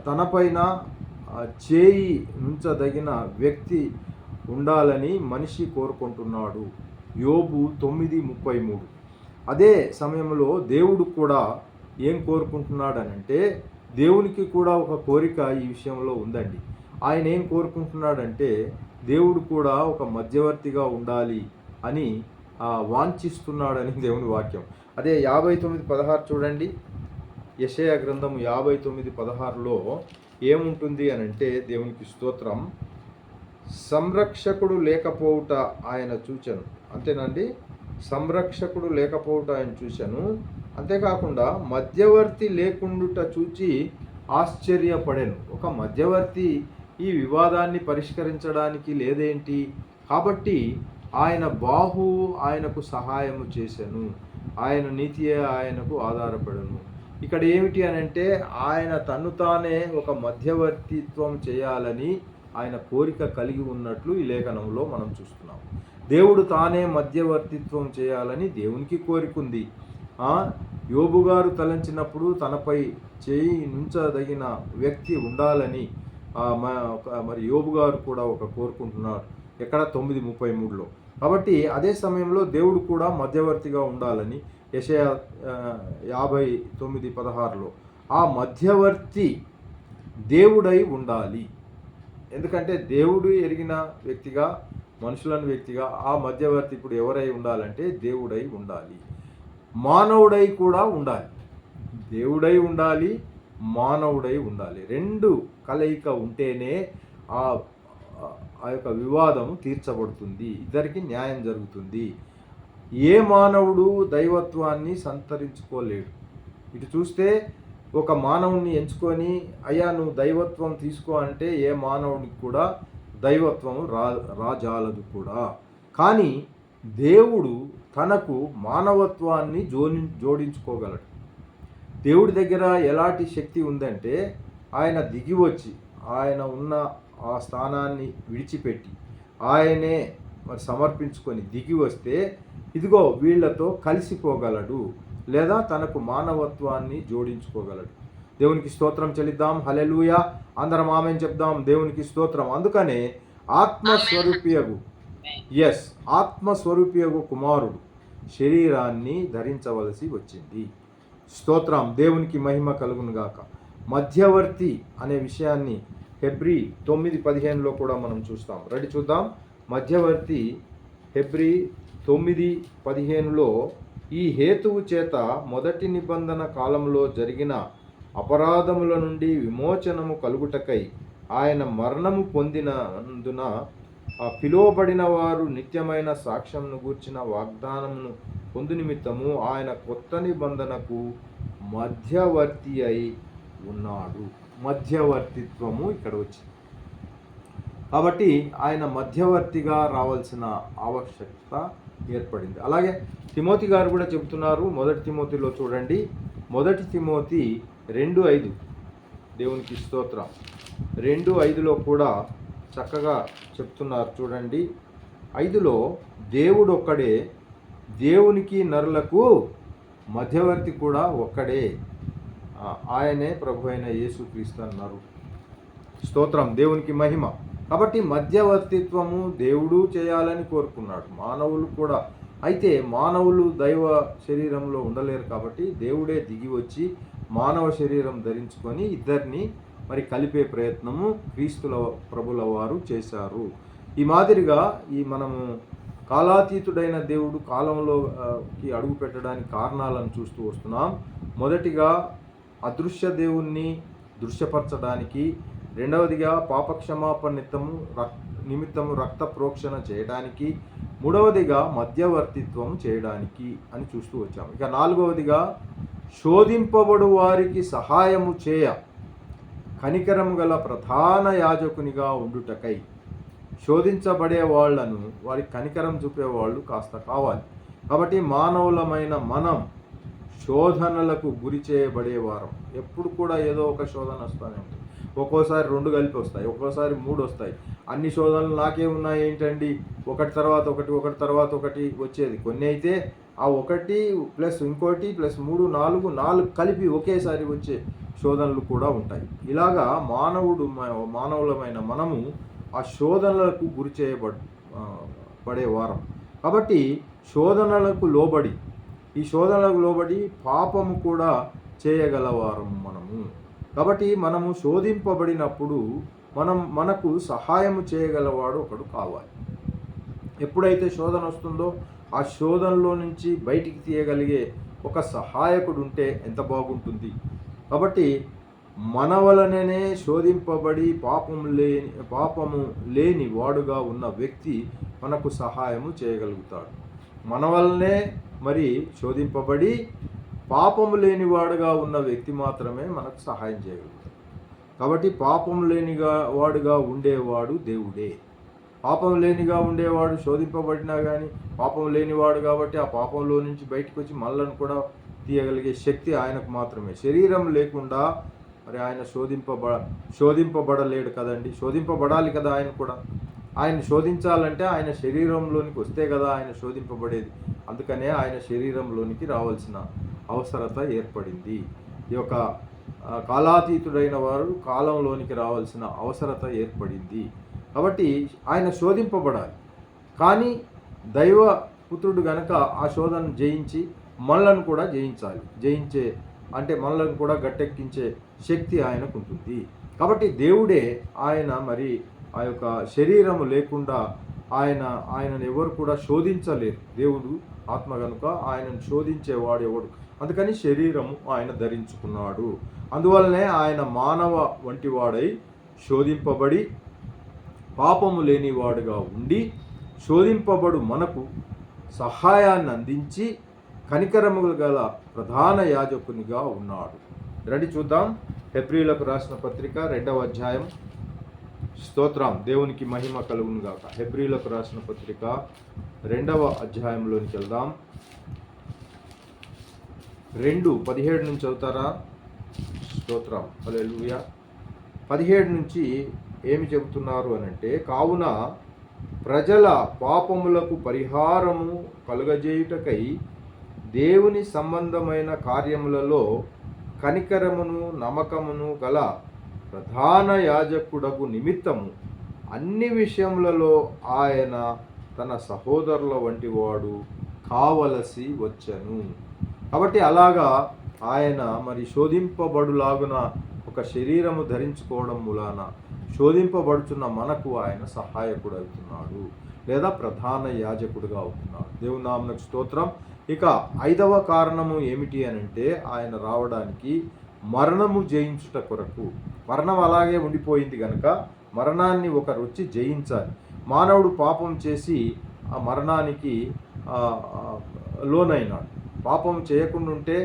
తన పైన చేయి నుంచదగిన వ్యక్తి ఉండాలని మనిషి కోరుకుంటున్నాడు. యోబు 9:33. అదే సమయంలో దేవుడు కూడా ఏం కోరుకుంటున్నాడనంటే, దేవునికి కూడా ఒక కోరిక ఈ విషయంలో ఉందండి. ఆయన ఏం కోరుకుంటున్నాడంటే దేవుడు కూడా ఒక మధ్యవర్తిగా ఉండాలి అని వాంఛిస్తున్నాడని దేవుని వాక్యం. అదే 59:16 చూడండి. యెషయా గ్రంథం 59:16లో ఏముంటుంది అని అంటే, దేవునికి స్తోత్రం, సంరక్షకుడు లేకపోవుట ఆయన చూచెను. అంతేనండి, సంరక్షకుడు లేకపోవుట ఆయన చూశాను. అంతేకాకుండా మధ్యవర్తి లేకుండుట చూచి ఆశ్చర్యపడాను. ఒక మధ్యవర్తి ఈ వివాదాన్ని పరిష్కరించడానికి లేదేంటి? కాబట్టి ఆయన బాహు ఆయనకు సహాయము చేశాను, ఆయన నీతియే ఆయనకు ఆధారపడను. ఇక్కడ ఏమిటి అని అంటే, ఆయన తను తానే ఒక మధ్యవర్తిత్వం చేయాలని ఆయన కోరిక కలిగి ఉన్నట్లు ఈ లేఖనంలో మనం చూస్తున్నాం. దేవుడు తానే మధ్యవర్తిత్వం చేయాలని దేవునికి కోరిక ఉంది. యోబు గారు తలంచినప్పుడు తనపై చేయి నుంచదగిన వ్యక్తి ఉండాలని మరి యోబు గారు కూడా కోరుకుంటున్నారు. ఎక్కడ 9:33లో. కాబట్టి అదే సమయంలో దేవుడు కూడా మధ్యవర్తిగా ఉండాలని యెషయా 59:16లో ఆ మధ్యవర్తి దేవుడై ఉండాలి. ఎందుకంటే దేవుడు ఎరిగిన వ్యక్తిగా, మనుషులను వ్యక్తిగా ఆ మధ్యవర్తి ఇప్పుడు ఎవరై ఉండాలంటే దేవుడై ఉండాలి, మానవుడై కూడా ఉండాలి. దేవుడై ఉండాలి, మానవుడై ఉండాలి. రెండు కలయిక ఉంటేనే ఆ యొక్క వివాదం తీర్చబడుతుంది, ఇద్దరికి న్యాయం జరుగుతుంది. ఏ మానవుడు దైవత్వాన్ని సంతరించుకోలేడు. ఇటు చూస్తే ఒక మానవుణ్ణి ఎంచుకొని అయ్యా నువ్వు దైవత్వం తీసుకో అంటే ఏ మానవుడికి కూడా దైవత్వం రాజాలదు కూడా. కానీ దేవుడు తనకు మానవత్వాన్ని జోడించుకోగలడు. దేవుడి దగ్గర ఎలాంటి శక్తి ఉందంటే, ఆయన దిగి వచ్చి ఆయన ఉన్న ఆ స్థానాన్ని విడిచిపెట్టి ఆయనే మరి సమర్పించుకొని దిగి వస్తే ఇదిగో వీళ్ళతో కలిసిపోగలడు, లేదా తనకు మానవత్వాన్ని జోడించుకోగలడు. దేవునికి స్తోత్రం చెల్లిద్దాం. హల్లెలూయా. అందరం ఆమేన్ చెప్దాం. దేవునికి స్తోత్రం. అందుకనే ఆత్మస్వరూపియగు కుమారుడు శరీరాన్ని ధరించవలసి వచ్చింది. స్తోత్రం. దేవునికి మహిమ కలుగును గాక. మధ్యవర్తి అనే విషయాన్ని హెబ్రీ 9:15లో కూడా మనం చూస్తాం. రండి చూద్దాం. మధ్యవర్తి హెబ్రీ 9:15లో ఈ హేతువు చేత మొదటి నిబంధన కాలంలో జరిగిన అపరాధముల నుండి విమోచనము కలుగుటకై ఆయన మరణము పొందినందున పిలువబడిన వారు నిత్యమైన సాక్ష్యమును గూర్చిన వాగ్దానమును పొందు నిమిత్తము ఆయన కొత్త నిబంధనకు మధ్యవర్తి అయి ఉన్నాడు. మధ్యవర్తిత్వము ఇక్కడ వచ్చింది. కాబట్టి ఆయన మధ్యవర్తిగా రావాల్సిన ఆవశ్యకత ఏర్పడింది. అలాగే తిమోతి గారు కూడా చెబుతున్నారు. 1 తిమోతిలో చూడండి, 1 తిమోతి 2:5. దేవునికి స్తోత్రం. 2:5లో కూడా చక్కగా చెప్తున్నారు చూడండి. 5లో దేవుడు ఒక్కడే, దేవునికి నరులకు మధ్యవర్తి కూడా ఒక్కడే, ఆయనే ప్రభు అయిన యేసుక్రీస్తు అన్నారు. స్తోత్రం. దేవునికి మహిమ. కాబట్టి మధ్యవర్తిత్వము దేవుడు చేయాలని కోరుకున్నాడు, మానవులు కూడా. అయితే మానవులు దైవ శరీరంలో ఉండలేరు కాబట్టి దేవుడే దిగి వచ్చి మానవ శరీరం ధరించుకొని ఇద్దరిని మరి కలిపే ప్రయత్నము క్రీస్తుల ప్రభుల వారు చేశారు. ఈ మాదిరిగా మనము కాలాతీతుడైన దేవుడు కాలంలోకి అడుగు పెట్టడానికి కారణాలను చూస్తూ వస్తున్నాం. మొదటిగా అదృశ్య దేవుణ్ణి దృశ్యపరచడానికి, రెండవదిగా పాపక్షమాపణ నిమిత్తము రక్త ప్రోక్షణ చేయడానికి, మూడవదిగా మధ్యవర్తిత్వం చేయడానికి అని చూస్తూ వచ్చాము. ఇక నాలుగవదిగా శోధింపబడు వారికి సహాయము చేయ కనికరం గల ప్రధాన యాజకునిగా ఉండుటకై. శోధించబడే వాళ్లను, వారికి కనికరం చూపేవాళ్ళు కాస్త కావాలి. కాబట్టి మానవులమైన మనం శోధనలకు గురి చేయబడేవారం. ఎప్పుడు కూడా ఏదో ఒక శోధన వస్తూనే ఉంటుంది. ఒక్కోసారి 2 కలిపి వస్తాయి, ఒక్కోసారి 3 వస్తాయి. అన్ని శోధనలు నాకే ఉన్నాయి ఏంటండి, ఒకటి తర్వాత ఒకటి వచ్చేది. కొన్ని అయితే ఆ 1 ప్లస్ ఇంకోటి ప్లస్ 3 4 కలిపి ఒకేసారి వచ్చే శోధనలు కూడా ఉంటాయి. ఇలాగా మానవులమైన మనము ఆ శోధనలకు గురి చేయబడేవారం. కాబట్టి ఈ శోధనలకు లోబడి పాపము కూడా చేయగలవారం మనము. కాబట్టి మనము శోధింపబడినప్పుడు మనకు సహాయము చేయగలవాడు ఒకడు కావాలి. ఎప్పుడైతే శోధన వస్తుందో ఆ శోధనలో నుంచి బయటికి తీయగలిగే ఒక సహాయకుడు ఉంటే ఎంత బాగుంటుంది. కాబట్టి మన వలననే శోధింపబడి పాపము లేని వాడుగా ఉన్న వ్యక్తి మనకు సహాయము చేయగలుగుతాడు. మన వలనే మరి శోధింపబడి పాపము లేనివాడుగా ఉన్న వ్యక్తి మాత్రమే మనకు సహాయం చేయగలుగుతాడు. కాబట్టి పాపం లేనిగా వాడుగా ఉండేవాడు దేవుడే. పాపం లేనిగా ఉండేవాడు శోధింపబడినా కానీ పాపం లేనివాడు కాబట్టి ఆ పాపంలో నుంచి బయటకు వచ్చి మనలను కూడా తీయగలిగే శక్తి ఆయనకు మాత్రమే. శరీరం లేకుండా మరి ఆయన శోధింపబడలేడు కదండి. శోధింపబడాలి కదా ఆయన కూడా. ఆయన శోధించాలంటే ఆయన శరీరంలోనికి వస్తే కదా ఆయన శోధింపబడేది. అందుకనే ఆయన శరీరంలోనికి రావాల్సిన అవసరత ఏర్పడింది. ఈ యొక్క కాలాతీతుడైన వారు కాలంలోనికి రావాల్సిన అవసరత ఏర్పడింది. కాబట్టి ఆయన శోధింపబడాలి. కానీ దైవ పుత్రుడు గనక ఆ శోధనను జయించి మనలను కూడా జయించే అంటే మనలను కూడా గట్టెక్కించే శక్తి ఆయనకు ఉంటుంది. కాబట్టి దేవుడే ఆయన మరి ఆ యొక్క శరీరము లేకుండా ఆయనను ఎవరు కూడా శోధించలేరు. దేవుడు ఆత్మ కనుక ఆయనను శోధించేవాడు ఎవడు. అందుకని శరీరము ఆయన ధరించుకున్నాడు. అందువల్లనే ఆయన మానవ వంటి వాడై శోధింపబడి పాపము లేనివాడుగా ఉండి శోధింపబడు మనకు సహాయాన్ని అందించి కనికరములు గల ప్రధాన యాజకునిగా ఉన్నాడు. రండి చూద్దాం. హెబ్రీయులకు రాసిన పత్రిక 2వ అధ్యాయం. స్తోత్రం, దేవునికి మహిమ కలుగును గాక. హెబ్రీయులకు రాసిన పత్రిక 2వ అధ్యాయంలోనికి వెళ్దాం. 2:17 నుంచి చదువుతారా? స్తోత్రం, హల్లెలూయా. 17 నుంచి ఏమి చెబుతున్నారు అనంటే, కావున ప్రజల పాపములకు పరిహారము కలుగజేయుటకై దేవుని సంబంధమైన కార్యములలో కనికరమును నమ్మకమును గల ప్రధాన యాజకుడకు నిమిత్తము అన్ని విషయములలో ఆయన తన సహోదరుల వంటి వాడు కావలసి వచ్చెను. కాబట్టి అలాగా ఆయన మరి శోధింపబడులాగున ఒక శరీరము ధరించుకోవడం మూలాన శోధింపబడుచున్న మనకు ఆయన సహాయకుడు అవుతున్నాడు, లేదా ప్రధాన యాజకుడుగా అవుతున్నాడు. దేవుని నామమునకు స్తోత్రం. ఇక 5వ కారణము ఏమిటి అనంటే, ఆయన రావడానికి మరణము జయించుట కొరకు. మరణం అలాగే ఉండిపోయింది కనుక మరణాన్ని ఒకరు వచ్చి జయించాలి. మానవుడు పాపం చేసి ఆ మరణానికి లోనైనాడు. పాపం చేయకుండా ఉంటే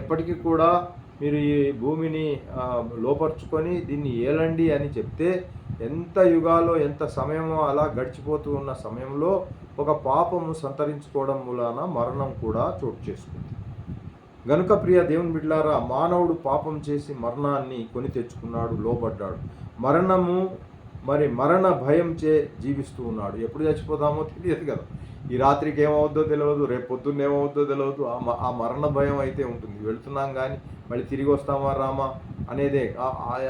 ఎప్పటికీ కూడా మీరు ఈ భూమిని లోపరుచుకొని దీన్ని ఏలండి అని చెప్తే ఎంత యుగాలో ఎంత సమయమో అలా గడిచిపోతూ ఉన్న సమయంలో ఒక పాపము సంతరించుకోవడం మూలాన మరణం కూడా చోటు చేసుకుంది. గనుక ప్రియ దేవుని బిడ్డలారా, మానవుడు పాపం చేసి మరణాన్ని కొని తెచ్చుకున్నాడు, లోబడ్డాడు. మరణ భయం చే జీవిస్తూ ఉన్నాడు. ఎప్పుడు చచ్చిపోతామో తెలియదు కదా. ఈ రాత్రికి ఏమవుద్దో తెలియదు, రేపు పొద్దున్న ఏమవుద్దో తెలియదు. ఆ మరణ భయం అయితే ఉంటుంది. వెళ్తున్నాం కానీ మళ్ళీ తిరిగి వస్తామా రామా అనేదే.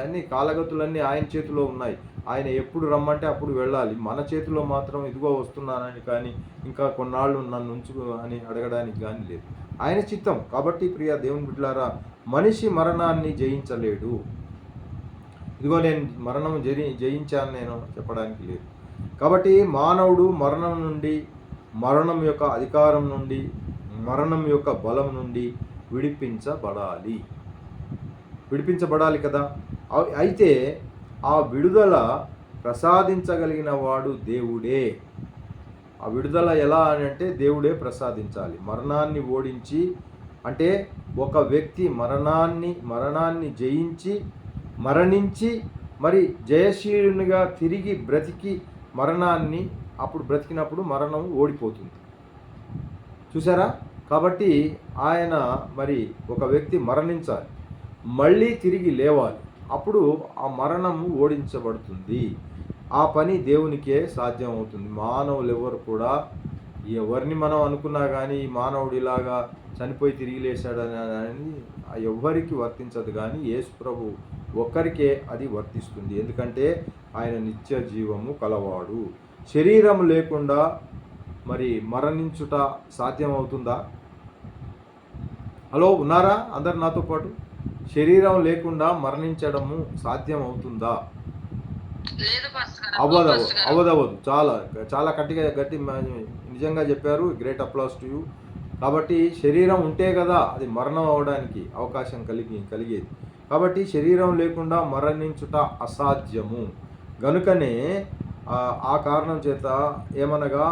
అన్ని కాలగతులన్నీ ఆయన చేతిలో ఉన్నాయి. ఆయన ఎప్పుడు రమ్మంటే అప్పుడు వెళ్ళాలి. మన చేతిలో మాత్రం ఇదిగో వస్తున్నానని కానీ ఇంకా కొన్నాళ్ళు నన్ను ఉంచు అని అడగడానికి కానీ లేదు. ఆయన చిత్తం. కాబట్టి ప్రియ దేవుని బిడ్డలారా, మనిషి మరణాన్ని జయించలేడు. ఇదిగో నేను మరణం జయించాను నేను చెప్పడానికి లేదు. కాబట్టి మానవుడు మరణం నుండి, మరణం యొక్క అధికారం నుండి, మరణం యొక్క బలం నుండి విడిపించబడాలి కదా. అయితే ఆ విడుదల ప్రసాదించగలిగిన వాడు దేవుడే. ఆ విడుదల ఎలా అని అంటే దేవుడే ప్రసాదించాలి. మరణాన్ని ఓడించి, అంటే ఒక వ్యక్తి మరణాన్ని జయించి మరణించి మరి జయశీలునిగా తిరిగి బ్రతికి అప్పుడు బ్రతికినప్పుడు మరణం ఓడిపోతుంది. చూసారా? కాబట్టి ఆయన మరి ఒక వ్యక్తి మరణించాలి, మళ్ళీ తిరిగి లేవాలి. అప్పుడు ఆ మరణము ఓడించబడుతుంది. ఆ పని దేవునికే సాధ్యం అవుతుంది. మానవులు ఎవరు కూడా, ఎవరిని మనం అనుకున్నా కానీ ఈ మానవుడు ఇలాగా చనిపోయి తిరిగి లేచాడని ఎవ్వరికి వర్తించదు. కానీ యేసు ప్రభు ఒక్కరికే అది వర్తిస్తుంది. ఎందుకంటే ఆయన నిత్య జీవము కలవాడు. శరీరం లేకుండా మరి మరణించుట సాధ్యమవుతుందా? హలో, ఉన్నారా అందరు నాతో పాటు? శరీరం లేకుండా మరణించడము సాధ్యం అవుతుందా? అవ్వదు. చాలా చాలా గట్టి నిజంగా చెప్పారు. Great applause to you. కాబట్టి శరీరం ఉంటే కదా అది మరణం అవడానికి అవకాశం కలిగేది. కాబట్టి శరీరం లేకుండా మరణించుట అసాధ్యము. గనుకనే ఆ కారణం చేత ఏమనగా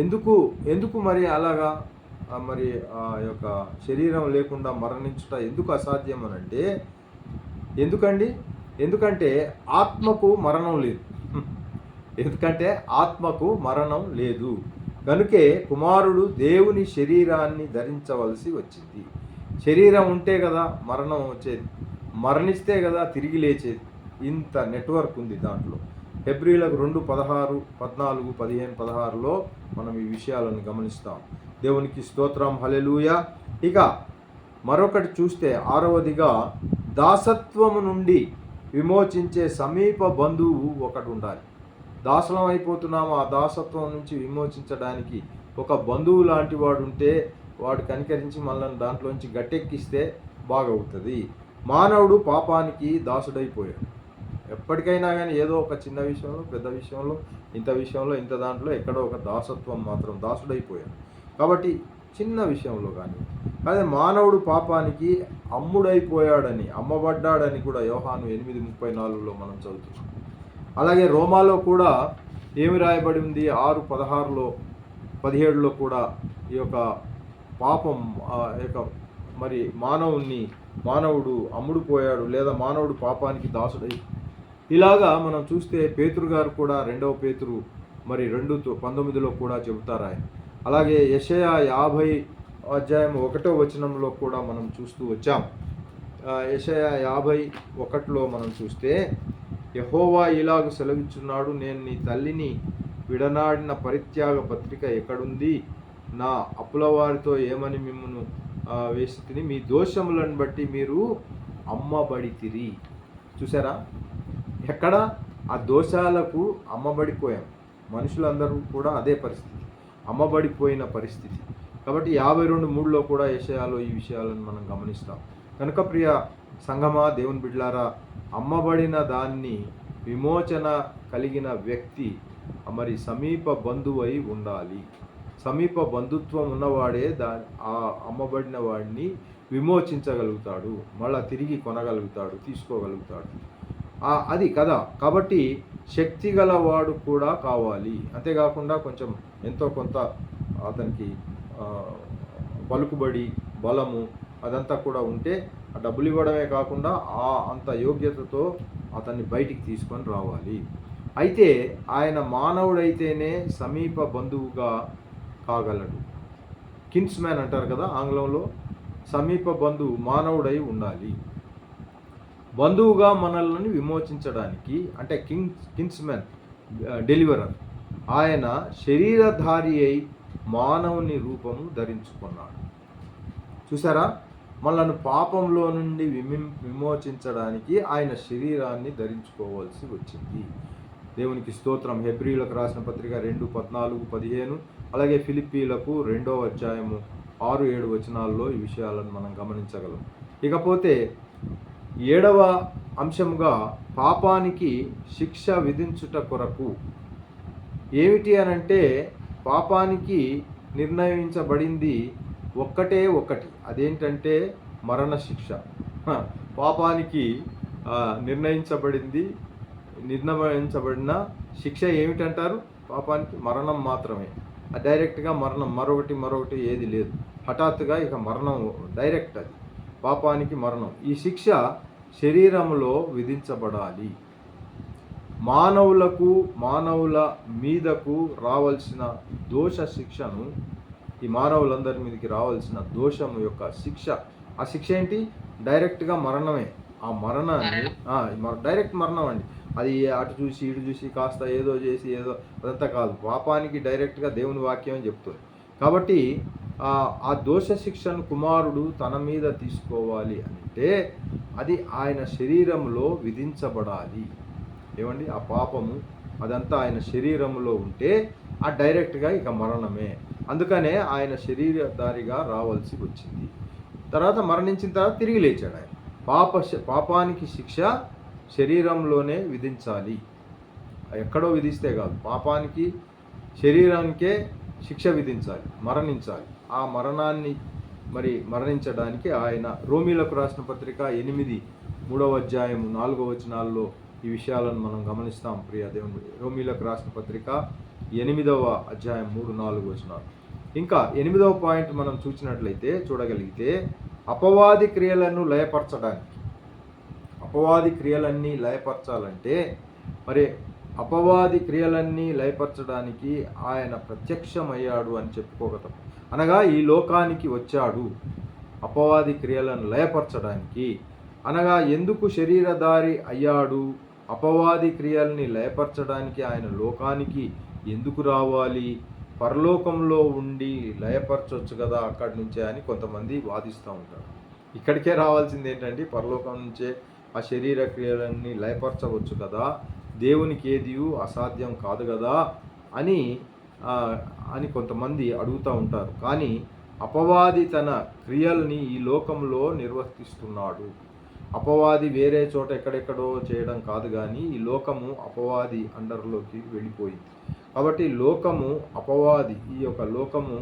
ఎందుకు మరి అలాగా మరి ఆ యొక్క శరీరం లేకుండా మరణించుట ఎందుకు అసాధ్యం అనంటే ఎందుకంటే ఆత్మకు మరణం లేదు. ఎందుకంటే ఆత్మకు మరణం లేదు. కనుకే కుమారుడు దేవుని శరీరాన్ని ధరించవలసి వచ్చింది. శరీరం ఉంటే కదా మరణం వచ్చేది, మరణిస్తే కదా తిరిగి లేచేది. ఇంత నెట్వర్క్ ఉంది దాంట్లో. హెబ్రీలకు 2:16, 14, 15, 16లో మనం ఈ విషయాలను గమనిస్తాం. దేవునికి స్తోత్రం, హల్లెలూయా. ఇక మరొకటి చూస్తే 6వదిగా దాసత్వము నుండి విమోచించే సమీప బంధువు ఒకడు ఉండాలి. దాసలం అయిపోతున్నాము, ఆ దాసత్వం నుంచి విమోచించడానికి ఒక బంధువు లాంటి వాడు ఉంటే వాడు కనికరించి మనల్ని దాంట్లోంచి గట్టెక్కిస్తే బాగవుతుంది. మానవుడు పాపానికి దాసుడైపోయాడు. ఎప్పటికైనా కానీ ఏదో ఒక చిన్న విషయంలో, పెద్ద విషయంలో, ఇంత దాంట్లో ఎక్కడో ఒక దాసత్వం మాత్రం దాసుడైపోయాడు. కాబట్టి చిన్న విషయంలో కానీ అదే మానవుడు పాపానికి అమ్ముడైపోయాడని, అమ్మబడ్డాడని కూడా యోహాను 8:34లో మనం చదువుతున్నాం. అలాగే రోమాలో కూడా ఏమి రాయబడి ఉంది? 6:16లో 17లో కూడా ఈ యొక్క పాపం మరి మానవుడు అమ్ముడుపోయాడు, లేదా మానవుడు పాపానికి దాసుడై. ఇలాగా మనం చూస్తే పేతురు గారు కూడా 2వ పేతురు మరి 2:19లో కూడా చెబుతారు ఆయన. అలాగే యెషయా 50:1 కూడా మనం చూస్తూ వచ్చాం. యెషయా 50:1లో మనం చూస్తే యెహోవా ఇలాగ సెలవిచ్చున్నాడు, నేను నీ తల్లిని విడనాడిన పరిత్యాగ పత్రిక ఎక్కడుంది? నా అప్పులవారితో ఏమని మిమ్మును వేసి తిని, మీ దోషములను బట్టి మీరు అమ్మబడితిరి. చూసారా? ఎక్కడ ఆ దోషాలకు అమ్మబడిపోయాం. మనుషులందరూ కూడా అదే పరిస్థితి, అమ్మబడిపోయిన పరిస్థితి. కాబట్టి 52:3లో కూడా యెషయాలో ఈ విషయాలను మనం గమనిస్తాం. కనుక ప్రియ సంఘమా, దేవుని బిడ్డలారా, అమ్మబడిన దాన్ని విమోచన కలిగిన వ్యక్తి మరి సమీప బంధువై ఉండాలి. సమీప బంధుత్వం ఉన్నవాడే ఆ అమ్మబడిన వాడిని విమోచించగలుగుతాడు, మళ్ళా తిరిగి కొనగలుగుతాడు, తీసుకోగలుగుతాడు. అది కదా. కాబట్టి శక్తి గలవాడు కూడా కావాలి. అంతేకాకుండా కొంచెం ఎంతో కొంత అతనికి పలుకుబడి, బలము అదంతా కూడా ఉంటే ఆ డబ్బులు ఇవ్వడమే కాకుండా అంత యోగ్యతతో అతన్ని బయటికి తీసుకొని రావాలి. అయితే ఆయన మానవుడైతేనే సమీప బంధువుగా కాగలడు. కిన్స్మ్యాన్ అంటారు కదా ఆంగ్లంలో. సమీప బంధువు మానవుడై ఉండాలి. బంధువుగా మనల్ని విమోచించడానికి, అంటే కిన్స్మ్యాన్, డెలివరర్, ఆయన శరీరధారి అయి మానవుని రూపము ధరించుకున్నాడు. చూసారా? మనల్ని పాపంలో నుండి విమోచించడానికి ఆయన శరీరాన్ని ధరించుకోవాల్సి వచ్చింది. దేవునికి స్తోత్రం. హెబ్రీలకు రాసిన పత్రిక 2:14-15, అలాగే ఫిలిప్పీలకు 2వ అధ్యాయము 6-7 వచనాల్లో ఈ విషయాలను మనం గమనించగలం. ఇకపోతే 7వ అంశముగా పాపానికి శిక్ష విధించుట కొరకు ఏమిటి అనంటే, పాపానికి నిర్ణయించబడింది ఒక్కటి, అదేంటంటే మరణశిక్ష. పాపానికి నిర్ణయించబడిన శిక్ష ఏమిటంటారు? పాపానికి మరణం మాత్రమే. డైరెక్ట్గా మరణం, మరొకటి ఏది లేదు. హఠాత్తుగా ఇక మరణం డైరెక్ట్. అది పాపానికి మరణం. ఈ శిక్ష శరీరంలో విధించబడాలి. మానవుల మీదకు రావాల్సిన దోష శిక్షను, ఈ మానవులందరి మీదకి రావాల్సిన దోషము యొక్క శిక్ష, ఆ శిక్ష ఏంటి? డైరెక్ట్గా మరణమే. ఆ మరణాన్ని డైరెక్ట్ మరణం అండి. అది అటు చూసి ఇటు చూసి కాస్త ఏదో చేసి ఏదో అదంతా కాదు. పాపానికి డైరెక్ట్గా దేవుని వాక్యం చెప్తుంది. కాబట్టి ఆ దోష శిక్షను కుమారుడు తన మీద తీసుకోవాలి అంటే అది ఆయన శరీరంలో విధించబడాలి. ఏమండి? ఆ పాపము అదంతా ఆయన శరీరంలో ఉంటే ఆ డైరెక్ట్గా ఇక మరణమే. అందుకనే ఆయన శరీరధారిగా రావాల్సి వచ్చింది. తర్వాత మరణించిన తర్వాత తిరిగి లేచాడు ఆయన. పాపానికి శిక్ష శరీరంలోనే విధించాలి, ఎక్కడో విధిస్తే కాదు. పాపానికి శరీరానికే శిక్ష విధించాలి, మరణించాలి. ఆ మరణాన్ని మరణించడానికి ఆయన రోమీలకు రాసిన పత్రిక 8 3వ అధ్యాయం 4వ వచనాల్లో ఈ విషయాలను మనం గమనిస్తాం. ప్రియ దేవుని, రోమీలకు రాసిన పత్రిక 8వ అధ్యాయం 3-4 వచనాలు. ఇంకా 8వ పాయింట్ మనం చూడగలిగితే అపవాది క్రియలను లయపరచడానికి, అపవాది క్రియలన్నీ లయపరచాలంటే అపవాది క్రియలన్నీ లయపరచడానికి ఆయన ప్రత్యక్షమయ్యాడు అని చెప్పుకోగలం. అనగా ఈ లోకానికి వచ్చాడు అపవాది క్రియలను లయపరచడానికి. అనగా ఎందుకు శరీరధారి అయ్యాడు? అపవాది క్రియల్ని లయపరచడానికి ఆయన లోకానికి ఎందుకు రావాలి? పరలోకంలో ఉండి లయపరచవచ్చు కదా అక్కడి నుంచే అని కొంతమంది వాదిస్తూ ఉంటారు. ఇక్కడికే రావాల్సింది ఏంటంటే పరలోకం నుంచే ఆ శరీర క్రియలన్నీ లయపరచవచ్చు కదా, దేవునికి ఏదియు అసాధ్యం కాదు కదా అని కొంతమంది అడుగుతూ ఉంటారు. కానీ అపవాది తన క్రియల్ని ఈ లోకంలో నిర్వర్తిస్తున్నాడు. అపవాది వేరే చోట ఎక్కడెక్కడో చేయడం కాదు, కానీ ఈ లోకము అపవాది అండర్లోకి వెళ్ళిపోయింది. కాబట్టి ఈ యొక్క లోకము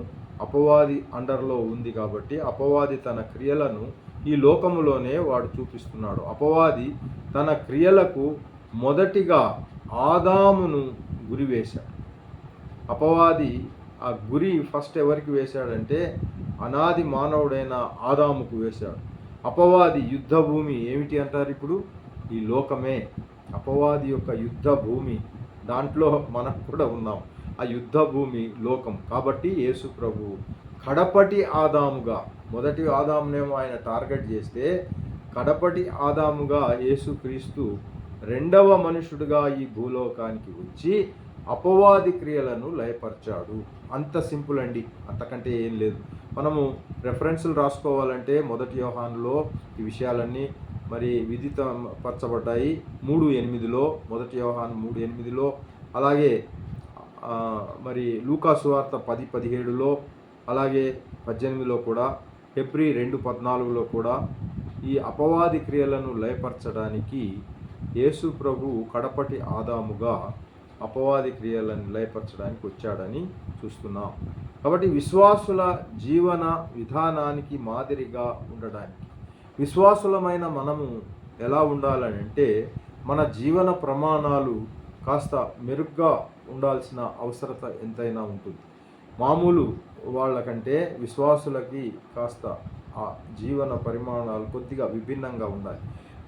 అపవాది అండర్లో ఉంది. కాబట్టి అపవాది తన క్రియలను ఈ లోకములోనే వాడు చూపిస్తున్నాడు. అపవాది తన క్రియలకు మొదటిగా ఆదామును గురి వేశాడు. అపవాది ఆ గురి ఫస్ట్ ఎవరికి వేశాడంటే అనాది మానవుడైన ఆదాముకు వేశాడు. అపవాది యుద్ధ భూమి ఏమిటి అంటారు? ఇప్పుడు ఈ లోకమే అపవాది యొక్క యుద్ధ భూమి. దాంట్లో మనం కూడా ఉన్నాం. ఆ యుద్ధ భూమి లోకం. కాబట్టి యేసు ప్రభు కడపటి ఆదాముగా, మొదటి ఆదామునేమో ఆయన టార్గెట్ చేస్తే కడపటి ఆదాముగా యేసుక్రీస్తు రెండవ మనుషుడుగా ఈ భూలోకానికి వచ్చి అపవాది క్రియలను లయపరిచాడు. అంత సింపుల్ అండి, అంతకంటే ఏం లేదు. మనము రెఫరెన్సులు రాసుకోవాలంటే 1 యోహానులో ఈ విషయాలన్నీ విదితపరచబడ్డాయి. 3:8లో 1 యోహాను 3:8లో, అలాగే లూకా సువార్త 10:17లో, అలాగే 18లో కూడా, హెబ్రీ 2:14లో కూడా ఈ అపవాది క్రియలను లయపరచడానికి యేసు ప్రభు కడపటి ఆదాముగా అపవాది క్రియలను లయపరచడానికి వచ్చాడని చూస్తున్నాం. కాబట్టి విశ్వాసుల జీవన విధానానికి మాదిరిగా ఉండడానికి, విశ్వాసులమైన మనము ఎలా ఉండాలంటే మన జీవన ప్రమాణాలు కాస్త మెరుగ్గా ఉండాల్సిన అవసరత ఎంతైనా ఉంటుంది. మామూలు వాళ్ళకంటే విశ్వాసులకి కాస్త ఆ జీవన పరిమాణాలు కొద్దిగా విభిన్నంగా ఉండాలి.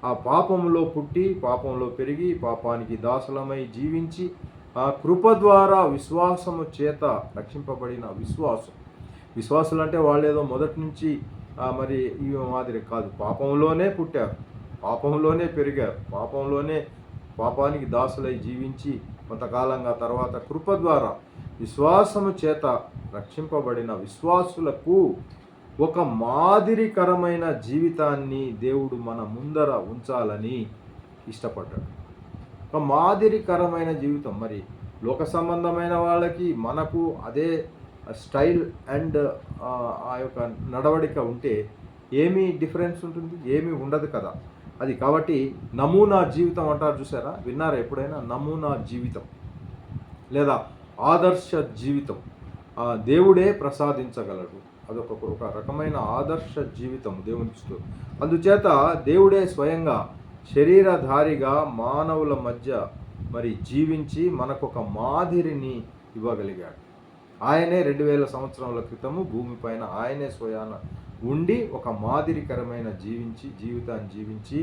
ఆ పాపంలో పుట్టి, పాపంలో పెరిగి, పాపానికి దాసులమై జీవించి, ఆ కృప ద్వారా విశ్వాసము చేత రక్షింపబడిన విశ్వాసులు అంటే వాళ్ళేదో మొదటి నుంచి ఈ మాదిరి కాదు. పాపంలోనే పుట్టారు, పాపంలోనే పెరిగారు, పాపానికి దాసులై జీవించి కొంతకాలంగా తర్వాత కృప ద్వారా విశ్వాసము చేత రక్షింపబడిన విశ్వాసులకు ఒక మాదిరికరమైన జీవితాన్ని దేవుడు మన ముందర ఉంచాలని ఇష్టపడ్డాడు. ఒక మాదిరికరమైన జీవితం. లోక సంబంధమైన వాళ్ళకి మనకు అదే స్టైల్ అండ్ ఆ యొక్క నడవడిక ఉంటే ఏమీ డిఫరెన్స్ ఉంటుంది? ఏమీ ఉండదు కదా. అది కాబట్టి నమూనా జీవితం అంటారు, చూసారా? విన్నారా ఎప్పుడైనా? నమూనా జీవితం లేదా ఆదర్శ జీవితం దేవుడే ప్రసాదించగలడు. అదొక రకమైన ఆదర్శ జీవితం దేవునికి ఇష్టం. అందుచేత దేవుడే స్వయంగా శరీరధారిగా మానవుల మధ్య జీవించి మనకొక మాదిరిని ఇవ్వగలిగాడు. ఆయనే 2000 సంవత్సరాల క్రితము భూమిపైన ఆయనే స్వయాన ఉండి ఒక మాదిరికరమైన జీవితాన్ని జీవించి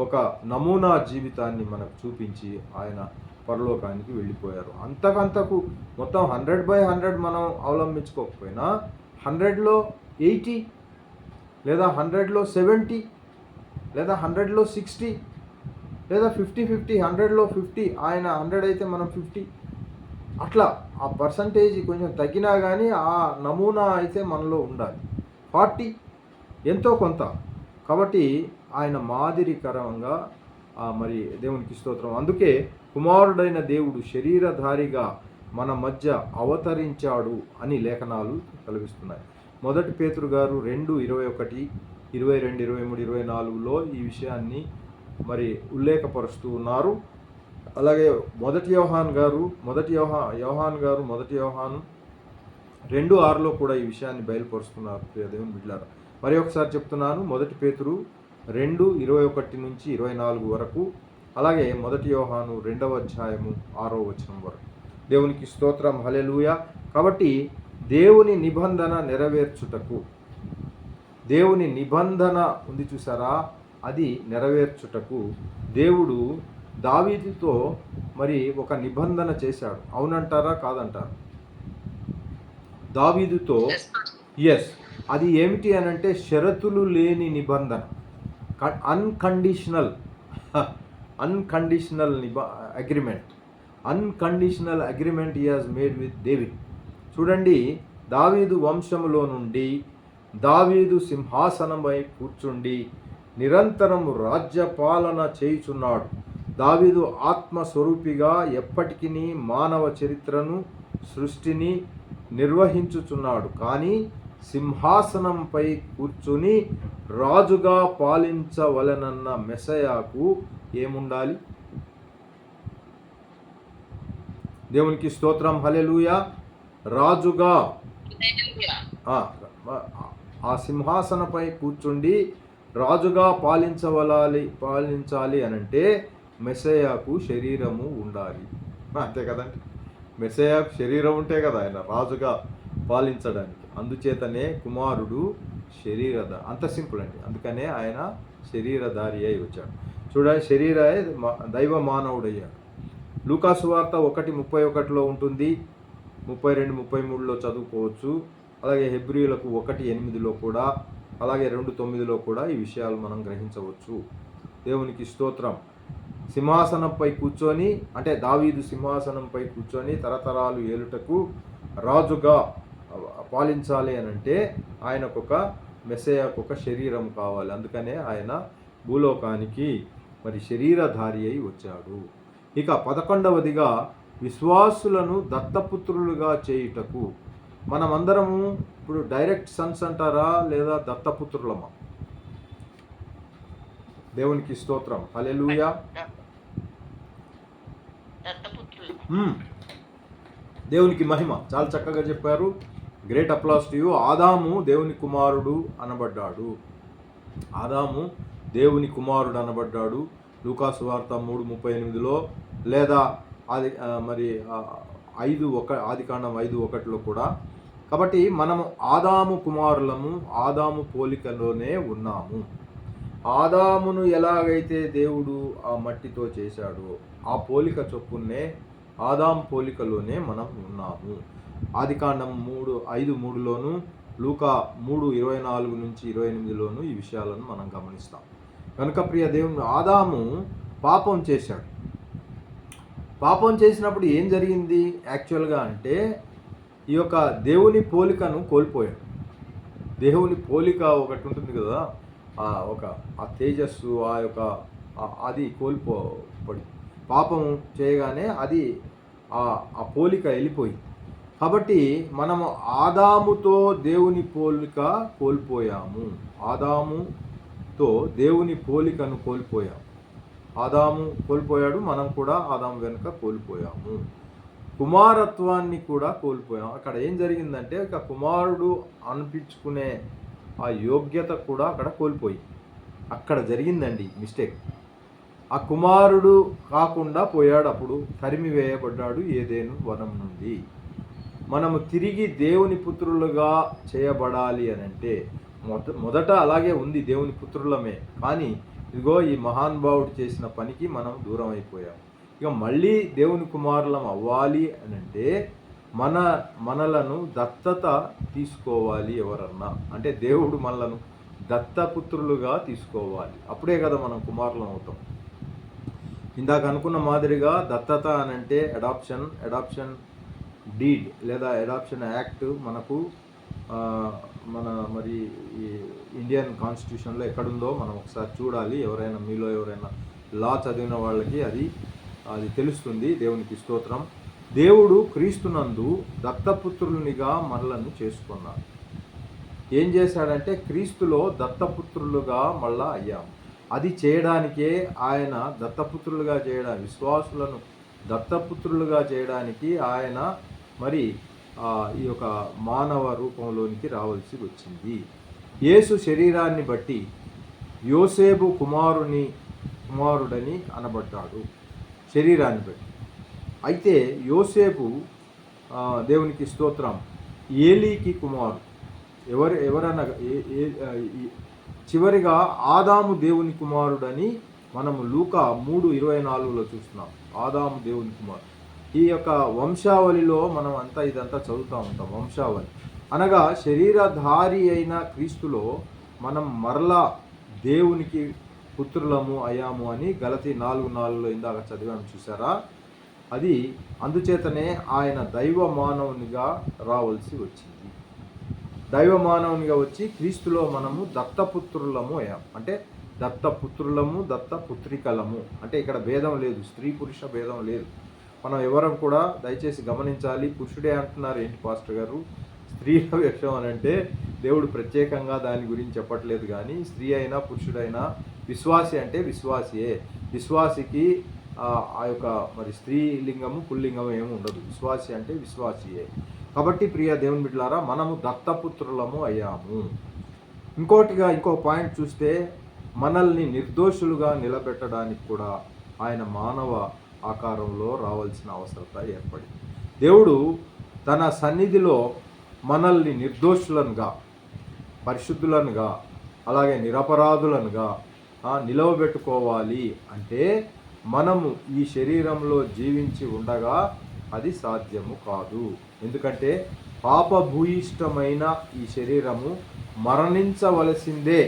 ఒక నమూనా జీవితాన్ని మనకు చూపించి ఆయన పరలోకానికి వెళ్ళిపోయారు. అంతకంతకు మొత్తం 100/100 మనం అవలంబించుకోకపోయినా 100లో 80 లేదా 100లో 70 లేదా 100లో 60 లేదా 50-50, 100లో 50, ఆయన 100 అయితే మనం 50, అట్లా ఆ పర్సంటేజ్ కొంచెం తగ్గినా కానీ ఆ నమూనా అయితే మనలో ఉండాలి. 40 ఎంతో కొంత. కాబట్టి ఆయన మాదిరికరంగా దేవునికి స్తోత్రం. అందుకే కుమారుడైన దేవుడు శరీరధారిగా మన మధ్య అవతరించాడు అని లేఖనాలు కలిగిస్తున్నాయి. 1 పేతురు గారు 2:21, 22, 23, 24లో ఈ విషయాన్ని ఉల్లేఖపరుస్తూ ఉన్నారు. అలాగే 1 యోహాను 2:6 కూడా ఈ విషయాన్ని బయలుపరుస్తున్నారు ప్రియ దేవుని బిడ్డలారా. మరి ఒకసారి చెప్తున్నాను, 1 పేతురు 2:21-24 వరకు, అలాగే 1 యోహాను 2వ అధ్యాయము 6వ వచనం వరకు. దేవునికి స్తోత్రం, హల్లెలూయా. కాబట్టి దేవుని నిబంధన నెరవేర్చుటకు, దేవుని నిబంధన ఉంది చూసారా, అది నెరవేర్చుటకు దేవుడు దావీదుతో మరి ఒక నిబంధన చేశాడు. అవునంటారా కాదంటారా? దావీదుతో ఎస్, అది ఏమిటి అని అంటే షరతులు లేని నిబంధన, unconditional agreement. Unconditional agreement he has made with David. చూడండి, దావీదు వంశములో నుండి దావీదు సింహాసనమై కూర్చుండి నిరంతరము రాజ్యపాలన చేయుచున్నాడు. దావీదు ఆత్మస్వరూపిగా ఎప్పటికీ మానవ చరిత్రను, సృష్టిని నిర్వహించుచున్నాడు. కానీ సింహాసనంపై కూర్చుని రాజుగా పాలించవలెనన్న మెస్సయాకు ఏముండాలి? దేవునికి స్తోత్రం, హల్లెలూయా. రాజుగా ఆ సింహాసనపై కూర్చుండి రాజుగా పాలించాలి అనంటే మెస్సయాకు శరీరము ఉండాలి. అంతే కదండి, మెస్సయాకు శరీరం ఉంటే కదా ఆయన రాజుగా పాలించడానికి. అందుచేతనే కుమారుడు అంత సింపుల్ అండి. అందుకనే ఆయన శరీరధారి అయి వచ్చాడు. చూడండి, దైవ మానవుడయ్యాడు. లూకాసు వార్త 1:31 ఉంటుంది, 32, 33 చదువుకోవచ్చు. అలాగే హెబ్రీయులకు 1:8 కూడా, అలాగే 2:9 కూడా ఈ విషయాలు మనం గ్రహించవచ్చు. దేవునికి స్తోత్రం. సింహాసనంపై కూర్చొని, అంటే దావీదు సింహాసనంపై కూర్చొని తరతరాలు ఏలుటకు రాజుగా పాలించాలి అని అంటే ఆయనకొక మెస్సయాకు ఒక శరీరం కావాలి. అందుకనే ఆయన భూలోకానికి మరి శరీరధారి అయి వచ్చాడు. ఇక 11వదిగా విశ్వాసులను దత్తపుత్రులుగా చేయుటకు. మనమందరము ఇప్పుడు డైరెక్ట్ సన్స్ అంటారా లేదా దత్తపుత్రులమా? దేవునికి స్తోత్రం, హల్లెలూయా. దేవునికి మహిమ. చాలా చక్కగా చెప్పారు. Great applause to you. ఆదాము దేవుని కుమారుడు అనబడ్డాడు. లూకాసు వార్త 3:38 లేదా ఆదికాండం 5:1 కూడా. కాబట్టి మనము ఆదాము కుమారులము, ఆదాము పోలికలోనే ఉన్నాము. ఆదామును ఎలాగైతే దేవుడు ఆ మట్టితో చేశాడో ఆ పోలిక చొప్పునే ఆదాము పోలికలోనే మనం ఉన్నాము. ఆదికాండం 5:3లోను, లూకా 3:24-28లోను ఈ విషయాలను మనం గమనిస్తాం. కనుక ప్రియ దేవుని, ఆదాము పాపం చేశాడు. పాపం చేసినప్పుడు ఏం జరిగింది యాక్చువల్గా అంటే ఈ యొక్క దేవుని పోలికను కోల్పోయాడు. దేవుని పోలిక ఒకటి ఉంటుంది కదా, ఆ తేజస్సు, అది కోల్పోబడి పాపం చేయగానే అది ఆ పోలిక వెళ్ళిపోయింది. కాబట్టి మనము ఆదాముతో దేవుని పోలిక కోల్పోయాము. ఆదాముతో దేవుని పోలికను కోల్పోయాము. ఆదాము కోల్పోయాడు, మనం కూడా ఆదాము వెనుక కోల్పోయాము. కుమారత్వాన్ని కూడా కోల్పోయాం. అక్కడ ఏం జరిగిందంటే ఇక కుమారుడు అనిపించుకునే ఆ యోగ్యత కూడా అక్కడ కోల్పోయి, అక్కడ జరిగిందండి మిస్టేక్. ఆ కుమారుడు కాకుండా పోయాడు, అప్పుడు తరిమి వేయబడ్డాడు ఏదెను వనం నుండి. మనము తిరిగి దేవుని పుత్రులుగా చేయబడాలి అని అంటే మొదట అలాగే ఉంది, దేవుని పుత్రులమే. కానీ ఇదిగో ఈ మహానుభావుడు చేసిన పనికి మనం దూరం అయిపోయాం. ఇక మళ్ళీ దేవుని కుమారులం అవ్వాలి అని అంటే మనలను దత్తత తీసుకోవాలి. ఎవరన్నా అంటే దేవుడు మనలను దత్తపుత్రులుగా తీసుకోవాలి. అప్పుడే కదా మనం కుమారులం అవుతాం. ఇందాక అనుకున్న మాదిరిగా దత్తత అని అంటే అడాప్షన్ డీడ్ లేదా అడాప్షన్ యాక్ట్ మనకు మరి ఈ ఇండియన్ కాన్స్టిట్యూషన్లో ఎక్కడుందో మనం ఒకసారి చూడాలి. మీలో ఎవరైనా లా చదివిన వాళ్ళకి అది తెలుస్తుంది. దేవునికి స్తోత్రం. దేవుడు క్రీస్తునందు దత్తపుత్రునిగా మనలను చేసుకున్నాడు. ఏం చేశాడంటే క్రీస్తులో దత్తపుత్రులుగా మళ్ళా అయ్యాము. అది చేయడానికే ఆయన విశ్వాసులను దత్తపుత్రులుగా చేయడానికి ఆయన మరి ఈ యొక్క మానవ రూపంలోనికి రావాల్సి వచ్చింది. యేసు శరీరాన్ని బట్టి యోసేపు కుమారుడని అనబడ్డాడు, శరీరాన్ని బట్టి. అయితే యోసేపు దేవునికి స్తోత్రం ఏలీకి కుమారుడు. ఎవరనగా చివరిగా ఆదాము దేవుని కుమారుడని మనము లూకా 3:24లో చూస్తున్నాం. ఆదాము దేవుని కుమారుడు. ఈ యొక్క వంశావళిలో మనం ఇదంతా చదువుతూ ఉంటాం. వంశావళి అనగా శరీరధారి అయిన క్రీస్తులో మనం మరలా దేవునికి పుత్రులము అయ్యాము అని గలతీ 4:4లో ఇందాక చదివాము, చూసారా? అది అందుచేతనే ఆయన దైవ మానవునిగా రావాల్సి వచ్చింది. దైవ మానవునిగా వచ్చి క్రీస్తులో మనము దత్తపుత్రులము అయ్యాం. అంటే దత్తపుత్రులము, దత్తపుత్రికలము. అంటే ఇక్కడ భేదం లేదు, స్త్రీ పురుష భేదం లేదు. మనం ఎవరం కూడా దయచేసి గమనించాలి. పురుషుడే అంటున్నారు ఏంటి పాస్టర్ గారు, స్త్రీల విషయం అని అంటే దేవుడు ప్రత్యేకంగా దాని గురించి చెప్పట్లేదు. కానీ స్త్రీ అయినా పురుషుడైనా విశ్వాసి అంటే విశ్వాసియే. విశ్వాసికి ఆ యొక్క మరి స్త్రీలింగము పుల్లింగము ఏమి ఉండదు. విశ్వాసి అంటే విశ్వాసియే. కాబట్టి ప్రియ దేవుని బిడ్డలారా, మనము దత్తపుత్రులము అయ్యాము. ఇంకో పాయింట్ చూస్తే మనల్ని నిర్దోషులుగా నిలబెట్టడానికి కూడా ఆయన మానవ ఆకారంలో రావాల్సిన అవసరత ఏర్పడింది. దేవుడు తన సన్నిధిలో మనల్ని నిర్దోషులనుగా, పరిశుద్ధులనుగా, అలాగే నిరపరాధులనుగా నిలవబెట్టుకోవాలి అంటే మనము ఈ శరీరంలో జీవించి ఉండగా అది సాధ్యము కాదు. ఎందుకంటే పాపభూయిష్టమైన ఈ శరీరము మరణించవలసిందే.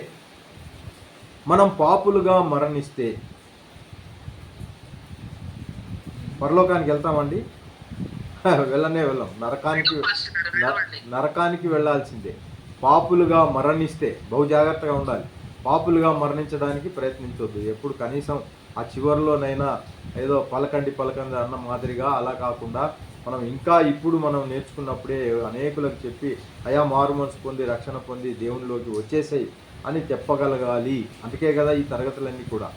మనం పాపులుగా మరణిస్తే పరలోకానికి వెళ్తామండి? వెళ్ళం. నరకానికి వెళ్ళాల్సిందే. పాపులుగా మరణిస్తే బహు జాగ్రత్తగా ఉండాలి. పాపులుగా మరణించడానికి ప్రయత్నించవద్దు. ఎప్పుడు కనీసం ఆ చివరిలోనైనా ఏదో పలకండి అన్న మాదిరిగా అలా కాకుండా ఇప్పుడు మనం నేర్చుకున్నప్పుడే అనేకులకు చెప్పి అయా మారు మనసు పొంది రక్షణ పొంది దేవునిలోకి వచ్చేసాయి అని చెప్పగలగాలి. అందుకే కదా ఈ తరగతులన్నీ కూడా.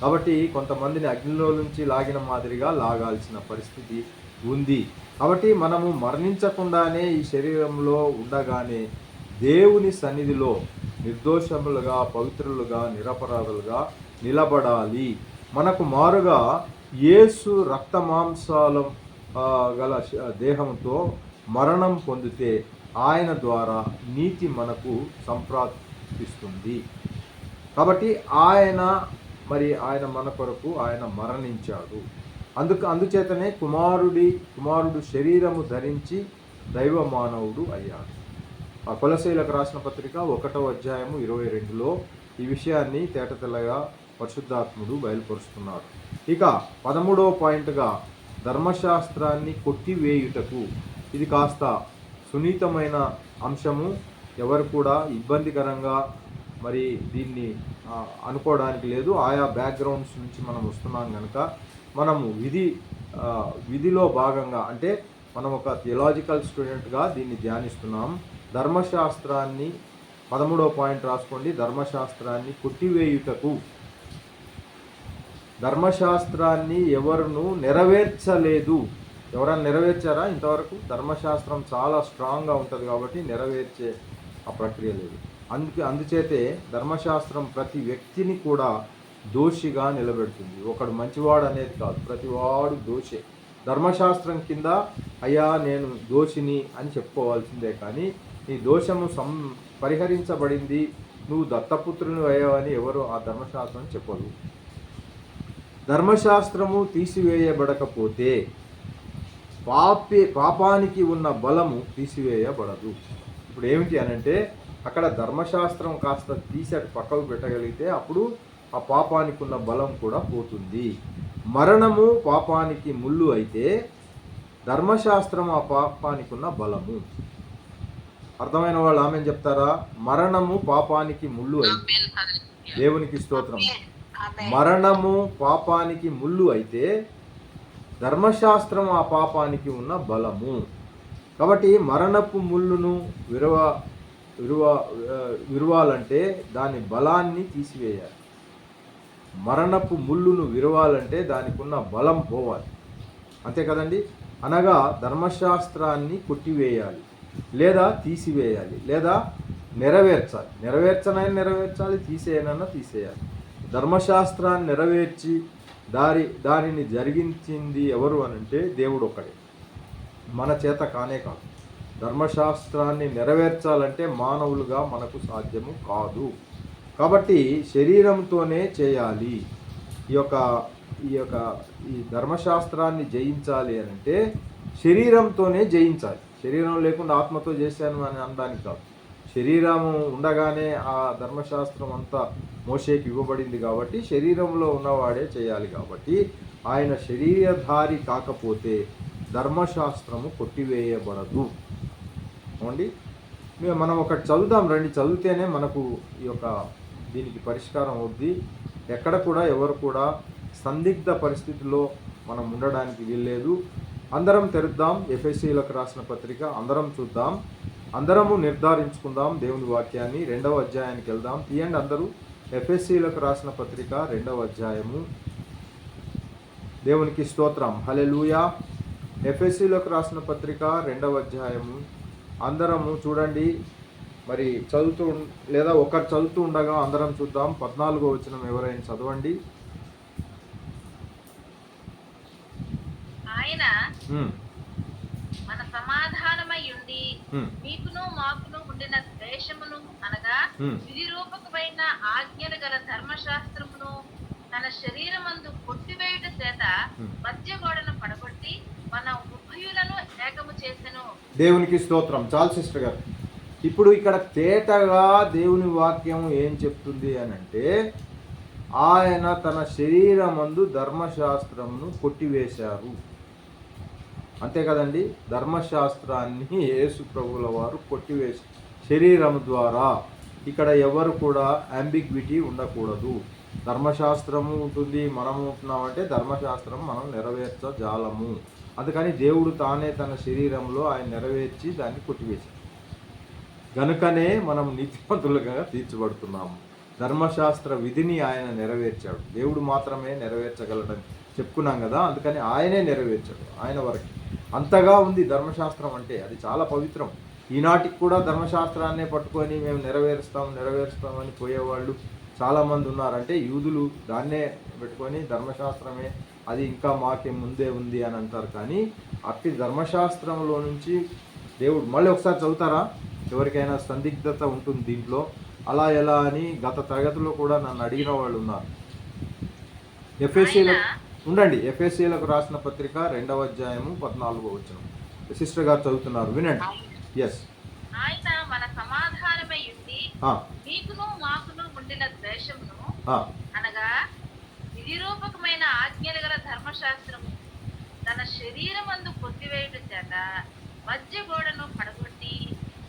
కాబట్టి కొంతమందిని అగ్నిలో నుంచి లాగిన మాదిరిగా లాగాల్సిన పరిస్థితి ఉంది. కాబట్టి మనము మరణించకుండానే ఈ శరీరంలో ఉండగానే దేవుని సన్నిధిలో నిర్దోషములుగా, పవిత్రులుగా, నిరపరాధులుగా నిలబడాలి. మనకు మారుగా యేసు రక్త మాంసాల గల దేహంతో మరణం పొందితే ఆయన ద్వారా నీతి మనకు సంప్రాప్తిస్తుంది. కాబట్టి ఆయన మన కొరకు ఆయన మరణించాడు. అందుచేతనే కుమారుడు శరీరము ధరించి దైవ మానవుడు అయ్యాడు. ఆ కొలసీలకు రాసిన పత్రిక 1వ అధ్యాయము 22లో ఈ విషయాన్ని తేటతెల్లగా పరిశుద్ధాత్ముడు బయలుపరుస్తున్నాడు. ఇక 13వ పాయింట్గా ధర్మశాస్త్రాన్ని కొట్టివేయుటకు. ఇది కాస్త సున్నితమైన అంశము. ఎవరు కూడా ఇబ్బందికరంగా దీన్ని అనుకోవడానికి లేదు. ఆయా బ్యాక్గ్రౌండ్స్ నుంచి మనం వస్తున్నాం కనుక మనము విధిలో భాగంగా, అంటే మనం ఒక థియలాజికల్ స్టూడెంట్గా దీన్ని ధ్యానిస్తున్నాం. ధర్మశాస్త్రాన్ని 13వ పాయింట్ రాసుకోండి. ధర్మశాస్త్రాన్ని కొట్టివేయుటకు. ధర్మశాస్త్రాన్ని ఎవరును నెరవేర్చలేదు. ఎవరైనా నెరవేర్చారా ఇంతవరకు? ధర్మశాస్త్రం చాలా స్ట్రాంగ్గా ఉంటుంది కాబట్టి నెరవేర్చే ఆ ప్రక్రియ లేదు. అందుచేతే ధర్మశాస్త్రం ప్రతి వ్యక్తిని కూడా దోషిగా నిలబెడుతుంది. ఒకడు మంచివాడు అనేది కాదు, ప్రతివాడు దోషే. ధర్మశాస్త్రం కింద అయ్యా నేను దోషిని అని చెప్పుకోవాల్సిందే. కానీ నీ దోషము పరిహరించబడింది, నువ్వు దత్తపుత్రుని అయ్యావని ఎవరు ఆ ధర్మశాస్త్రం చెప్పదు. ధర్మశాస్త్రము తీసివేయబడకపోతే పాపానికి ఉన్న బలము తీసివేయబడదు. ఇప్పుడు ఏమిటి అనంటే అక్కడ ధర్మశాస్త్రం కాస్త తీసి పక్కకు పెట్టగలిగితే అప్పుడు ఆ పాపానికి ఉన్న బలం కూడా పోతుంది. మరణము పాపానికి ముళ్ళు అయితే ధర్మశాస్త్రం ఆ పాపానికి ఉన్న బలము. అర్థమైన వాళ్ళు ఆమెను చెప్తారా? మరణము పాపానికి ముళ్ళు అయితే, దేవునికి స్తోత్రం, మరణము పాపానికి ముళ్ళు అయితే ధర్మశాస్త్రం ఆ పాపానికి ఉన్న బలము. కాబట్టి మరణపు ముళ్ళును విరవాలంటే దాని బలాన్ని తీసివేయాలి. మరణపు ముళ్ళును విరవాలంటే దానికి ఉన్న బలం పోవాలి. అంతే కదండి? అనగా ధర్మశాస్త్రాన్ని కొట్టివేయాలి, లేదా తీసివేయాలి, లేదా నెరవేర్చాలి. నెరవేర్చాలి, తీసేయనన్నా తీసేయాలి. ధర్మశాస్త్రాన్ని నెరవేర్చి దానిని జరిగించింది ఎవరు అనంటే దేవుడు ఒక్కడే, మన చేత కానే కాదు. ధర్మశాస్త్రాన్ని నెరవేర్చాలంటే మానవులుగా మనకు సాధ్యము కాదు. కాబట్టి శరీరంతోనే చేయాలి. ఈ ధర్మశాస్త్రాన్ని జయించాలి అనంటే శరీరంతోనే జయించాలి. శరీరం లేకుండా ఆత్మతో చేశాను అని అనడానికి కాదు. శరీరము ఉండగానే ఆ ధర్మశాస్త్రం అంతా మోషేకి ఇవ్వబడింది కాబట్టి శరీరంలో ఉన్నవాడే చేయాలి. కాబట్టి ఆయన శరీరధారి కాకపోతే ధర్మశాస్త్రము కొట్టివేయబడదు. అవునండి, మనం ఒకటి చదువుదాం రండి. చదివితేనే మనకు దీనికి పరిష్కారం అవుద్ది. ఎక్కడ కూడా ఎవరు కూడా సందిగ్ధ పరిస్థితుల్లో మనం ఉండడానికి వీల్లేదు. అందరం తెరుద్దాం ఎఫెసీయులకు రాసిన పత్రిక, అందరం చూద్దాం, అందరము నిర్ధారించుకుందాం దేవుని వాక్యాన్ని. 2వ అధ్యాయానికి వెళ్దాం. తీయండి అందరూ. ఎఫెసీయులకు రాసిన పత్రిక 2వ అధ్యాయము. దేవునికి స్తోత్రం, హల్లెలూయా. ఎఫెసీయులకు రాసిన పత్రిక 2వ అధ్యాయము అందరము చూడండి. మరి లేదా ఒకరు చదువుతూ ఉండగా అందరం చూద్దాం. 14వ వచనం ఎవరైనా చదవండి. ఆయన మన సమాధానమై ఉండి మీకును మాకును ఉండిన ద్వేషమును అనగా విధిరూపకమైన ఆజ్ఞలు గల ధర్మశాస్త్రమును తన శరీరమందు కొట్టివేయుట చేత మధ్య గోడను పడగొట్టి మన ఉభయులను ఏకము చేసెను. దేవునికి స్తోత్రం. చాలు సిస్టర్ గారు. ఇప్పుడు ఇక్కడ తేటగా దేవుని వాక్యం ఏం చెప్తుంది అని అంటే, ఆయన తన శరీరమందు ధర్మశాస్త్రమును కొట్టివేశారు. అంతే కదండి. ధర్మశాస్త్రాన్ని యేసు ప్రభువుల వారు కొట్టివేసి శరీరం ద్వారా. ఇక్కడ ఎవరు కూడా అంబిగ్విటీ ఉండకూడదు. ధర్మశాస్త్రము ఉంటుంది, మనము ఉంటున్నామంటే ధర్మశాస్త్రం మనం నెరవేర్చజాలము. అందుకని దేవుడు తానే తన శరీరంలో ఆయన నెరవేర్చి దాన్ని కొట్టివేశాడు. గనుకనే మనం నీతిమంతులుగా తీర్చబడుతున్నాము. ధర్మశాస్త్ర విధిని ఆయన నెరవేర్చాడు. దేవుడు మాత్రమే నెరవేర్చగలడని చెప్పుకున్నాం కదా. అందుకని ఆయనే నెరవేర్చాడు. ఆయన వరకు అంతగా ఉంది ధర్మశాస్త్రం అంటే. అది చాలా పవిత్రం. ఈనాటికి కూడా ధర్మశాస్త్రాన్నే పట్టుకొని మేము నెరవేరుస్తామని పోయేవాళ్ళు చాలామంది ఉన్నారంటే యూదులు దాన్నే పెట్టుకొని ధర్మశాస్త్రమే అది ఇంకా మాకే ముందే ఉంది అని అంటారు. కానీ అట్టి ధర్మశాస్త్రంలో నుంచి దేవుడు మళ్ళీ ఒకసారి చదువుతారా? ఎవరికైనా సందిగ్ధత ఉంటుంది దీంట్లో. అలా ఎలా అని గత తరగతిలో కూడా నన్ను అడిగిన వాళ్ళు ఉన్నారు. ఎఫెసీయులకు రాసిన పత్రిక 2వ అధ్యాయము 14వ వచనం సిస్టర్ గారు చదువుతున్నారు, వినండి. ఎస్. ఆయన మన సమాధానమై ఉండి మీకును మాకును ఉండిన ద్వేషమును అనగా విధిరూపకమైన ఆజ్ఞలు గల ధర్మశాస్త్రము తన శరీరమందు కొట్టివేయుట చేత మధ్య గోడను పడగొట్టి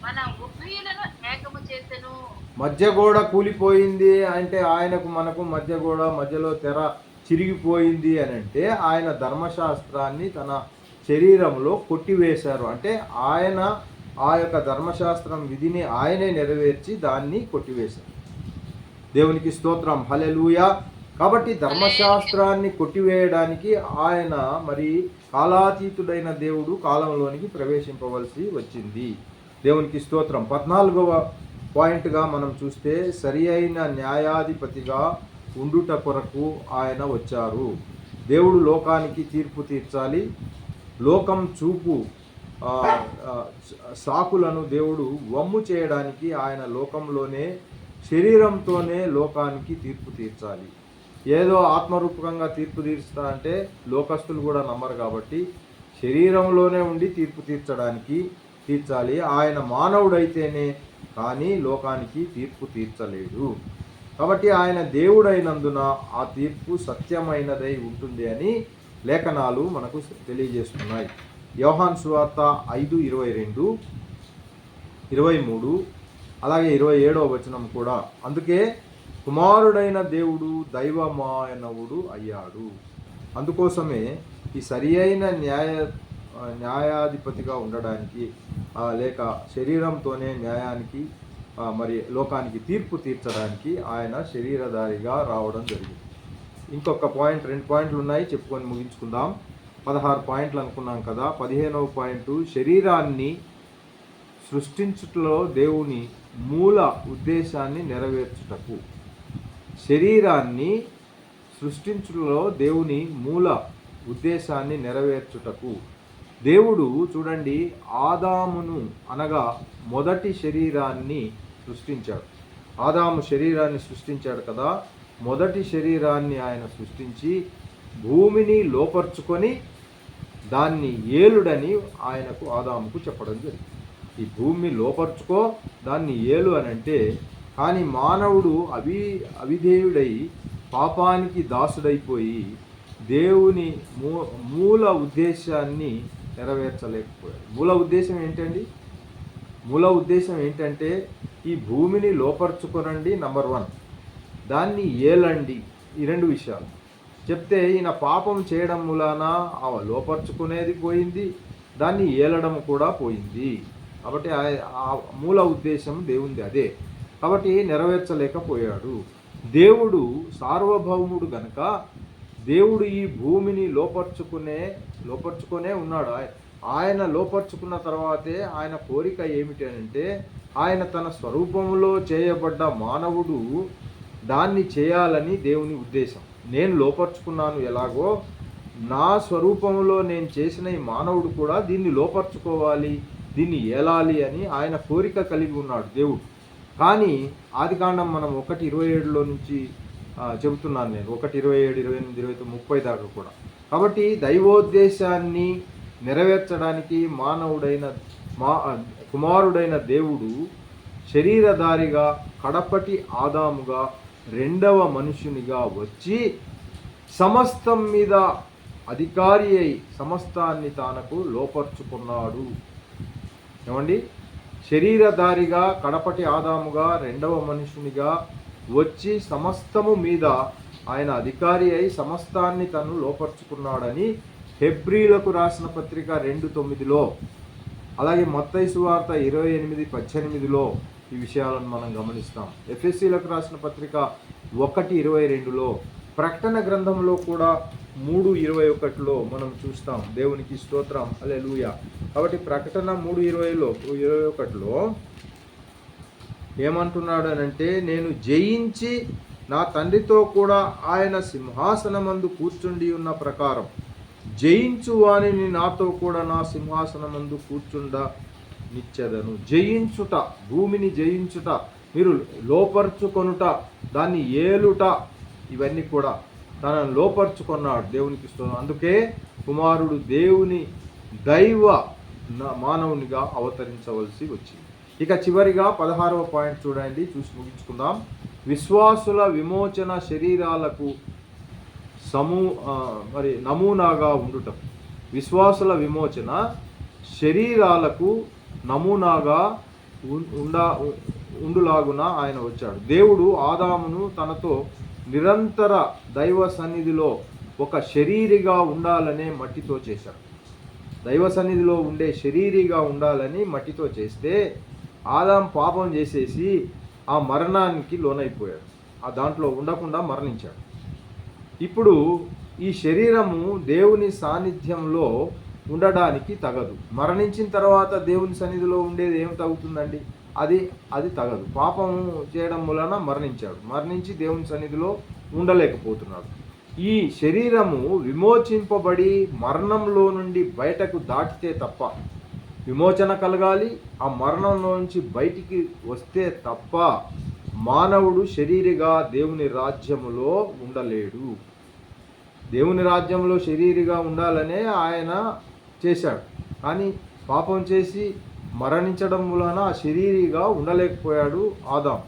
మన ఉభయులను ఏకము చేసెను. మధ్య గోడ కూలిపోయింది అంటే ఆయనకు మనకు మధ్య గోడ మధ్యలో తెర చిరిగిపోయింది అని అంటే ఆయన ధర్మశాస్త్రాన్ని తన శరీరంలో కొట్టివేశారు. అంటే ఆయన ఆ యొక్క ధర్మశాస్త్రం విధిని ఆయనే నెరవేర్చి దాన్ని కొట్టివేశారు. దేవునికి స్తోత్రం, హల్లెలూయా. కాబట్టి ధర్మశాస్త్రాన్ని కొట్టివేయడానికి ఆయన మరి కాలాతీతుడైన దేవుడు కాలంలోనికి ప్రవేశింపవలసి వచ్చింది. దేవునికి స్తోత్రం. 14వ పాయింట్గా మనం చూస్తే సరి అయిన న్యాయాధిపతిగా ఉండుట కొరకు ఆయన వచ్చారు. దేవుడు లోకానికి తీర్పు తీర్చాలి. లోకం చూపు సాకులను దేవుడు వమ్ము చేయడానికి ఆయన లోకంలోనే శరీరంతోనే లోకానికి తీర్పు తీర్చాలి. ఏదో ఆత్మరూపకంగా తీర్పు తీర్చుతా అంటే లోకస్తులు కూడా నమ్మరు. కాబట్టి శరీరంలోనే ఉండి తీర్పు తీర్చాలి. ఆయన మానవుడైతేనే కానీ లోకానికి తీర్పు తీర్చలేడు. కాబట్టి ఆయన దేవుడైనందున ఆ తీర్పు సత్యమైనదై ఉంటుంది అని లేఖనాలు మనకు తెలియజేస్తున్నాయి. యోహాను సువార్త 5:22, 23 అలాగే 27వ వచనం కూడా. అందుకే కుమారుడైన దేవుడు దైవమానవుడు అయ్యాడు. అందుకోసమే ఈ సరి అయిన న్యాయాధిపతిగా ఉండడానికి లేక శరీరంతోనే న్యాయానికి మరి లోకానికి తీర్పు తీర్చడానికి ఆయన శరీరధారిగా రావడం జరిగింది. ఇంకొక పాయింట్, 2 పాయింట్లు ఉన్నాయి, చెప్పుకొని ముగించుకుందాం. 16 పాయింట్లు అనుకున్నాం కదా. 15వ పాయింట్, శరీరాన్ని సృష్టించుటలో దేవుని మూల ఉద్దేశాన్ని నెరవేర్చుటకు. శరీరాన్ని సృష్టించుటలో దేవుని మూల ఉద్దేశాన్ని నెరవేర్చుటకు దేవుడు చూడండి ఆదామును అనగా మొదటి శరీరాన్ని సృష్టించాడు. ఆదాము శరీరాన్ని సృష్టించాడు కదా. మొదటి శరీరాన్ని ఆయన సృష్టించి భూమిని లోపర్చుకొని దాన్ని ఏలుడని ఆయనకు ఆదాముకు చెప్పడం జరిగింది. ఈ భూమి లోపర్చుకో, దాన్ని ఏలు అని అంటే, కానీ మానవుడు అవిధేయుడై పాపానికి దాసుడైపోయి దేవుని మూల ఉద్దేశాన్ని నెరవేర్చలేకపోయాడు. మూల ఉద్దేశం ఏంటండి? మూల ఉద్దేశం ఏంటంటే ఈ భూమిని లోపర్చుకొనండి, నంబర్ 1, దాన్ని ఏలండి. ఈ 2 విషయాలు చెప్తే ఈయన పాపం చేయడం మూలాన లోపర్చుకునేది పోయింది, దాన్ని ఏలడం కూడా పోయింది. కాబట్టి ఆ మూల ఉద్దేశం దేవునిది అదే. కాబట్టి నెరవేర్చలేకపోయాడు. దేవుడు సార్వభౌముడు గనుక దేవుడు ఈ భూమిని లోపర్చుకునే ఉన్నాడు. ఆయన లోపర్చుకున్న తర్వాతే ఆయన కోరిక ఏమిటి అంటే ఆయన తన స్వరూపంలో చేయబడ్డ మానవుడు దాన్ని చేయాలని దేవుని ఉద్దేశం. నేను లోపర్చుకున్నాను ఎలాగో, నా స్వరూపంలో నేను చేసిన ఈ మానవుడు కూడా దీన్ని లోపర్చుకోవాలి, దీన్ని ఏలాలి అని ఆయన కోరిక కలిగి ఉన్నాడు దేవుడు. కానీ ఆదికాండం మనం 1:27లో నుంచి చెబుతున్నాను నేను, 1:27, 28, 29, 30 దాకా కూడా. కాబట్టి దైవోద్దేశాన్ని నెరవేర్చడానికి కుమారుడైన దేవుడు శరీరధారిగా కడపటి ఆదాముగా 2వ మనుషునిగా వచ్చి సమస్తం మీద అధికారి అయి సమస్తాన్ని తానకు లోపర్చుకున్నాడు. ఏమండి? శరీరధారిగా కడపటి ఆదాముగా 2వ మనుషునిగా వచ్చి సమస్తము మీద ఆయన అధికారి అయి సమస్తాన్ని తను లోపర్చుకున్నాడని హెబ్రీలకు రాసిన పత్రిక 2:9లో, అలాగే మత్తయి సువార్త 28:18లో ఈ విషయాలను మనం గమనిస్తాం. ఎఫెసీలకు రాసిన పత్రిక 1:22లో, ప్రకటన గ్రంథంలో కూడా 3:21లో మనం చూస్తాం. దేవునికి స్తోత్రం, హల్లెలూయా. కాబట్టి ప్రకటన 3:21లో ఏమంటున్నాడు అనంటే, నేను జయించి నా తండ్రితో కూడా ఆయన సింహాసనమందు కూర్చుండి ఉన్న ప్రకారం జయించు వానిని నాతో కూడా నా సింహాసనమందు కూర్చుండ నిచ్చెదను. జయించుట, భూమిని జయించుట, మీరు లోపర్చుకొనుట, దాన్ని ఏలుట, ఇవన్నీ కూడా తనను లోపర్చుకున్నాడు. దేవునికి స్తోత్రం. అందుకే కుమారుడు దేవుని దైవ మానవునిగా అవతరించవలసి వచ్చింది. ఇక చివరిగా 16వ పాయింట్ చూడండి, చూసి ముగించుకుందాం. విశ్వాసుల విమోచన శరీరాలకు నమూనాగా ఉండుటం. విశ్వాసుల విమోచన శరీరాలకు నమూనాగా ఉండులాగున ఆయన వచ్చాడు. దేవుడు ఆదామును తనతో నిరంతర దైవ సన్నిధిలో ఒక శరీరిగా ఉండాలనే మట్టితో చేశాడు. దైవ సన్నిధిలో ఉండే శరీరిగా ఉండాలని మట్టితో చేస్తే ఆదాం పాపం చేసేసి ఆ మరణానికి లోనైపోయాడు. ఆ దాంట్లో ఉండకుండా మరణించాడు. ఇప్పుడు ఈ శరీరము దేవుని సాన్నిధ్యంలో ఉండడానికి తగదు. మరణించిన తర్వాత దేవుని సన్నిధిలో ఉండేది ఏం తగ్గుతుందండి? అది తగదు. పాపం చేయడం వలన మరణించాడు. మరణించి దేవుని సన్నిధిలో ఉండలేకపోతున్నాడు. ఈ శరీరము విమోచింపబడి మరణంలో నుండి బయటకు దాటితే తప్ప, విమోచన కలగాలి, ఆ మరణంలో నుంచి బయటికి వస్తే తప్ప మానవుడు శరీరిగా దేవుని రాజ్యములో ఉండలేడు. దేవుని రాజ్యంలో శరీరిగా ఉండాలనే ఆయన చేశాడు. కానీ పాపం చేసి మరణించడం వలన ఆ శరీరిగా ఉండలేకపోయాడు ఆదాం.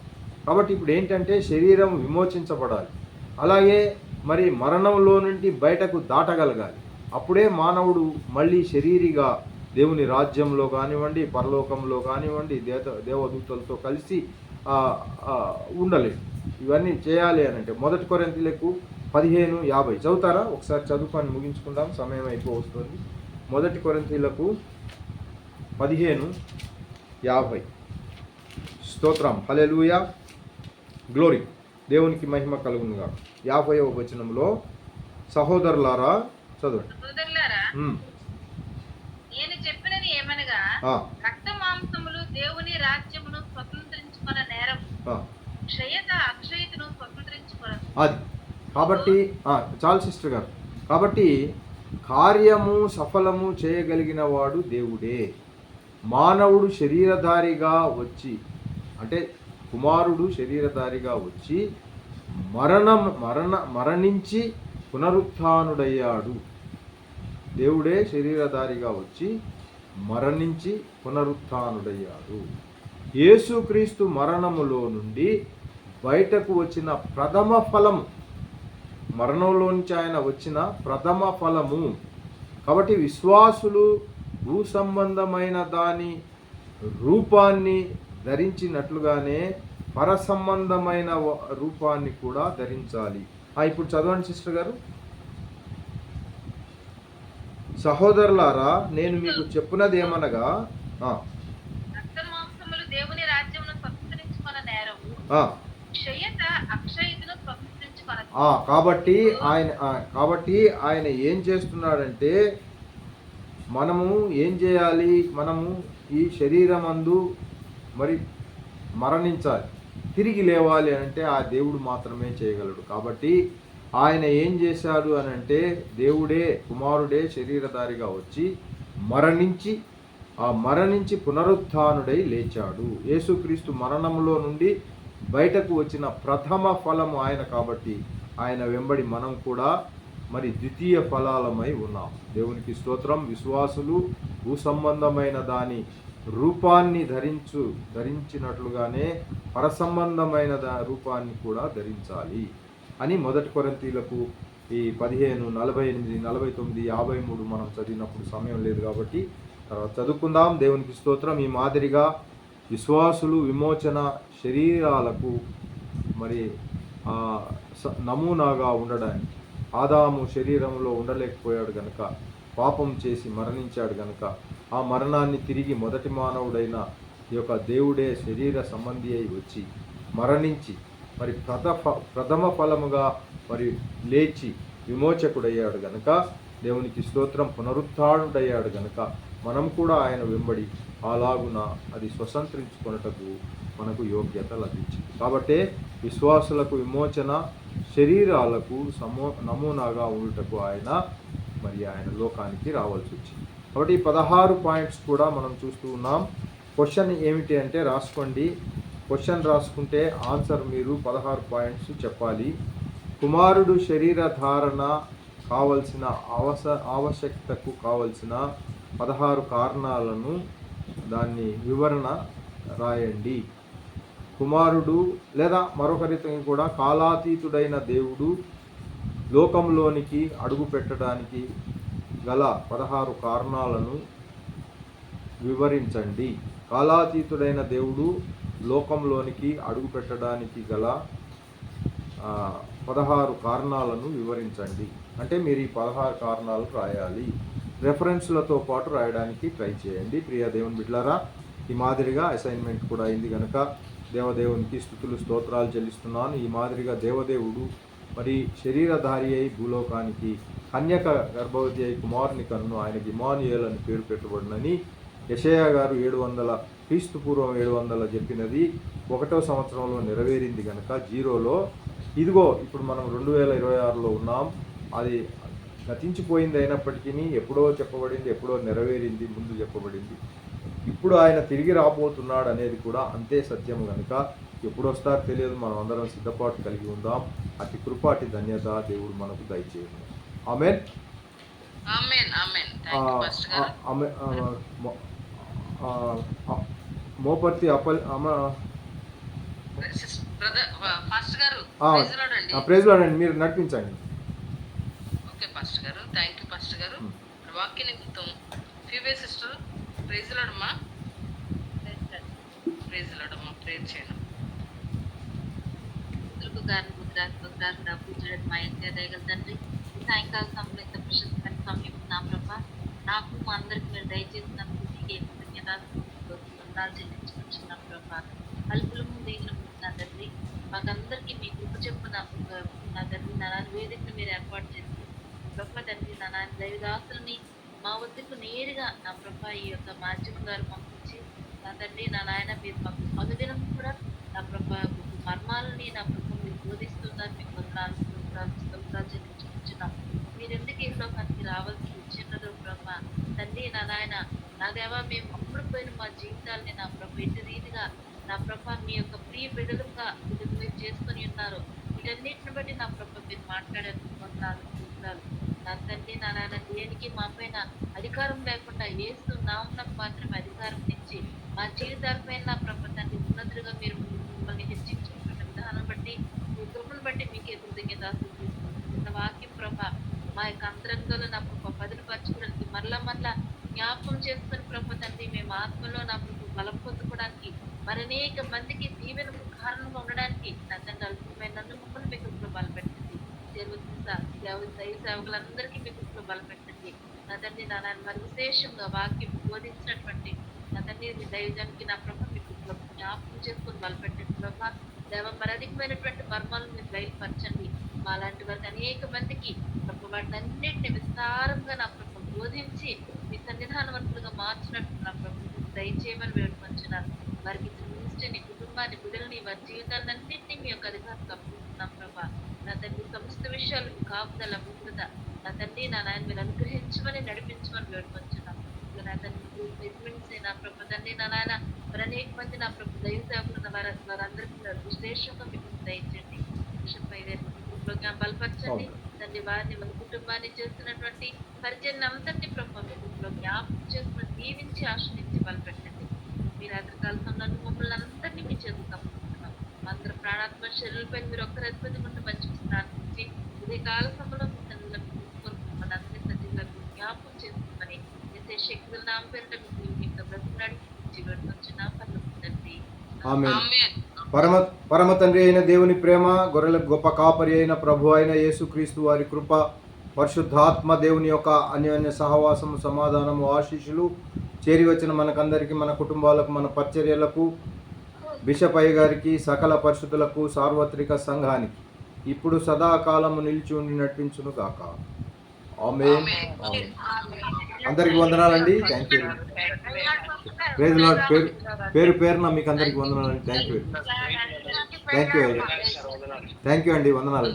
కాబట్టి ఇప్పుడు ఏంటంటే శరీరం విమోచించబడాలి, అలాగే మరి మరణంలో నుండి బయటకు దాటగలగాలి. అప్పుడే మానవుడు మళ్ళీ శరీరిగా దేవుని రాజ్యంలో కానివ్వండి, పరలోకంలో కానివ్వండి, దేవదూతలతో కలిసి ఉండలేడు. ఇవన్నీ చేయాలి అని అంటే 1 కొరింథీయులకు 15:50 చదువుతారా? ఒకసారి చదువుకొని ముగించుకుందాం, సమయం అయిపోతుంది. 1 కొరింథీయులకు 15:50. స్తోత్రం, హల్లెలూయా, గ్లోరీ, దేవునికి మహిమ కలుగునుగా. 50వ వచనంలో, సహోదరులారా చదవండి. ఉమ్, నేను చెప్పినది ఏమనగా ఆ, రక్త మాంసములు దేవుని రాజ్యమును స్వతంత్రించుకున్న నేరం ఆ. క్షయత అక్షయతను స్వతంత్రించుకోవడం. అది కాబట్టి చాలు సిస్టర్ గారు. కాబట్టి కార్యము సఫలము చేయగలిగిన వాడు దేవుడే. మానవుడు శరీరధారిగా వచ్చి, అంటే కుమారుడు శరీరధారిగా వచ్చి మరణించి పునరుత్థానుడయ్యాడు. దేవుడే శరీరధారిగా వచ్చి మరణించి పునరుత్థానుడయ్యాడు. యేసుక్రీస్తు మరణములో నుండి బయటకు వచ్చిన ప్రథమ ఫలము, మరణంలోంచి ఆయన వచ్చిన ప్రథమ ఫలము. కాబట్టి విశ్వాసులు భూ సంబంధమైన దాని రూపాన్ని ధరించినట్లుగానే పర సంబంధమైన రూపాన్ని కూడా ధరించాలి. ఇప్పుడు చదవండి సిస్టర్ గారు. సహోదరులారా, నేను మీకు చెప్పున్నది ఏమనగా, రక్త మాంసములు దేవుని రాజ్యమును స్వతంత్రించుకున్న నేరము క్షయత అక్షయతను స్వతంత్రించుకొనదు. కాబట్టి ఆయన ఏం చేస్తున్నాడంటే, మనము ఏం చేయాలి? మనము ఈ శరీరమందు మరి మరణించాలి, తిరిగి లేవాలి అంటే ఆ దేవుడు మాత్రమే చేయగలడు. కాబట్టి ఆయన ఏం చేశాడు అని అంటే, దేవుడే కుమారుడే శరీరధారిగా వచ్చి మరణించి పునరుత్థానుడై లేచాడు. యేసుక్రీస్తు మరణంలో నుండి బయటకు వచ్చిన ప్రథమ ఫలము ఆయన. కాబట్టి ఆయన వెంబడి మనం కూడా మరి ద్వితీయ ఫలాలమై ఉన్నాం. దేవునికి స్తోత్రం. విశ్వాసులు భూ సంబంధమైన దాని రూపాన్ని ధరించినట్లుగానే పరసంబంధమైన రూపాన్ని కూడా ధరించాలి అని 1 కొరింథీయులకు 15, 48, 49, 53 మనం చదివినప్పుడు సమయం లేదు కాబట్టి తర్వాత చదువుకుందాం. దేవునికి స్తోత్రం. ఈ మాదిరిగా విశ్వాసులు విమోచన శరీరాలకు మరి నమూనాగా ఉండడానికి, ఆదాము శరీరంలో ఉండలేకపోయాడు గనుక, పాపం చేసి మరణించాడు గనుక, ఆ మరణాన్ని తిరిగి మొదటి మానవుడైన ఈ యొక్క దేవుడే శరీర సంబంధి అయి వచ్చి మరణించి మరి ప్రథమ ఫలముగా మరి లేచి విమోచకుడయ్యాడు గనుక, దేవునికి స్తోత్రం, పునరుత్థానుడయ్యాడు గనుక మనం కూడా ఆయన వెంబడి అలాగున అది స్వతంత్రించుకొనుటకు మనకు యోగ్యత లభించింది. కాబట్టి విశ్వాసులకు విమోచన శరీరాలకు నమూనాగా ఉండుటకు ఆయన లోకానికి రావాల్సి వచ్చింది. కాబట్టి 16 పాయింట్స్ కూడా మనం చూస్తూ ఉన్నాం. క్వశ్చన్ ఏమిటి అంటే రాసుకోండి. క్వశ్చన్ రాసుకుంటే ఆన్సర్ మీరు 16 పాయింట్స్ చెప్పాలి. కుమారుడు శరీర ధారణ కావలసిన ఆవశ్యకతకు కావలసిన 16 కారణాలను దాన్ని వివరణ రాయండి. కుమారుడు లేదా మరొకరితో కూడా కాలాతీతుడైన దేవుడు లోకంలోనికి అడుగు పెట్టడానికి గల 16 కారణాలను వివరించండి. కాలాతీతుడైన దేవుడు లోకంలోనికి అడుగు పెట్టడానికి గల 16 కారణాలను వివరించండి. అంటే మీరు ఈ 16 కారణాలు రాయాలి. రెఫరెన్స్లతో పాటు రాయడానికి ట్రై చేయండి. ప్రియ దేవుని బిడ్డలారా, ఈ మాదిరిగా అసైన్మెంట్ కూడా అయింది కనుక దేవదేవునికి స్తుతులు స్తోత్రాలు చెల్లిస్తున్నాను. ఈ మాదిరిగా దేవదేవుడు మరి శరీరధారి అయి భూలోకానికి కన్యక గర్భవతి అయి కుమారుని కన్ను ఆయనకి ఇమ్మానుయేల్ అని పేరు పెట్టబడినని యెషయా గారు 700 క్రీస్తుపూర్వం 700 చెప్పినది 1వ సంవత్సరంలో నెరవేరింది కనుక 0లో ఇదిగో ఇప్పుడు మనం 2026లో ఉన్నాం. అది గతించిపోయింది అయినప్పటికీ ఎప్పుడో చెప్పబడింది, ఎప్పుడో నెరవేరింది, ముందు చెప్పబడింది. ఇప్పుడు ఆయన తిరిగి రాబోతున్నాడు అనేది కూడా అంతే సత్యం కనుక ఎప్పుడు వస్తారో తెలియదు. మనం అందరం సిద్ధపాటు కలిగి ఉందాం. అతి కృప, అతి ధన్యత దేవుడు మనకు దయచేయండి. ఆమేన్. మోపర్తి ప్రైజ్ లార్డ్ మీరు నడిపించండి. ఓకే పాస్టర్ గారు, థ్యాంక్ యూ పాస్టర్ గారు. వాక్య నిమిత్తం ఫీవే సిస్టర్ ప్రైజ్ లార్డ్ అమ్మా, ప్రైజ్ లార్డ్ అమ్మా, ప్రేర్ చేయండి. మా ఇంటి దయగల తండ్రి, సాయంకాల సమయంలో ఇంత ప్రశస్తమైన సమయం నా ప్రభా, నాకు మా అందరికి మీరు దయచేసినందుకు నీకే కృతజ్ఞతలు చెల్లించుకుంటున్నాం ప్రభా. అల్పుల ముందు నా తండ్రి, మాకందరికీ మీ కృప చెప్పు నా తండ్రి. నా వేదికను మీరు ఏర్పాటు చేసి గొప్ప తండ్రి, నా దైవదాసులని మా వద్దకు నేరుగా నా ప్రభా ఈ యొక్క మాధ్యమం ద్వారా పంపించి నా తండ్రి నా నాయన మీరు మాకు అనుదినం కూడా నా ప్రభా మర్మాలని నా ప్రభా మీరు బోధిస్తున్నారు. మీకు వందనాలు స్తోత్రాలు చెల్లించుకుంటున్నాం. మీరు ఎందుకు ఈ లోకానికి రావాల్సి వచ్చినారో ప్రభా తండ్రి నా నాయన నా దేవా మేము అప్పుడు పోయిన మా జీవితాలని నా ప్రభు ఎటు రీతిగా నా ప్రభా మీ యొక్క ప్రియ బిడ్డలుగా మీరు చేసుకొని ఉన్నారు. వీటన్నిటిని బట్టి నా ప్రభు మీరు మాట్లాడారు. వందనాలు స్తోత్రాలు. నా తండ్రి నా నాయన దేనికి మా పైన అధికారం లేకుండా యేసు నామమునకు మాత్రమే అధికారం ఇచ్చి మా జీవితాలపైన నా ప్రభు తండ్రి ఉన్నతులుగా మీరు మిమ్మల్ని హెచ్చించుకున్న విధానం బట్టి మీ కృపను బట్టి మీకే కృతజ్ఞతాస్తులు తీసుకుంటున్న వాక్యం ప్రభా మా యొక్క అంతరంగంలో నా ప్రభు బదులుపరచుకోవడానికి మరలా జ్ఞాపకం చేసుకుని ప్రభు తండ్రి మేము ఆత్మలో నా ప్రభు బలం పొందుకోవడానికి మరనేక మందికి దీవెనకు కారణంగా ఉండడానికి నా తండ్రి అల్పమైన నన్ను ముక్కలు మీకు బలం పెట్టండి. దైవ సేవకులందరికీ మీకు బలం పెట్టండి. నా తండ్రి నా నాన్న మరి విశేషంగా వాక్యం బోధించినటువంటి నా తండ్రి మీ దైవజానికి నా ప్రభు మీకు జ్ఞాపకం చేసుకుని బలపెట్టండి. ప్రభా దేవ మరి అధికమైనటువంటి మర్మాలను మీరు బయలుపరచండి. మాలాంటి వారికి అనేక మందికి ప్రభు వాటిని అన్నింటినీ విస్తారంగా నా ప్రభు బోధించి మీ సన్నిధానవంతులుగా మార్చినట్టు నా ప్రభు దయచేయమని వేడుకొంచున్నాను. వారికి మినిస్ట్రీని కుటుంబాన్ని బిడ్డలని వారి జీవితాలన్నింటినీ మీ యొక్క అధికారం తప్పుతున్నాం ప్రభా. నా తండ్రి సమస్త విషయాలు మీ కాపుదల భద్రత నా తండ్రి నా నాయన మీరు అనుగ్రహించమని నడిపించమని వేడుకొంచున్నాం. నా తండ్రి నా ప్రభు తండ్రి నా నాయన మరి అనేక మంది నా ప్రభు దైవ సేవకులు వారందరికీ విశ్లేషంగా మీకు దయచండి. బలపరచండి తండ్రి వారిని మన కుటుంబాన్ని చేస్తున్నటువంటి పరిచయం అంతటి ప్రభు మీకు జ్ఞాపకం చేసుకుని దీవించి ఆశ్రయించి బలపెట్టండి. మీరు రాత్రికాల నన్ను మమ్మల్ని అందరినీ మీ చేతులు తప్పుకుంటున్నాం. అందరూ ప్రాణాత్మ శరీరంపై మీరు ఒక్కరు అధిపతి ముందు మంచి ప్రార్థించి ఇదే కాల సమయంలో మీ తల్లిలో తీసుకొని మమ్మల్ని అందరి సజీవులకు జ్ఞాపకం చేసుకోమని ఎస్ఐ శక్తుల నామ పేరిట మీకు బ్రతిమలాడి జీవించున్నాం పర్లోకిందండి. పరమ తండ్రి అయిన దేవుని ప్రేమ, గొర్రెలకు గొప్ప కాపరి అయిన ప్రభు అయిన యేసుక్రీస్తు వారి కృప, పరిశుద్ధాత్మ దేవుని యొక్క అన్యోన్య సహవాసము, సమాధానము, ఆశీస్సులు చేరి వచ్చిన మనకందరికీ, మన కుటుంబాలకు, మన పరిచర్యలకు, బిషప్ అయ్య గారికి, సకల పరిశుద్ధులకు, సార్వత్రిక సంఘానికి ఇప్పుడు సదాకాలము నిలిచి ఉండి నడిపించును గాక. ఆమేన్. అందరికి వందనాలండి. Thank you. Praise Lord. పేరు పేరున మీకు అందరికి వందనాలండి. Thank you. థ్యాంక్ యూ అండి. వందనాలు.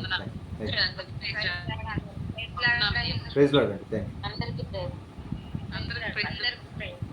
ప్రైజ్ లార్డ్ అండి. Thank you. అందరికీ అందరికీ